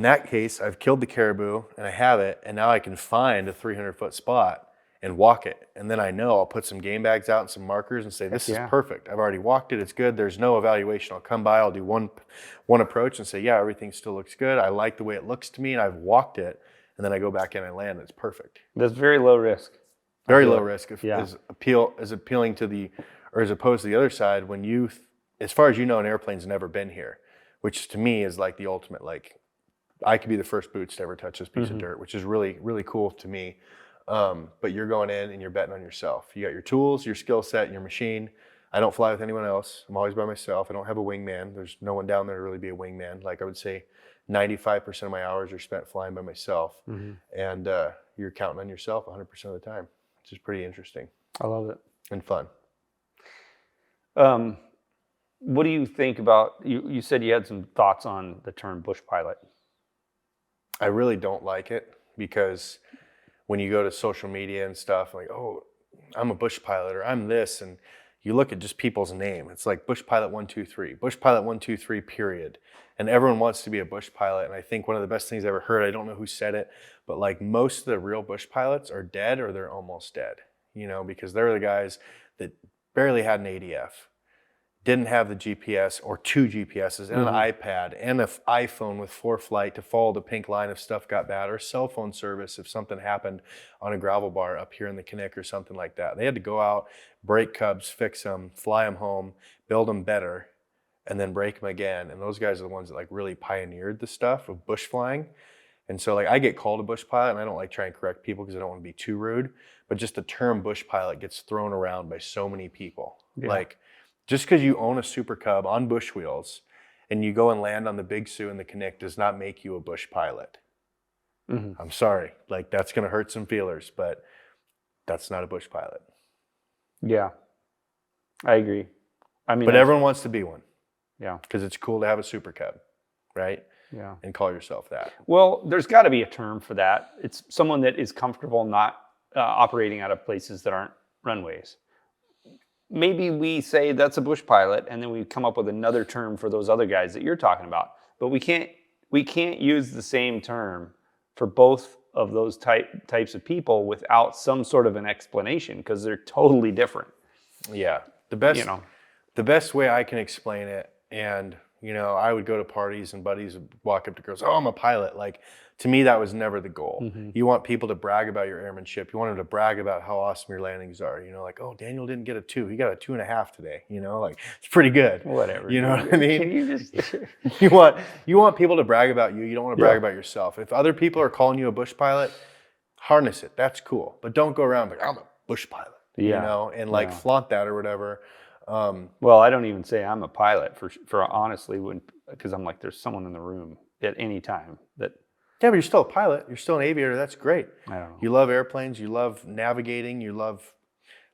that case, I've killed the caribou and I have it, and now I can find a 300-foot spot and walk it. And then I know I'll put some game bags out and some markers and say, this is perfect. I've already walked it. It's good. There's no evaluation. I'll come by. I'll do one approach and say, yeah, everything still looks good. I like the way it looks to me, and I've walked it. And then I go back in and I land. And it's perfect. That's very low risk. Very low risk. As appealing to as opposed to the other side, when you, as far as you know, an airplane's never been here, which to me is like the ultimate, like I could be the first boots to ever touch this piece of dirt, which is really, really cool to me. But you're going in and you're betting on yourself. You got your tools, your skill set, your machine. I don't fly with anyone else. I'm always by myself. I don't have a wingman. There's no one down there to really be a wingman. Like I would say 95% of my hours are spent flying by myself. And you're counting on yourself 100% of the time, which is pretty interesting. I love it. And fun. What do you think about, you said you had some thoughts on the term bush pilot. I really don't like it because when you go to social media and stuff, like, oh, I'm a bush pilot or I'm this, and you look at just people's name. It's like bush pilot 123, bush pilot 123, period. And everyone wants to be a bush pilot. And I think one of the best things I ever heard, I don't know who said it, but like most of the real bush pilots are dead or they're almost dead, because they're the guys that barely had an ADF, didn't have the GPS or 2 GPSs and an iPad and an iPhone with ForeFlight to follow the pink line if stuff got bad, or cell phone service if something happened on a gravel bar up here in the Kinnick or something like that. They had to go out, break Cubs, fix them, fly them home, build them better, and then break them again. And those guys are the ones that like really pioneered the stuff of bush flying. And so like I get called a bush pilot, and I don't like try and correct people because I don't want to be too rude, but just the term bush pilot gets thrown around by so many people. Yeah. Like, just because you own a Super Cub on bush wheels and you go and land on the Big Sioux in the Kinnick does not make you a bush pilot. I'm sorry. Like, that's going to hurt some feelers, but that's not a bush pilot. Yeah, I agree. I mean, but everyone wants to be one. Yeah. Because it's cool to have a Super Cub, right? Yeah. And call yourself that. Well, there's got to be a term for that. It's someone that is comfortable not operating out of places that aren't runways. Maybe we say that's a bush pilot, and then we come up with another term for those other guys that you're talking about. But we can't use the same term for both of those types of people without some sort of an explanation, because they're totally different. Yeah. The best way I can explain it, and I would go to parties and buddies would walk up to girls, oh, I'm a pilot. Like, to me, that was never the goal. You want people to brag about your airmanship. You want them to brag about how awesome your landings are. Like, oh, Daniel didn't get a 2. He got a 2.5 today. Like, it's pretty good. Whatever. You know what I mean? Can you just... you want people to brag about you. You don't want to brag about yourself. If other people are calling you a bush pilot, harness it. That's cool. But don't go around like, I'm a bush pilot. And like flaunt that or whatever. Well, I don't even say I'm a pilot for honestly, because I'm like, there's someone in the room at any time that. Yeah, but you're still a pilot. You're still an aviator. That's great. I don't know. You love airplanes. You love navigating. You love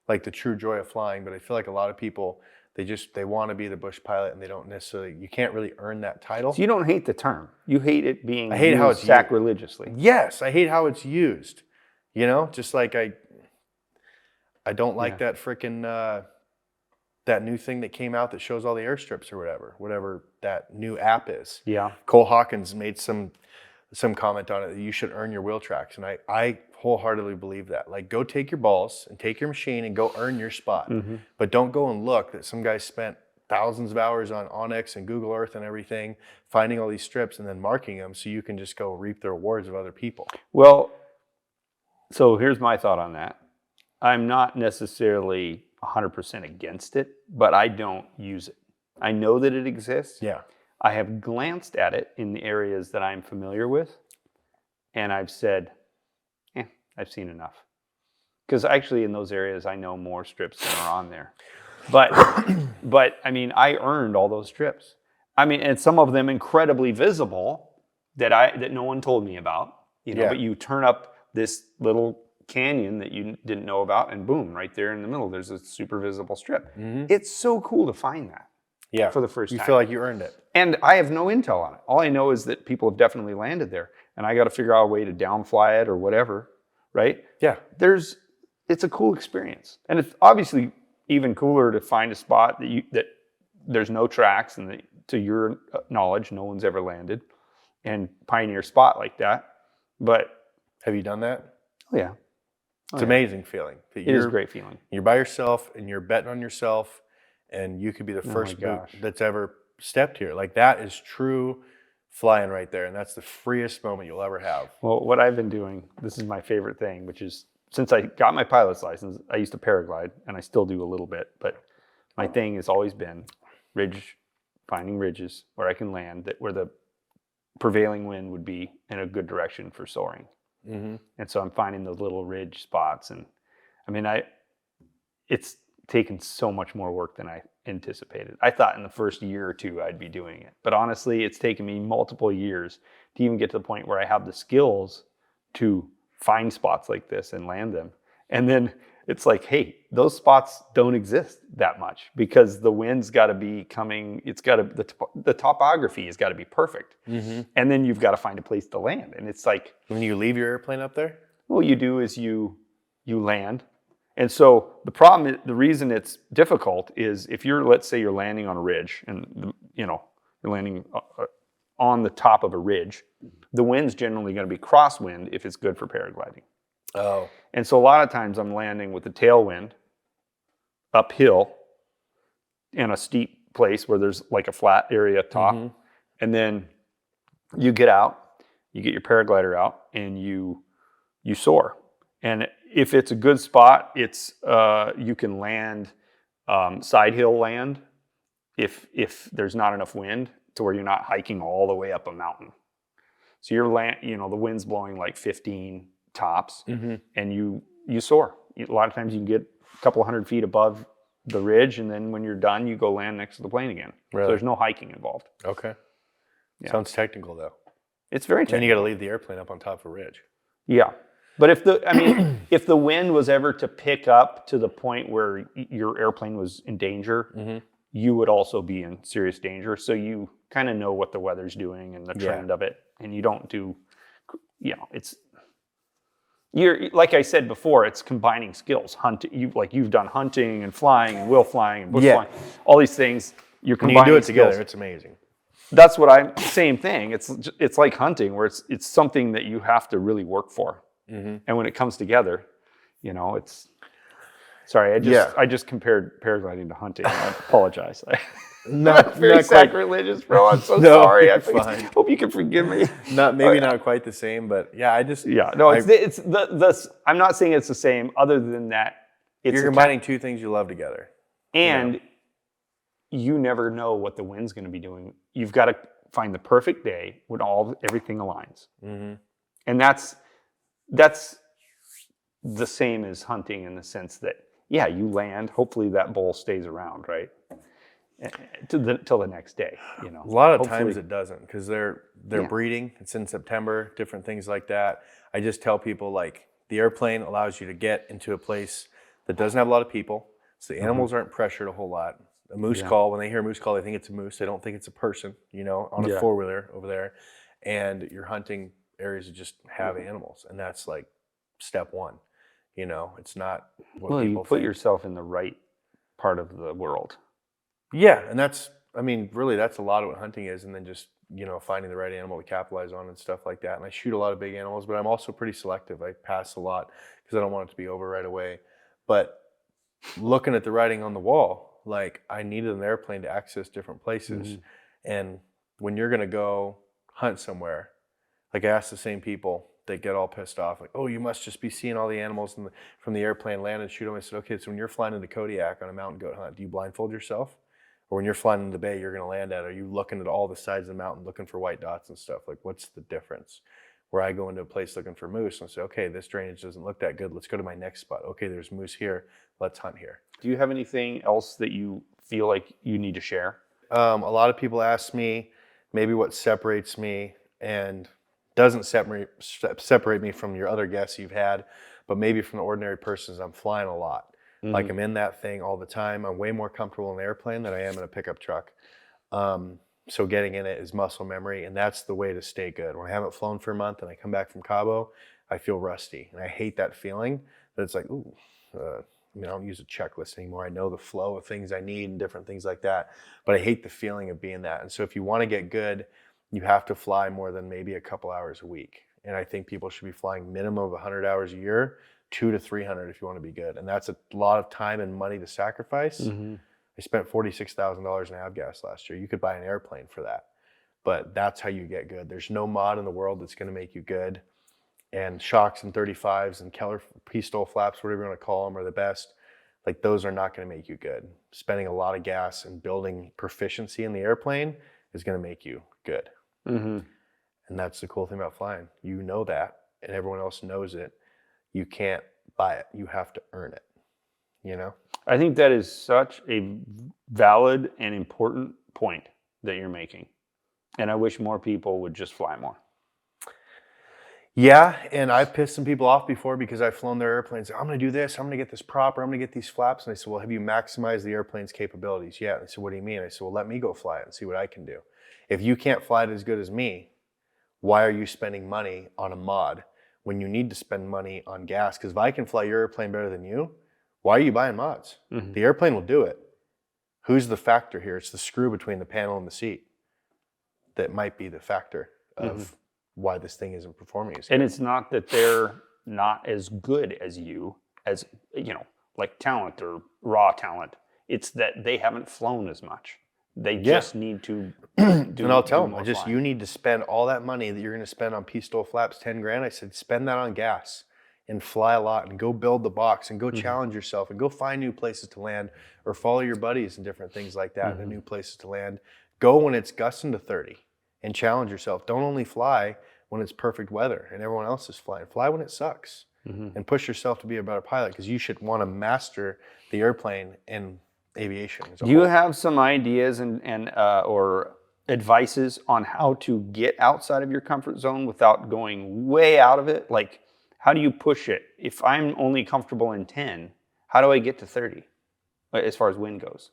like the true joy of flying. But I feel like a lot of people, they want to be the bush pilot, and they don't necessarily. You can't really earn that title. So you don't hate the term. You hate it being used how it's sacrilegiously. Yes, I hate how it's used. Just like I don't like that freaking. That new thing that came out that shows all the airstrips or whatever that new app is. Yeah. Cole Hawkins made some comment on it that you should earn your wheel tracks. And I wholeheartedly believe that. Like, go take your balls and take your machine and go earn your spot. But don't go and look that some guy spent thousands of hours on Onyx and Google Earth and everything, finding all these strips and then marking them so you can just go reap the rewards of other people. Well, so here's my thought on that. I'm not necessarily 100% against it, but I don't use it. I know that it exists. Yeah. I have glanced at it in the areas that I'm familiar with, and I've said, I've seen enough. Because actually in those areas, I know more strips than are on there. But I mean, I earned all those strips. I mean, and some of them incredibly visible that no one told me about. But you turn up this little canyon that you didn't know about, and boom, right there in the middle, there's a super visible strip. It's so cool to find that. Yeah, for the first time. You feel like you earned it. And I have no intel on it. All I know is that people have definitely landed there, and I got to figure out a way to downfly it or whatever, right? Yeah. It's a cool experience, and it's obviously even cooler to find a spot that there's no tracks, and that, to your knowledge, no one's ever landed, and pioneer a spot like that. But have you done that? Oh yeah. It's an amazing feeling. It is a great feeling. You're by yourself and you're betting on yourself, and you could be the first boot that's ever stepped here. Like, that is true flying right there, and that's the freest moment you'll ever have. Well, what I've been doing, this is my favorite thing, which is since I got my pilot's license, I used to paraglide, and I still do a little bit, but my thing has always been finding ridges where I can land, where the prevailing wind would be in a good direction for soaring. And so I'm finding those little ridge spots, and I mean, it's taken so much more work than I anticipated. I thought in the first year or two I'd be doing it, but honestly, it's taken me multiple years to even get to the point where I have the skills to find spots like this and land them. And then it's like, hey, those spots don't exist that much because the wind's got to be coming. It's got to the topography has got to be perfect, and then you've got to find a place to land. And it's like When you leave your airplane up there? what you do is you land. And so the reason it's difficult is if let's say you're landing on a ridge and you're landing on the top of a ridge, the wind's generally going to be crosswind if it's good for paragliding. Oh. And so a lot of times I'm landing with the tailwind uphill in a steep place where there's like a flat area top. And then you get out, you get your paraglider out, and you soar. And if it's a good spot, it's you can land side hill land if there's not enough wind to where you're not hiking all the way up a mountain. So the wind's blowing like 15 tops, and you soar. A lot of times you can get a couple 100 feet above the ridge, and then when you're done, you go land next to the plane again. Really? So there's no hiking involved. Okay. Yeah. Sounds technical though. It's very And technical. then you got to leave the airplane up on top of a ridge. Yeah. But if the wind was ever to pick up to the point where your airplane was in danger, you would also be in serious danger. So you kind of know what the weather's doing and the trend of it, and you don't do, you're like I said before, it's combining skills. You've done hunting and flying and wheel flying and bush flying, all these things. You're When combining you do it skills. together, it's amazing. That's what same thing. It's like hunting where it's something that you have to really work for. And when it comes together, it's, sorry, I just compared paragliding to hunting. I apologize. Not Very quite. sacrilegious, bro. I'm so No, sorry. I fine. hope you can forgive me. Not quite the same, but yeah, I'm not saying it's the same. Other than that, you're combining two things you love together. And you never know what the wind's going to be doing. You've got to find the perfect day when everything aligns. And that's the same as hunting in the sense that, you land. Hopefully that bull stays around, right? Till the next day, A lot of times it doesn't because they're breeding. It's in September, different things like that. I just tell people the airplane allows you to get into a place that doesn't have a lot of people, so the animals aren't pressured a whole lot. A moose call, when they hear a moose call, they think it's a moose. They don't think it's a person, on a four-wheeler over there. And you're hunting areas that just have animals, and that's like step one. It's not what people you put think. yourself in the right part of the world. Yeah, and really that's a lot of what hunting is, and then just, finding the right animal to capitalize on and stuff like that. And I shoot a lot of big animals, but I'm also pretty selective. I pass a lot because I don't want it to be over right away. But looking at the writing on the wall, I needed an airplane to access different places. And when you're going to go hunt somewhere, I ask the same people, they get all pissed off. Oh, you must just be seeing all the animals from the airplane land and shoot them. I said, okay, so when you're flying into Kodiak on a mountain goat hunt, do you blindfold yourself? Or when you're flying in the bay you're going to land at, are you looking at all the sides of the mountain looking for white dots and stuff? What's the difference? Where I go into a place looking for moose and I say, okay, this drainage doesn't look that good. Let's go to my next spot. Okay, there's moose here. Let's hunt here. Do you have anything else that you feel like you need to share? A lot of people ask me maybe what separates me and doesn't separate me from your other guests you've had, but maybe from the ordinary person is I'm flying a lot. I'm in that thing all the time. I'm way more comfortable in an airplane than I am in a pickup truck. So getting in it is muscle memory, and that's the way to stay good. When I haven't flown for a month and I come back from Cabo, I feel rusty, and I hate that feeling that it's like, ooh, I don't use a checklist anymore. I know the flow of things I need and different things like that, but I hate the feeling of being that. And so if you want to get good, you have to fly more than maybe a couple hours a week. And I think people should be flying minimum of 100 hours a year, 200 to 300 if you want to be good. And that's a lot of time and money to sacrifice. I spent $46,000 in avgas last year. You could buy an airplane for that. But that's how you get good. There's no mod in the world that's going to make you good. And shocks and 35s and Keller pistol flaps, whatever you want to call them, are the best. Those are not going to make you good. Spending a lot of gas and building proficiency in the airplane is going to make you good. And that's the cool thing about flying. You know that, and everyone else knows it. You can't buy it. You have to earn it, I think that is such a valid and important point that you're making. And I wish more people would just fly more. Yeah, and I've pissed some people off before because I've flown their airplanes. I'm going to do this. I'm going to get this prop. Or I'm going to get these flaps. And I said, well, have you maximized the airplane's capabilities? Yeah. And they said, what do you mean? I said, well, let me go fly it and see what I can do. If you can't fly it as good as me, why are you spending money on a mod when you need to spend money on gas? Because if I can fly your airplane better than you, why are you buying mods? Mm-hmm. The airplane will do it. Who's the factor here? It's the screw between the panel and the seat that might be the factor of why this thing isn't performing as good. And it's not that they're not as good as you, as, like talent or raw talent. It's that they haven't flown as much. They just need to do. And I'll tell them, flying. you need to spend all that money that you're going to spend on pistol flaps, 10 grand. I said, spend that on gas and fly a lot and go build the box and go challenge yourself and go find new places to land or follow your buddies and different things like that and new places to land. Go when it's gusting to 30 and challenge yourself. Don't only fly when it's perfect weather and everyone else is flying. Fly when it sucks and push yourself to be a better pilot, because you should want to master the airplane and aviation. Do you have some ideas and or advices on how to get outside of your comfort zone without going way out of it? Like, how do you push it? If I'm only comfortable in 10, how do I get to 30 as far as wind goes?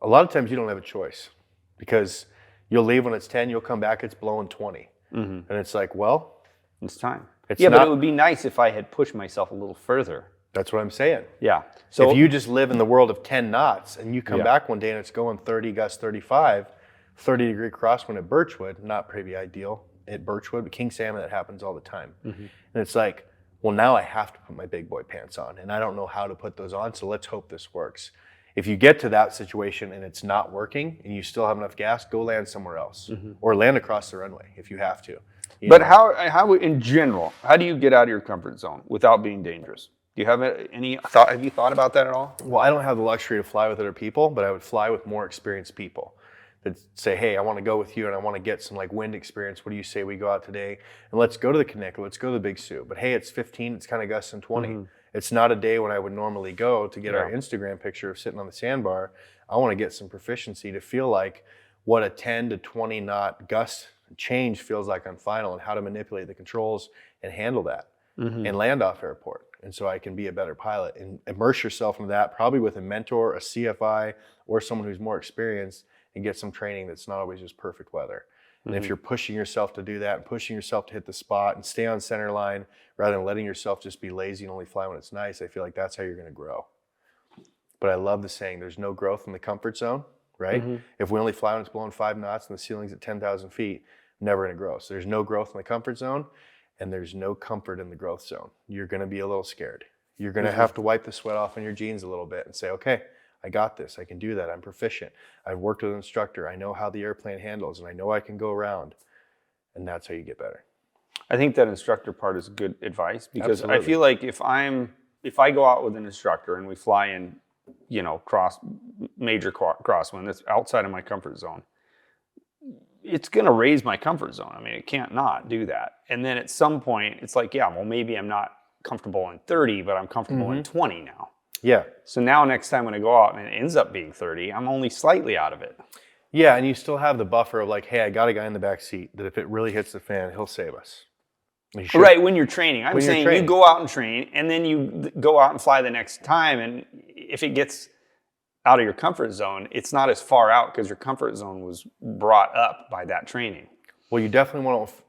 A lot of times you don't have a choice, because you'll leave when it's 10, you'll come back, it's blowing 20. And it's like, well, it's time. It's but not- it would be nice if I had pushed myself a little further. that's what I'm saying. Yeah. So if you just live in the world of 10 knots and you come Yeah. back one day and it's going 30, gust 35, 30-degree crosswind at Birchwood, not pretty ideal at Birchwood, but King Salmon, that happens all the time. And it's like, well, now I have to put my big boy pants on, and I don't know how to put those on, so let's hope this works. If you get to that situation and it's not working and you still have enough gas, go land somewhere else or land across the runway if you have to. You But know? how in general, how do you get out of your comfort zone without being dangerous? Do you have any thought? Have you thought about that at all? Well, I don't have the luxury to fly with other people, but I would fly with more experienced people that say, hey, I want to go with you and I want to get some like wind experience. What do you say we go out today and let's go to the Connect, let's go to the Big Sioux. But hey, it's 15, it's kind of gusting 20. It's not a day when I would normally go to get our Instagram picture of sitting on the sandbar. I want to get some proficiency to feel like what a 10 to 20 knot gust change feels like on final, and how to manipulate the controls and handle that and land off airport. And so I can be a better pilot and immerse yourself into that, probably with a mentor, a CFI, or someone who's more experienced, and get some training that's not always just perfect weather. And if you're pushing yourself to do that and pushing yourself to hit the spot and stay on center line rather than letting yourself just be lazy and only fly when it's nice, I feel like that's how you're going to grow. But I love the saying, there's no growth in the comfort zone, right? If we only fly when it's blowing 5 knots and the ceiling's at 10,000 feet, never going to grow. So there's no growth in the comfort zone, and there's no comfort in the growth zone. You're going to be a little scared. You're going to have to wipe the sweat off on your jeans a little bit and say, okay, I got this. I can do that. I'm proficient. I've worked with an instructor. I know how the airplane handles, and I know I can go around. And that's how you get better. I think that instructor part is good advice, because I Absolutely. feel like if I go out with an instructor and we fly in, major crosswind that's outside of my comfort zone, it's going to raise my comfort zone. I mean, it can't not do that. And then at some point, it's like, yeah, well, maybe I'm not comfortable in 30, but I'm comfortable in 20 now. Yeah. So now next time when I go out and it ends up being 30, I'm only slightly out of it. Yeah, and you still have the buffer of like, hey, I got a guy in the back seat that if it really hits the fan, he'll save us. You should- Right, when you're training. I'm When you're saying training. you go out and train, and then you go out and fly the next time, and if it gets out of your comfort zone, it's not as far out because your comfort zone was brought up by that training. Well, you definitely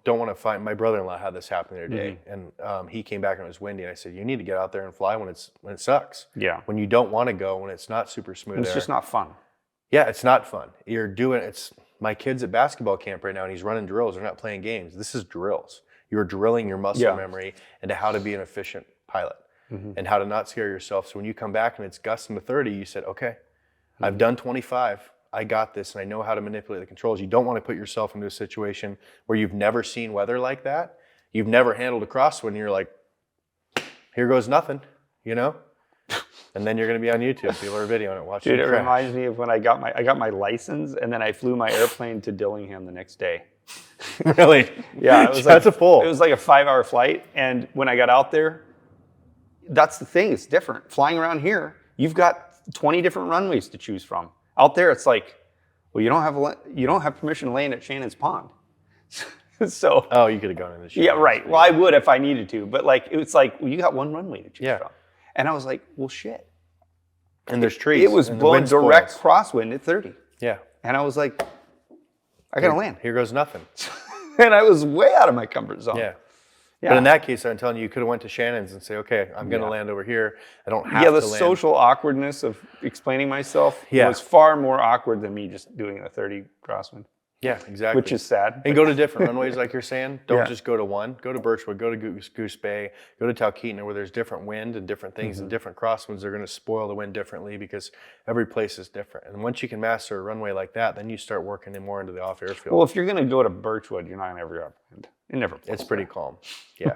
don't want to find. My brother-in-law had this happen the other day, and he came back and it was windy. And I said, "You need to get out there and fly when it sucks. Yeah. When you don't want to go, when it's not super smooth. It's air. just not fun. Yeah, it's not fun. It's my kid's at basketball camp right now, and he's running drills. They're not playing games. This is drills. You're drilling your muscle memory into how to be an efficient pilot and how to not scare yourself. So when you come back and it's gusting to 30, you said, okay, I've done 25. I got this, and I know how to manipulate the controls. You don't want to put yourself into a situation where you've never seen weather like that. You've never handled a crosswind, and you're like, here goes nothing, And then you're going to be on YouTube. People are videoing it, watching Dude, it it crash. reminds me of when I got my license, and then I flew my airplane to Dillingham the next day. Really? Yeah, it was That's a pull. It was like a 5-hour flight, and when I got out there, that's the thing. It's different. Flying around here, you've got 20 different runways to choose from. Out there, it's like, well, you don't have permission to land at Shannon's Pond. So Oh, you could have gone in the yeah, right. Well, I would if I needed to, but like it's like well, you got one runway to choose from, and I was like, well, shit. And there's trees. It was and blowing the wind direct spoils. crosswind at 30, Yeah. and I was like, I gotta land, Here goes nothing. and I was way out of my comfort zone. Yeah. Yeah. But in that case, I'm telling you, you could have went to Shannon's and say, okay, I'm going to land over here. I don't have to the land. social awkwardness of explaining myself was far more awkward than me just doing a 30 crosswind. Yeah, exactly. Which is sad. And go to different runways like you're saying. Don't just go to one. Go to Birchwood, go to Goose Bay, go to Talkeetna where there's different wind and different things and different crosswinds are going to spoil the wind differently because every place is different. And once you can master a runway like that, then you start working in more into the off airfield. Well, if you're going to go to Birchwood, you're not going to have your upwind. It never blows. It's pretty calm. Yeah.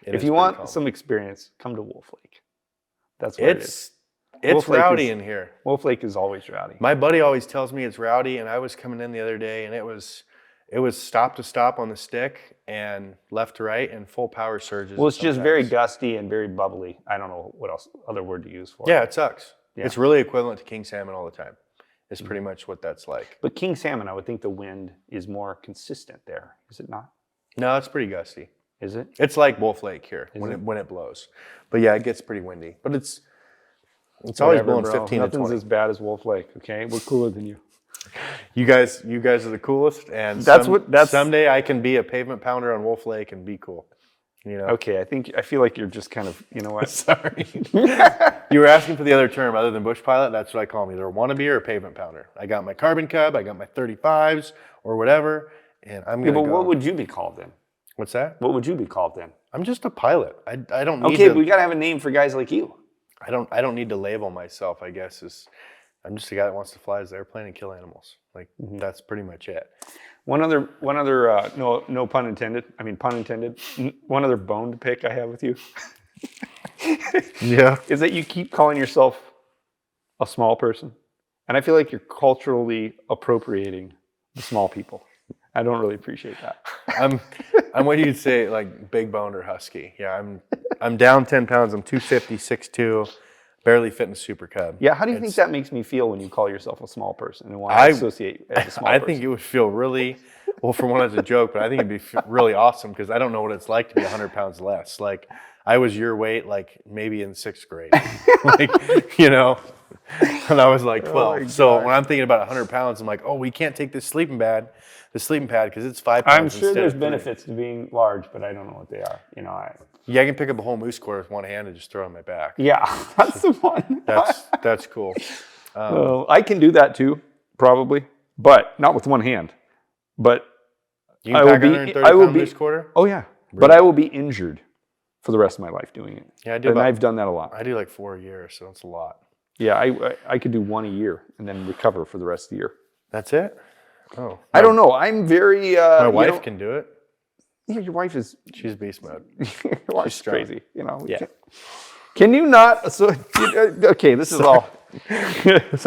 If you want some experience, come to Wolf Lake. That's what it is. It's rowdy in here. Wolf Lake is always rowdy. My buddy always tells me it's rowdy, and I was coming in the other day, and it was stop to stop on the stick and left to right and full power surges. Well, it's just very gusty and very bubbly. I don't know what else other word to use for it. Yeah, it sucks. Yeah. It's really equivalent to King Salmon all the time. It's pretty much what that's like. But King Salmon, I would think the wind is more consistent there. Is it not? No, it's pretty gusty. Is it? It's like Wolf Lake here when it blows. But yeah, it gets pretty windy. But it's always blowing 15 to 20. Nothing's as bad as Wolf Lake, okay? We're cooler than you. You guys are the coolest, and someday I can be a pavement pounder on Wolf Lake and be cool. You know? Okay, I feel like you're just kind of, you know what? Sorry. You were asking for the other term other than bush pilot. That's what I call them, either a wannabe or a pavement pounder. I got my Carbon Cub, I got my 35s or whatever, and I'm going to go. But what would you be called then? What's that? What would you be called then? I'm just a pilot. I don't need Okay, we got to have a name for guys like you. I don't need to label myself, I guess. I'm just a guy that wants to fly his airplane and kill animals. Like, that's pretty much it. One other, no pun intended. I mean, pun intended. One other bone to pick I have with you. Yeah. Is that you keep calling yourself a small person. And I feel like you're culturally appropriating the small people. I don't really appreciate that. I'm what you'd say, like big boned or husky. Yeah, I'm down 10 pounds. I'm 250, 6'2", barely fit in a Super Cub. Yeah, how do you think that makes me feel when you call yourself a small person and why I associate as a small person? I think it would feel really, well, for one, as a joke, but I think it'd be really awesome because I don't know what it's like to be 100 pounds less. Like, I was your weight, like maybe in 6th grade. Like, you know, and I was like 12. So when I'm thinking about 100 pounds, I'm like, oh, we can't take this sleeping pad because it's 5 pounds. I'm sure there's benefits to being large, but I don't know what they are. You know, yeah, I can pick up a whole moose quarter with one hand and just throw it on my back. Yeah, that's the one. That's cool. I can do that too, probably, but not with one hand. But you can pack 130 pound moose quarter? Oh yeah, really? But I will be injured for the rest of my life doing it. Yeah, I do. And I've done that a lot. I do like 4 a year, so it's a lot. Yeah, I could do 1 a year and then recover for the rest of the year. That's it? Oh, I don't know. I'm very. My wife can do it. Yeah, your wife is. She's beast mode. Your wife's crazy. You know. Yeah. Can you not? So okay, this is all.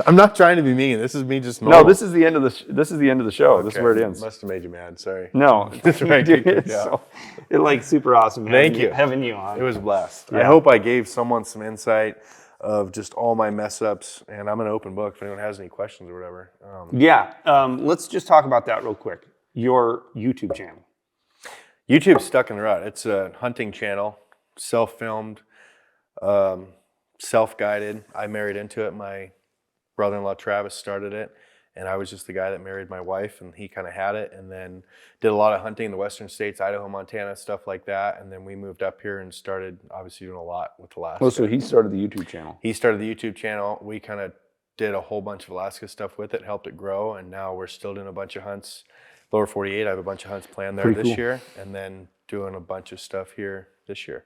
I'm not trying to be mean. This is me just. Normal. No, this is the end of the. This is the end of the show. Okay. This is where it ends. Must have made you mad. Sorry. No, that's right. It's like super awesome. Thank you. Having you on. It was a blast. Yeah. I hope I gave someone some insight of just all my mess ups, and I'm an open book if anyone has any questions or whatever. Let's just talk about that real quick. Your YouTube channel. YouTube's stuck in the rut. It's a hunting channel, self-filmed, self-guided. I married into it. My brother-in-law Travis started it, and I was just the guy that married my wife, and he kind of had it, and then did a lot of hunting in the western states, Idaho, Montana, stuff like that, and then we moved up here and started obviously doing a lot with Alaska. Oh, so he started the YouTube channel. He started the YouTube channel. We kind of did a whole bunch of Alaska stuff with it, helped it grow, and now we're still doing a bunch of hunts. Lower 48, I have a bunch of hunts planned there this year, and then doing a bunch of stuff here this year.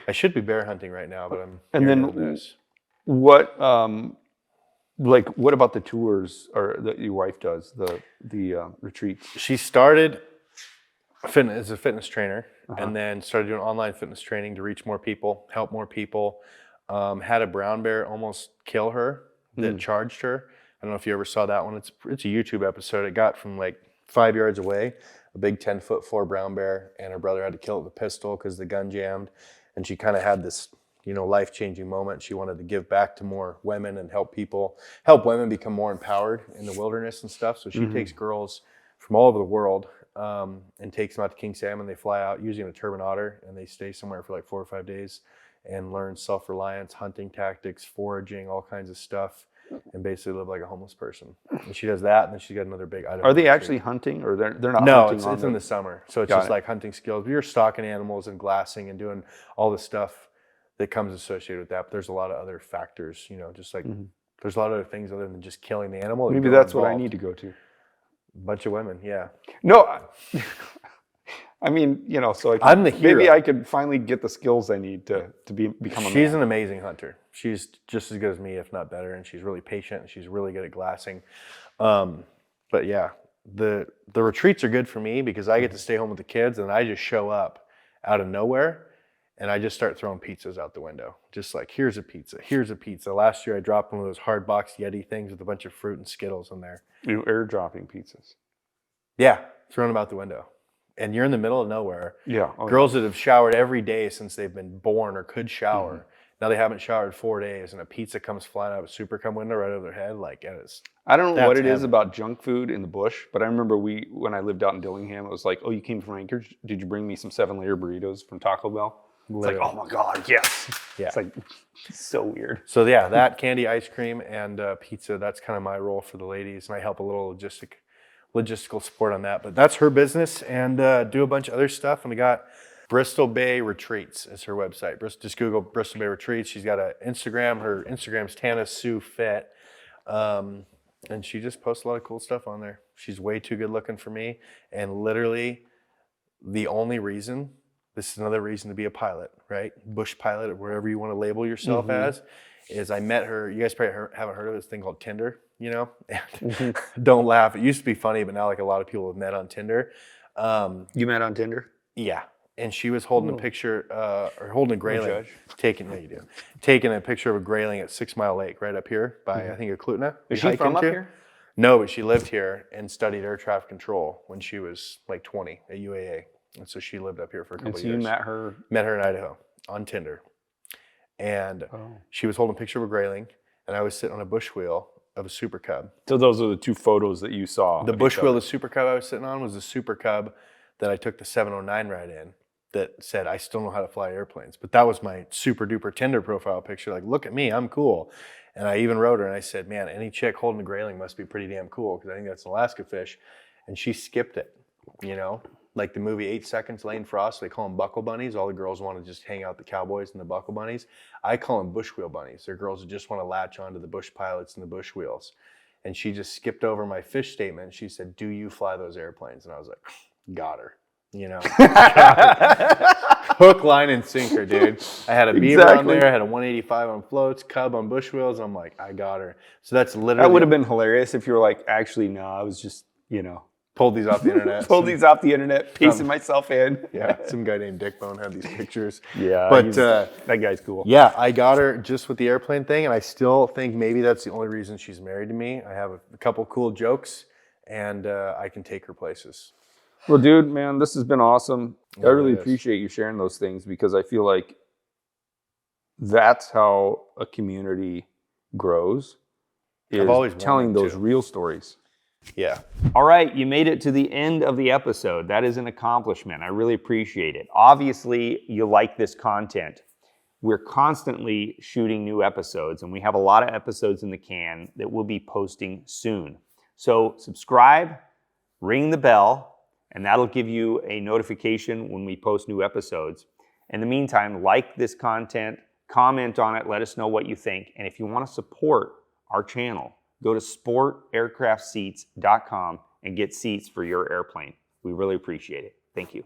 I should be bear hunting right now, but I'm. And then this. What about the tours or that your wife does the retreats? She started as a fitness trainer, and then started doing online fitness training to reach more people, help more people. Had a brown bear almost kill her that charged her. I don't know if you ever saw that one. It's a YouTube episode. It got from like 5 yards away, a big 10'4" brown bear, and her brother had to kill it with a pistol because the gun jammed. And she kind of had this, life-changing moment. She wanted to give back to more women and help women become more empowered in the wilderness and stuff. So she takes girls from all over the world and takes them out to King Salmon. They fly out using a turbine otter, and they stay somewhere for like 4 or 5 days and learn self-reliance, hunting tactics, foraging, all kinds of stuff, and basically live like a homeless person. And she does that, and then she's got another big Idaho Are they retreat. actually hunting, or they're not No, hunting? it's in the summer. So it's Got just it. like hunting skills. You're stalking animals and glassing and doing all the stuff that comes associated with that. But there's a lot of other factors, just like there's a lot of other things other than just killing the animal. Maybe that's what I need to go to. Bunch of women, yeah. No, I mean, so I'm the hero. maybe I could finally get the skills I need to become a She's man. an amazing hunter. She's just as good as me, if not better, and she's really patient and she's really good at glassing. But yeah, the retreats are good for me because I get to stay home with the kids and I just show up out of nowhere and I just start throwing pizzas out the window. Just like, here's a pizza, here's a pizza. Last year I dropped one of those hard box Yeti things with a bunch of fruit and Skittles in there. You airdropping pizzas. Yeah, throwing them out the window. And you're in the middle of nowhere. Yeah. Oh, Girls that have showered every day since they've been born or could shower. Now they haven't showered 4 days and a pizza comes flying out of a Super Cub window right over their head. Like, it is. I don't know what it is heaven. about junk food in the bush, but I remember when I lived out in Dillingham, it was like, oh, you came from Anchorage? Did you bring me some 7-layer burritos from Taco Bell? It's like, oh my God, yes. Yeah. It's like, so weird. So yeah, that candy, ice cream, and pizza, that's kind of my role for the ladies. And I help a little logistical support on that. But that's her business, and do a bunch of other stuff. And we got Bristol Bay Retreats is her website. Just Google Bristol Bay Retreats. She's got an Instagram. Her Instagram's Tana Sue Fit. And she just posts a lot of cool stuff on there. She's way too good looking for me. And literally the only reason, this is another reason to be a pilot, right? Bush pilot, or wherever you want to label yourself as, is I met her. You guys probably haven't heard of this thing called Tinder, And don't laugh. It used to be funny, but now like a lot of people have met on Tinder. You met on Tinder? Yeah. And she was holding a picture, or holding a grayling, judge. taking a picture of a grayling at 6 Mile Lake right up here by, I think, Eklutna. Is she from up here? No, but she lived here and studied air traffic control when she was like 20 at UAA. And so she lived up here for a couple And of so years. you met her? Met her in Idaho on Tinder. And she was holding a picture of a grayling, and I was sitting on a bush wheel of a Super Cub. So those are the two photos that you saw? The bush wheel of the Super Cub I was sitting on was the Super Cub that I took the 709 ride in that said, I still know how to fly airplanes. But that was my super duper Tinder profile picture. Like, look at me, I'm cool. And I even wrote her and I said, man, any chick holding a grayling must be pretty damn cool because I think that's an Alaska fish. And she skipped it, Like the movie 8 Seconds, Lane Frost, they call them buckle bunnies. All the girls want to just hang out with the cowboys and the buckle bunnies. I call them bush wheel bunnies. They're girls that just want to latch onto the bush pilots and the bush wheels. And she just skipped over my fish statement. She said, do you fly those airplanes? And I was like, got her. Hook, line, and sinker, dude. I had a Beaver on there. I had a 185 on floats, Cub on bush wheels. I'm like, I got her. So that's literally. That would have been hilarious if you were like, actually, no, I was just, pulled these off the internet. these off the internet, piecing myself in. Yeah, some guy named Dickbone had these pictures. Yeah, but that guy's cool. Yeah, I got her just with the airplane thing, and I still think maybe that's the only reason she's married to me. I have a couple cool jokes, and I can take her places. Well, dude, man, this has been awesome. Yeah, I really it is. appreciate you sharing those things because I feel like that's how a community grows. I've always telling wanted those to. real stories. Yeah. All right, you made it to the end of the episode. That is an accomplishment. I really appreciate it. Obviously, you like this content. We're constantly shooting new episodes, and we have a lot of episodes in the can that we'll be posting soon. So subscribe, ring the bell, and that'll give you a notification when we post new episodes. In the meantime, like this content, comment on it, let us know what you think. And if you want to support our channel, go to sportaircraftseats.com and get seats for your airplane. We really appreciate it. Thank you.